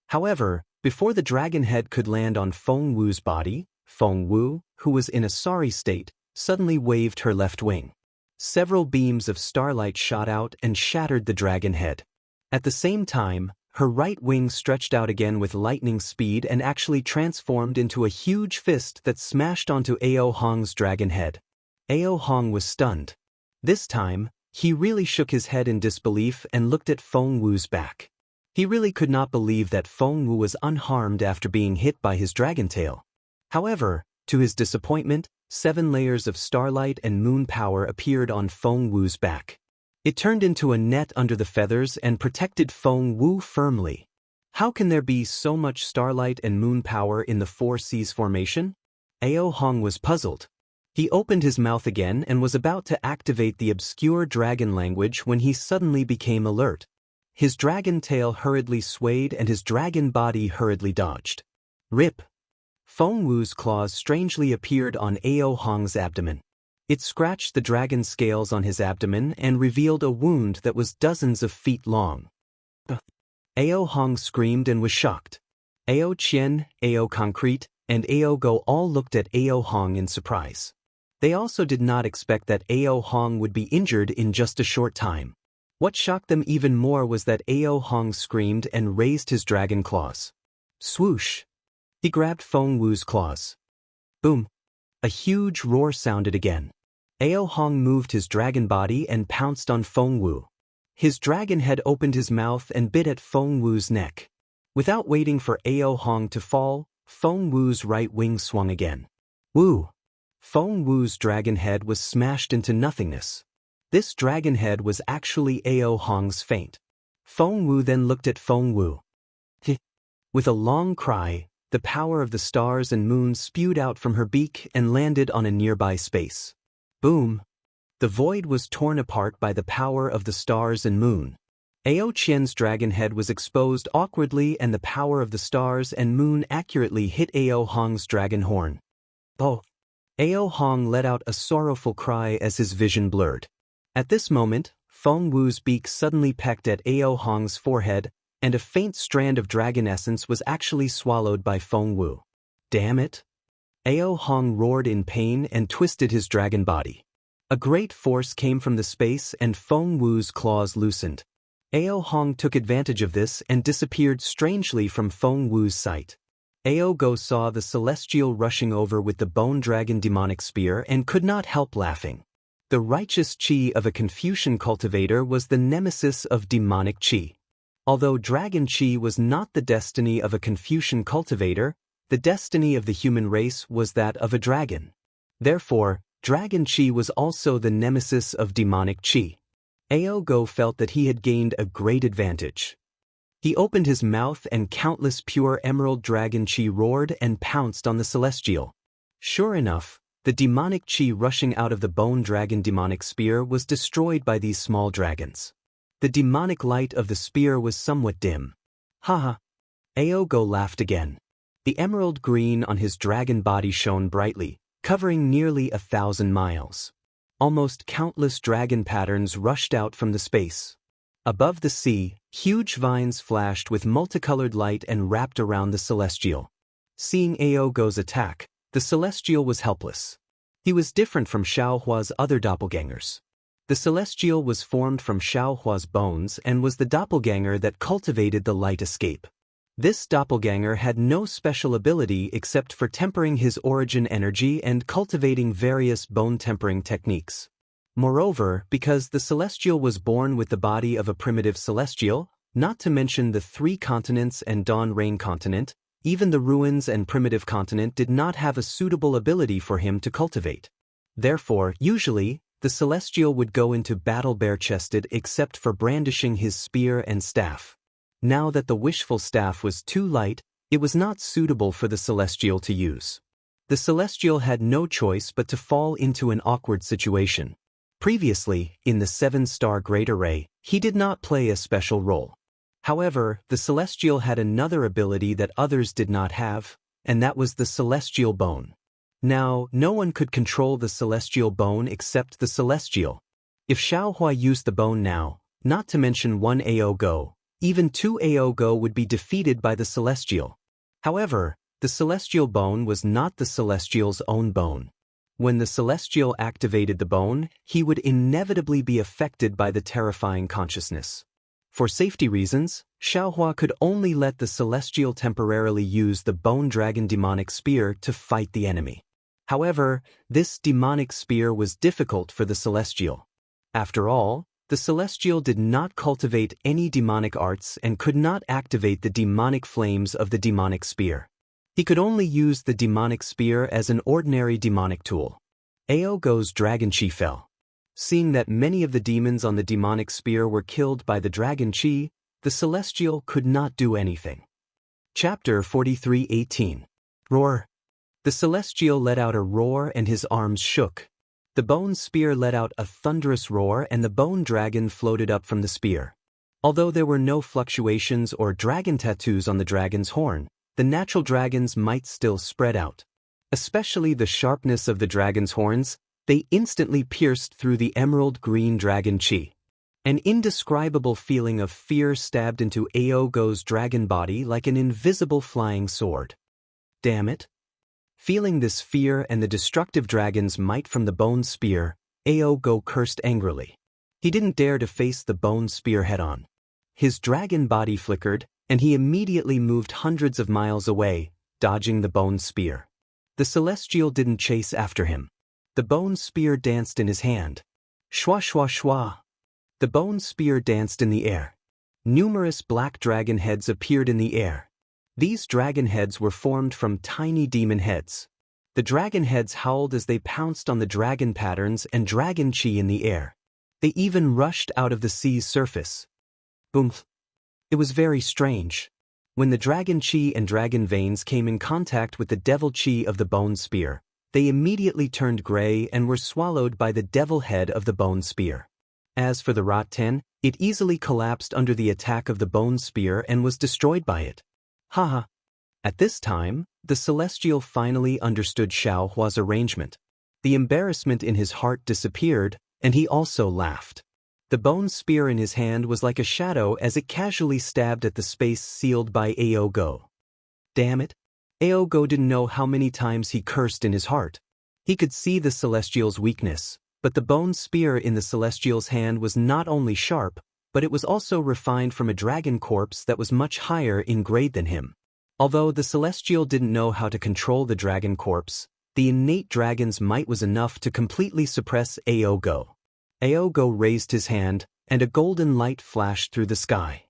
However, before the dragon head could land on Feng Wu's body, Feng Wu, who was in a sorry state, suddenly waved her left wing. Several beams of starlight shot out and shattered the dragon head. At the same time, her right wing stretched out again with lightning speed and actually transformed into a huge fist that smashed onto Ao Hong's dragon head. Ao Hong was stunned. This time, he really shook his head in disbelief and looked at Feng Wu's back. He really could not believe that Feng Wu was unharmed after being hit by his dragon tail. However, to his disappointment, 7 layers of starlight and moon power appeared on Feng Wu's back. It turned into a net under the feathers and protected Feng Wu firmly. How can there be so much starlight and moon power in the 4 seas formation? Ao Hong was puzzled. He opened his mouth again and was about to activate the obscure dragon language when he suddenly became alert. His dragon tail hurriedly swayed and his dragon body hurriedly dodged. Rip! Feng Wu's claws strangely appeared on Ao Hong's abdomen. It scratched the dragon scales on his abdomen and revealed a wound that was dozens of feet long. Ao Hong screamed and was shocked. Ao Qian, Ao Concrete, and Ao Go all looked at Ao Hong in surprise. They also did not expect that Ao Hong would be injured in just a short time. What shocked them even more was that Ao Hong screamed and raised his dragon claws. Swoosh! He grabbed Feng Wu's claws. Boom! A huge roar sounded again. Ao Hong moved his dragon body and pounced on Feng Wu. His dragon head opened his mouth and bit at Feng Wu's neck. Without waiting for Ao Hong to fall, Feng Wu's right wing swung again. Wu! Feng Wu's dragon head was smashed into nothingness. This dragon head was actually Ao Hong's feint. Feng Wu then looked at Feng Wu. With a long cry, the power of the stars and moons spewed out from her beak and landed on a nearby space. Boom! The void was torn apart by the power of the stars and moon. Ao Qian's dragon head was exposed awkwardly and the power of the stars and moon accurately hit Ao Hong's dragon horn. Oh! Ao Hong let out a sorrowful cry as his vision blurred. At this moment, Feng Wu's beak suddenly pecked at Ao Hong's forehead, and a faint strand of dragon essence was actually swallowed by Feng Wu. Damn it! Ao Hong roared in pain and twisted his dragon body. A great force came from the space and Feng Wu's claws loosened. Ao Hong took advantage of this and disappeared strangely from Feng Wu's sight. Ao Go saw the celestial rushing over with the bone dragon demonic spear and could not help laughing. The righteous chi of a Confucian cultivator was the nemesis of demonic chi. Although dragon chi was not the destiny of a Confucian cultivator, the destiny of the human race was that of a dragon. Therefore, dragon chi was also the nemesis of demonic chi. Ao Go felt that he had gained a great advantage. He opened his mouth and countless pure emerald dragon chi roared and pounced on the celestial. Sure enough, the demonic chi rushing out of the bone dragon demonic spear was destroyed by these small dragons. The demonic light of the spear was somewhat dim. Haha! Ao Go laughed again. The emerald green on his dragon body shone brightly, covering nearly 1,000 miles. Almost countless dragon patterns rushed out from the space. Above the sea, huge vines flashed with multicolored light and wrapped around the celestial. Seeing Ao Go's attack, the celestial was helpless. He was different from Xiaohua's other doppelgangers. The celestial was formed from Xiaohua's bones and was the doppelganger that cultivated the light escape. This doppelganger had no special ability except for tempering his origin energy and cultivating various bone-tempering techniques. Moreover, because the celestial was born with the body of a primitive celestial, not to mention the 3 continents and Dawn Rain continent, even the ruins and primitive continent did not have a suitable ability for him to cultivate. Therefore, usually, the celestial would go into battle bare-chested except for brandishing his spear and staff. Now that the wishful staff was too light, it was not suitable for the celestial to use. The celestial had no choice but to fall into an awkward situation. Previously, in the 7-star Great Array, he did not play a special role. However, the celestial had another ability that others did not have, and that was the celestial bone. Now, no one could control the celestial bone except the celestial. If Xiaohua used the bone now, not to mention 1 Ao Go, even 2 Ao Go would be defeated by the celestial. However, the celestial bone was not the celestial's own bone. When the celestial activated the bone, he would inevitably be affected by the terrifying consciousness. For safety reasons, Xiaohua could only let the celestial temporarily use the bone dragon demonic spear to fight the enemy. However, this demonic spear was difficult for the celestial. After all, The Celestial did not cultivate any demonic arts and could not activate the demonic flames of the demonic spear. He could only use the demonic spear as an ordinary demonic tool. Aogo's dragon chi fell. Seeing that many of the demons on the demonic spear were killed by the dragon chi, the Celestial could not do anything. Chapter 43:18. Roar. The Celestial let out a roar and his arms shook. The bone spear let out a thunderous roar and the bone dragon floated up from the spear. Although there were no fluctuations or dragon tattoos on the dragon's horn, the natural dragons might still spread out. Especially the sharpness of the dragon's horns, they instantly pierced through the emerald green dragon chi. An indescribable feeling of fear stabbed into Aogo's dragon body like an invisible flying sword. Damn it! Feeling this fear and the destructive dragon's might from the bone spear, Aogo cursed angrily. He didn't dare to face the bone spear head-on. His dragon body flickered, and he immediately moved hundreds of miles away, dodging the bone spear. The Celestial didn't chase after him. The bone spear danced in his hand. Shwa shwa shwa. The bone spear danced in the air. Numerous black dragon heads appeared in the air. These dragon heads were formed from tiny demon heads. The dragon heads howled as they pounced on the dragon patterns and dragon chi in the air. They even rushed out of the sea's surface. Boom! It was very strange. When the dragon chi and dragon veins came in contact with the devil chi of the bone spear, they immediately turned gray and were swallowed by the devil head of the bone spear. As for the Rotten, it easily collapsed under the attack of the bone spear and was destroyed by it. Haha. At this time, the Celestial finally understood Xiao Hua's arrangement. The embarrassment in his heart disappeared, and he also laughed. The bone spear in his hand was like a shadow as it casually stabbed at the space sealed by Aogo. Damn it! Aogo didn't know how many times he cursed in his heart. He could see the Celestial's weakness, but the bone spear in the Celestial's hand was not only sharp, but it was also refined from a dragon corpse that was much higher in grade than him. Although the Celestial didn't know how to control the dragon corpse, the innate dragon's might was enough to completely suppress Aogo. Aogo raised his hand, and a golden light flashed through the sky.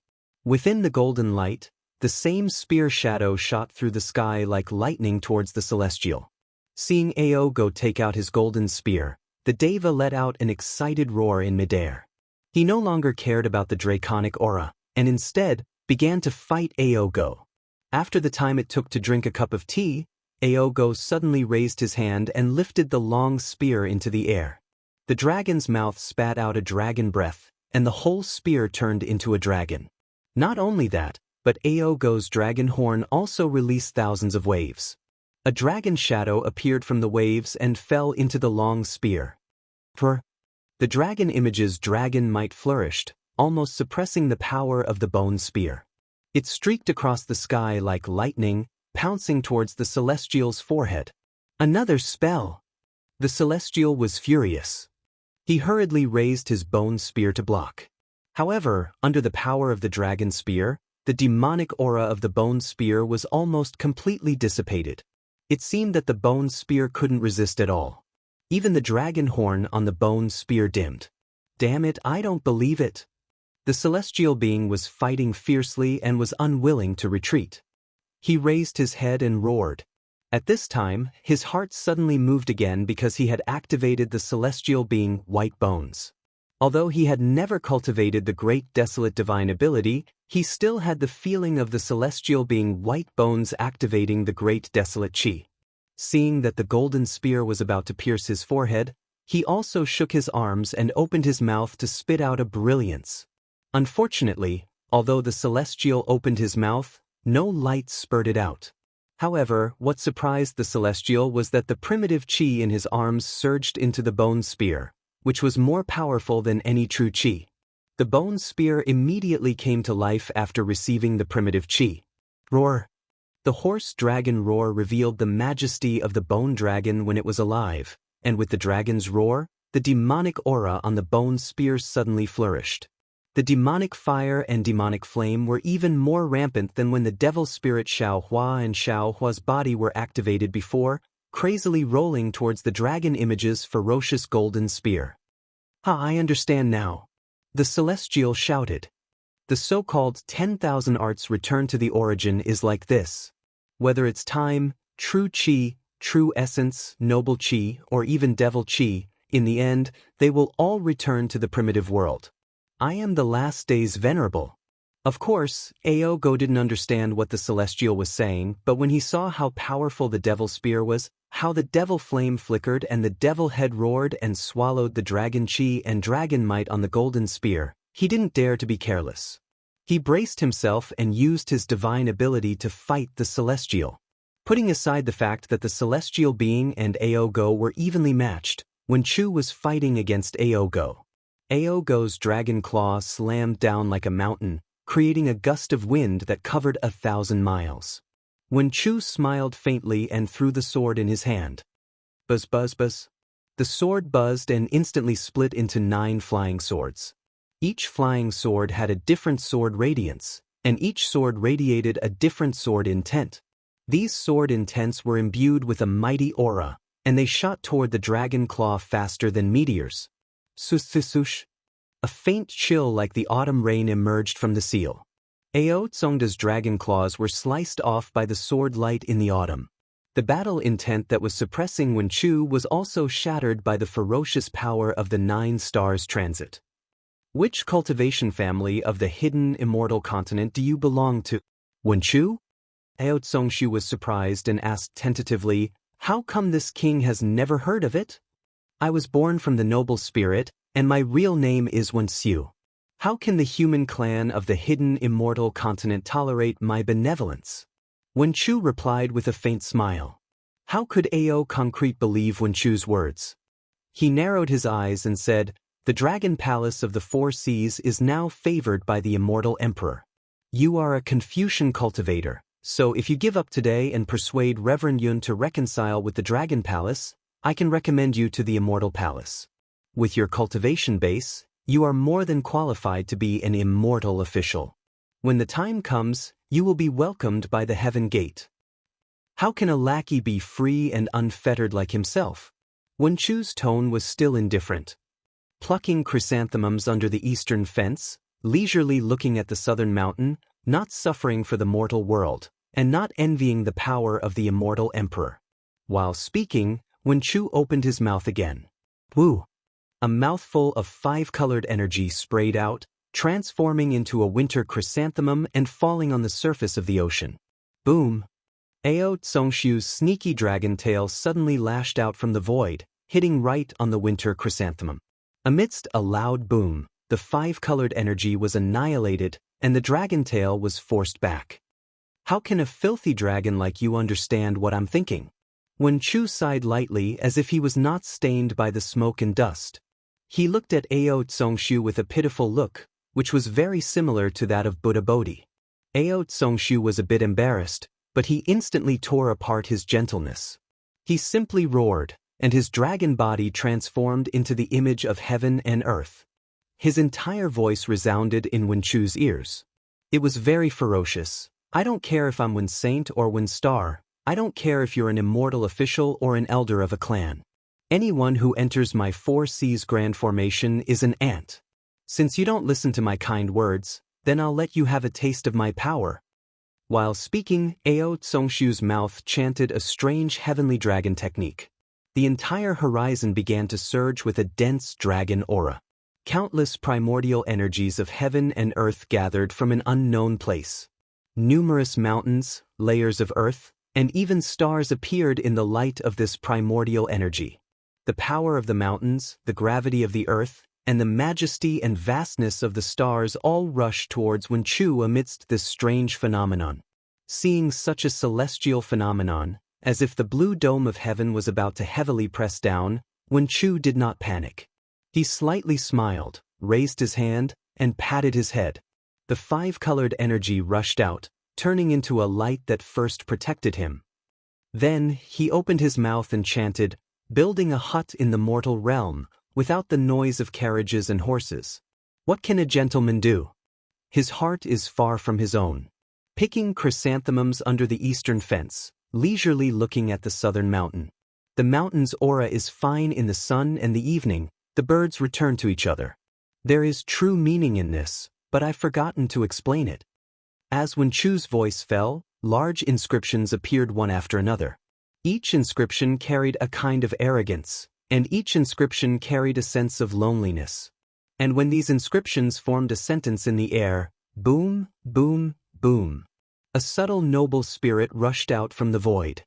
Within the golden light, the same spear shadow shot through the sky like lightning towards the Celestial. Seeing Aogo take out his golden spear, the Deva let out an excited roar in midair. He no longer cared about the draconic aura, and instead began to fight Aogo. After the time it took to drink a cup of tea, Aogo suddenly raised his hand and lifted the long spear into the air. The dragon's mouth spat out a dragon breath, and the whole spear turned into a dragon. Not only that, but Aogo's dragon horn also released thousands of waves. A dragon shadow appeared from the waves and fell into the long spear. The dragon image's dragon might flourished, almost suppressing the power of the bone spear. It streaked across the sky like lightning, pouncing towards the Celestial's forehead. Another spell! The Celestial was furious. He hurriedly raised his bone spear to block. However, under the power of the dragon spear, the demonic aura of the bone spear was almost completely dissipated. It seemed that the bone spear couldn't resist at all. Even the dragon horn on the bone spear dimmed. Damn it, I don't believe it. The celestial being was fighting fiercely and was unwilling to retreat. He raised his head and roared. At this time, his heart suddenly moved again because he had activated the celestial being White Bones. Although he had never cultivated the great desolate divine ability, he still had the feeling of the celestial being White Bones activating the great desolate chi. Seeing that the golden spear was about to pierce his forehead, he also shook his arms and opened his mouth to spit out a brilliance. Unfortunately, although the celestial opened his mouth, no light spurted out. However, what surprised the celestial was that the primitive chi in his arms surged into the bone spear, which was more powerful than any true chi. The bone spear immediately came to life after receiving the primitive chi. Roar! The horse dragon roar revealed the majesty of the bone dragon when it was alive, and with the dragon's roar, the demonic aura on the bone spear suddenly flourished. The demonic fire and demonic flame were even more rampant than when the devil spirit Xiao Hua and Xiao Hua's body were activated before, crazily rolling towards the dragon image's ferocious golden spear. I understand now. The celestial shouted. The so-called 10,000 arts return to the origin is like this. Whether it's time, true chi, true essence, noble chi, or even devil chi, in the end, they will all return to the primitive world. I am the last day's venerable. Of course, Aogo didn't understand what the celestial was saying, but when he saw how powerful the devil spear was, how the devil flame flickered and the devil head roared and swallowed the dragon chi and dragon might on the golden spear, he didn't dare to be careless. He braced himself and used his divine ability to fight the celestial. Putting aside the fact that the celestial being and Aogo were evenly matched, when Chu was fighting against Aogo, Aogo's dragon claw slammed down like a mountain, creating a gust of wind that covered 1,000 miles. When Chu smiled faintly and threw the sword in his hand. Buzz buzz buzz. The sword buzzed and instantly split into 9 flying swords. Each flying sword had a different sword radiance, and each sword radiated a different sword intent. These sword intents were imbued with a mighty aura, and they shot toward the dragon claw faster than meteors. Sush. A faint chill like the autumn rain emerged from the seal. Ao Tsongda's dragon claws were sliced off by the sword light in the autumn. The battle intent that was suppressing Wen Chu was also shattered by the ferocious power of the 9 stars transit. Which cultivation family of the hidden immortal continent do you belong to? Wen Chu? Ao Tsongshu was surprised and asked tentatively, how come this king has never heard of it? I was born from the noble spirit, and my real name is Wen Xiu. How can the human clan of the hidden immortal continent tolerate my benevolence? Wen Chu replied with a faint smile. How could Ao Concrete believe Wen Chu's words? He narrowed his eyes and said, the dragon palace of the 4 seas is now favored by the immortal emperor. You are a Confucian cultivator, so if you give up today and persuade Reverend Yun to reconcile with the dragon palace, I can recommend you to the immortal palace. With your cultivation base, you are more than qualified to be an immortal official. When the time comes, you will be welcomed by the heaven gate. How can a lackey be free and unfettered like himself? Wen Chu's tone was still indifferent. Plucking chrysanthemums under the eastern fence, leisurely looking at the southern mountain, not suffering for the mortal world, and not envying the power of the immortal emperor. While speaking, Wen Chu opened his mouth again. Woo! A mouthful of 5-colored energy sprayed out, transforming into a winter chrysanthemum and falling on the surface of the ocean. Boom! Ao Tsongshu's sneaky dragon tail suddenly lashed out from the void, hitting right on the winter chrysanthemum. Amidst a loud boom, the 5-colored energy was annihilated, and the dragon tail was forced back. How can a filthy dragon like you understand what I'm thinking? Wen Chu sighed lightly as if he was not stained by the smoke and dust. He looked at Ao Tsongshu with a pitiful look, which was very similar to that of Buddha Bodhi. Ao Tsongshu was a bit embarrassed, but he instantly tore apart his gentleness. He simply roared, and his dragon body transformed into the image of heaven and earth. His entire voice resounded in Wen Chu's ears. It was very ferocious. I don't care if I'm Wen Saint or Wen Star. I don't care if you're an immortal official or an elder of a clan. Anyone who enters my 4 seas grand formation is an ant. Since you don't listen to my kind words, then I'll let you have a taste of my power. While speaking, Ao Tsongshu's mouth chanted a strange heavenly dragon technique. The entire horizon began to surge with a dense dragon aura. Countless primordial energies of heaven and earth gathered from an unknown place. Numerous mountains, layers of earth, and even stars appeared in the light of this primordial energy. The power of the mountains, the gravity of the earth, and the majesty and vastness of the stars all rushed towards Wen Chu amidst this strange phenomenon. Seeing such a celestial phenomenon, as if the blue dome of heaven was about to heavily press down, Wen Chu did not panic. He slightly smiled, raised his hand, and patted his head. The 5-colored energy rushed out, turning into a light that first protected him. Then, he opened his mouth and chanted, building a hut in the mortal realm, without the noise of carriages and horses. What can a gentleman do? His heart is far from his own. Picking chrysanthemums under the eastern fence, leisurely looking at the southern mountain. The mountain's aura is fine in the sun and the evening, the birds return to each other. There is true meaning in this, but I've forgotten to explain it. As Wen Chu's voice fell, large inscriptions appeared one after another. Each inscription carried a kind of arrogance, and each inscription carried a sense of loneliness. And when these inscriptions formed a sentence in the air, boom, boom, boom, a subtle noble spirit rushed out from the void.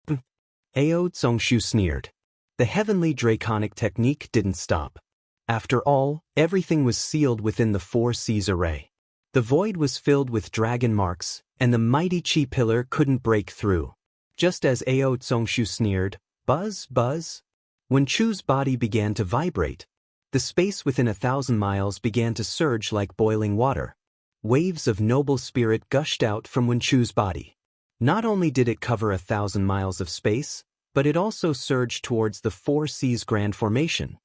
Ao Zhongshu sneered. The heavenly draconic technique didn't stop. After all, everything was sealed within the 4 C's array. The void was filled with dragon marks, and the mighty chi pillar couldn't break through. Just as Ao Zhongshu sneered, buzz, buzz, Wen Chu's body began to vibrate. The space within 1,000 miles began to surge like boiling water. Waves of noble spirit gushed out from Wen Chu's body. Not only did it cover 1,000 miles of space, but it also surged towards the 4 C's grand formation.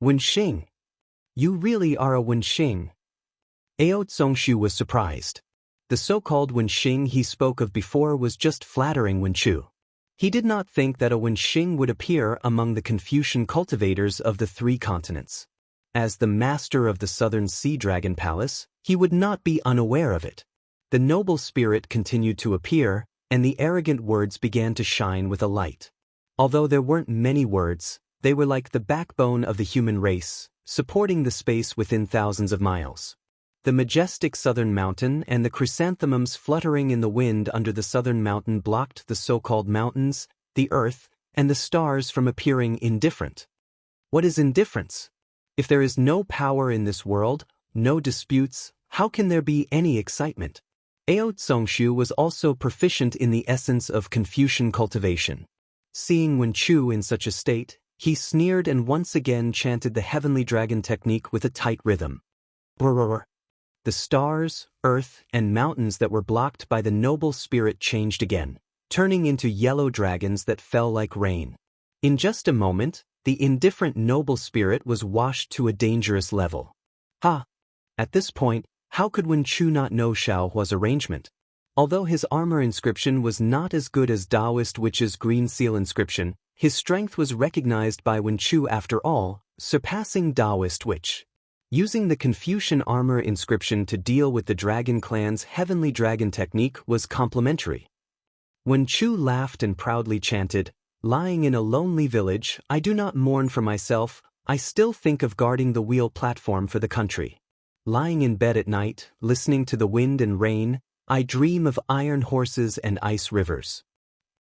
Wenxing. You really are a Wenxing. Ao Zhongshu was surprised. The so-called Wenxing he spoke of before was just flattering Wen Chu. He did not think that a Wenxing would appear among the Confucian cultivators of the 3 continents. As the master of the Southern Sea Dragon Palace, he would not be unaware of it. The noble spirit continued to appear, and the arrogant words began to shine with a light. Although there weren't many words, they were like the backbone of the human race, supporting the space within thousands of miles. The majestic southern mountain and the chrysanthemums fluttering in the wind under the southern mountain blocked the so-called mountains, the earth, and the stars from appearing indifferent. What is indifference? If there is no power in this world, no disputes, how can there be any excitement? Ao Zhongshu was also proficient in the essence of Confucian cultivation. Seeing Wen Chu in such a state, he sneered and once again chanted the heavenly dragon technique with a tight rhythm. Brrr. The stars, earth, and mountains that were blocked by the noble spirit changed again, turning into yellow dragons that fell like rain. In just a moment, the indifferent noble spirit was washed to a dangerous level. At this point, how could Wen Chu not know Xiaohua's arrangement? Although his armor inscription was not as good as Taoist Witch's green seal inscription, his strength was recognized by Wen Chu after all, surpassing Taoist Witch. Using the Confucian armor inscription to deal with the Dragon Clan's heavenly dragon technique was complementary. Wen Chu laughed and proudly chanted, "Lying in a lonely village, I do not mourn for myself, I still think of guarding the wheel platform for the country. Lying in bed at night, listening to the wind and rain, I dream of iron horses and ice rivers."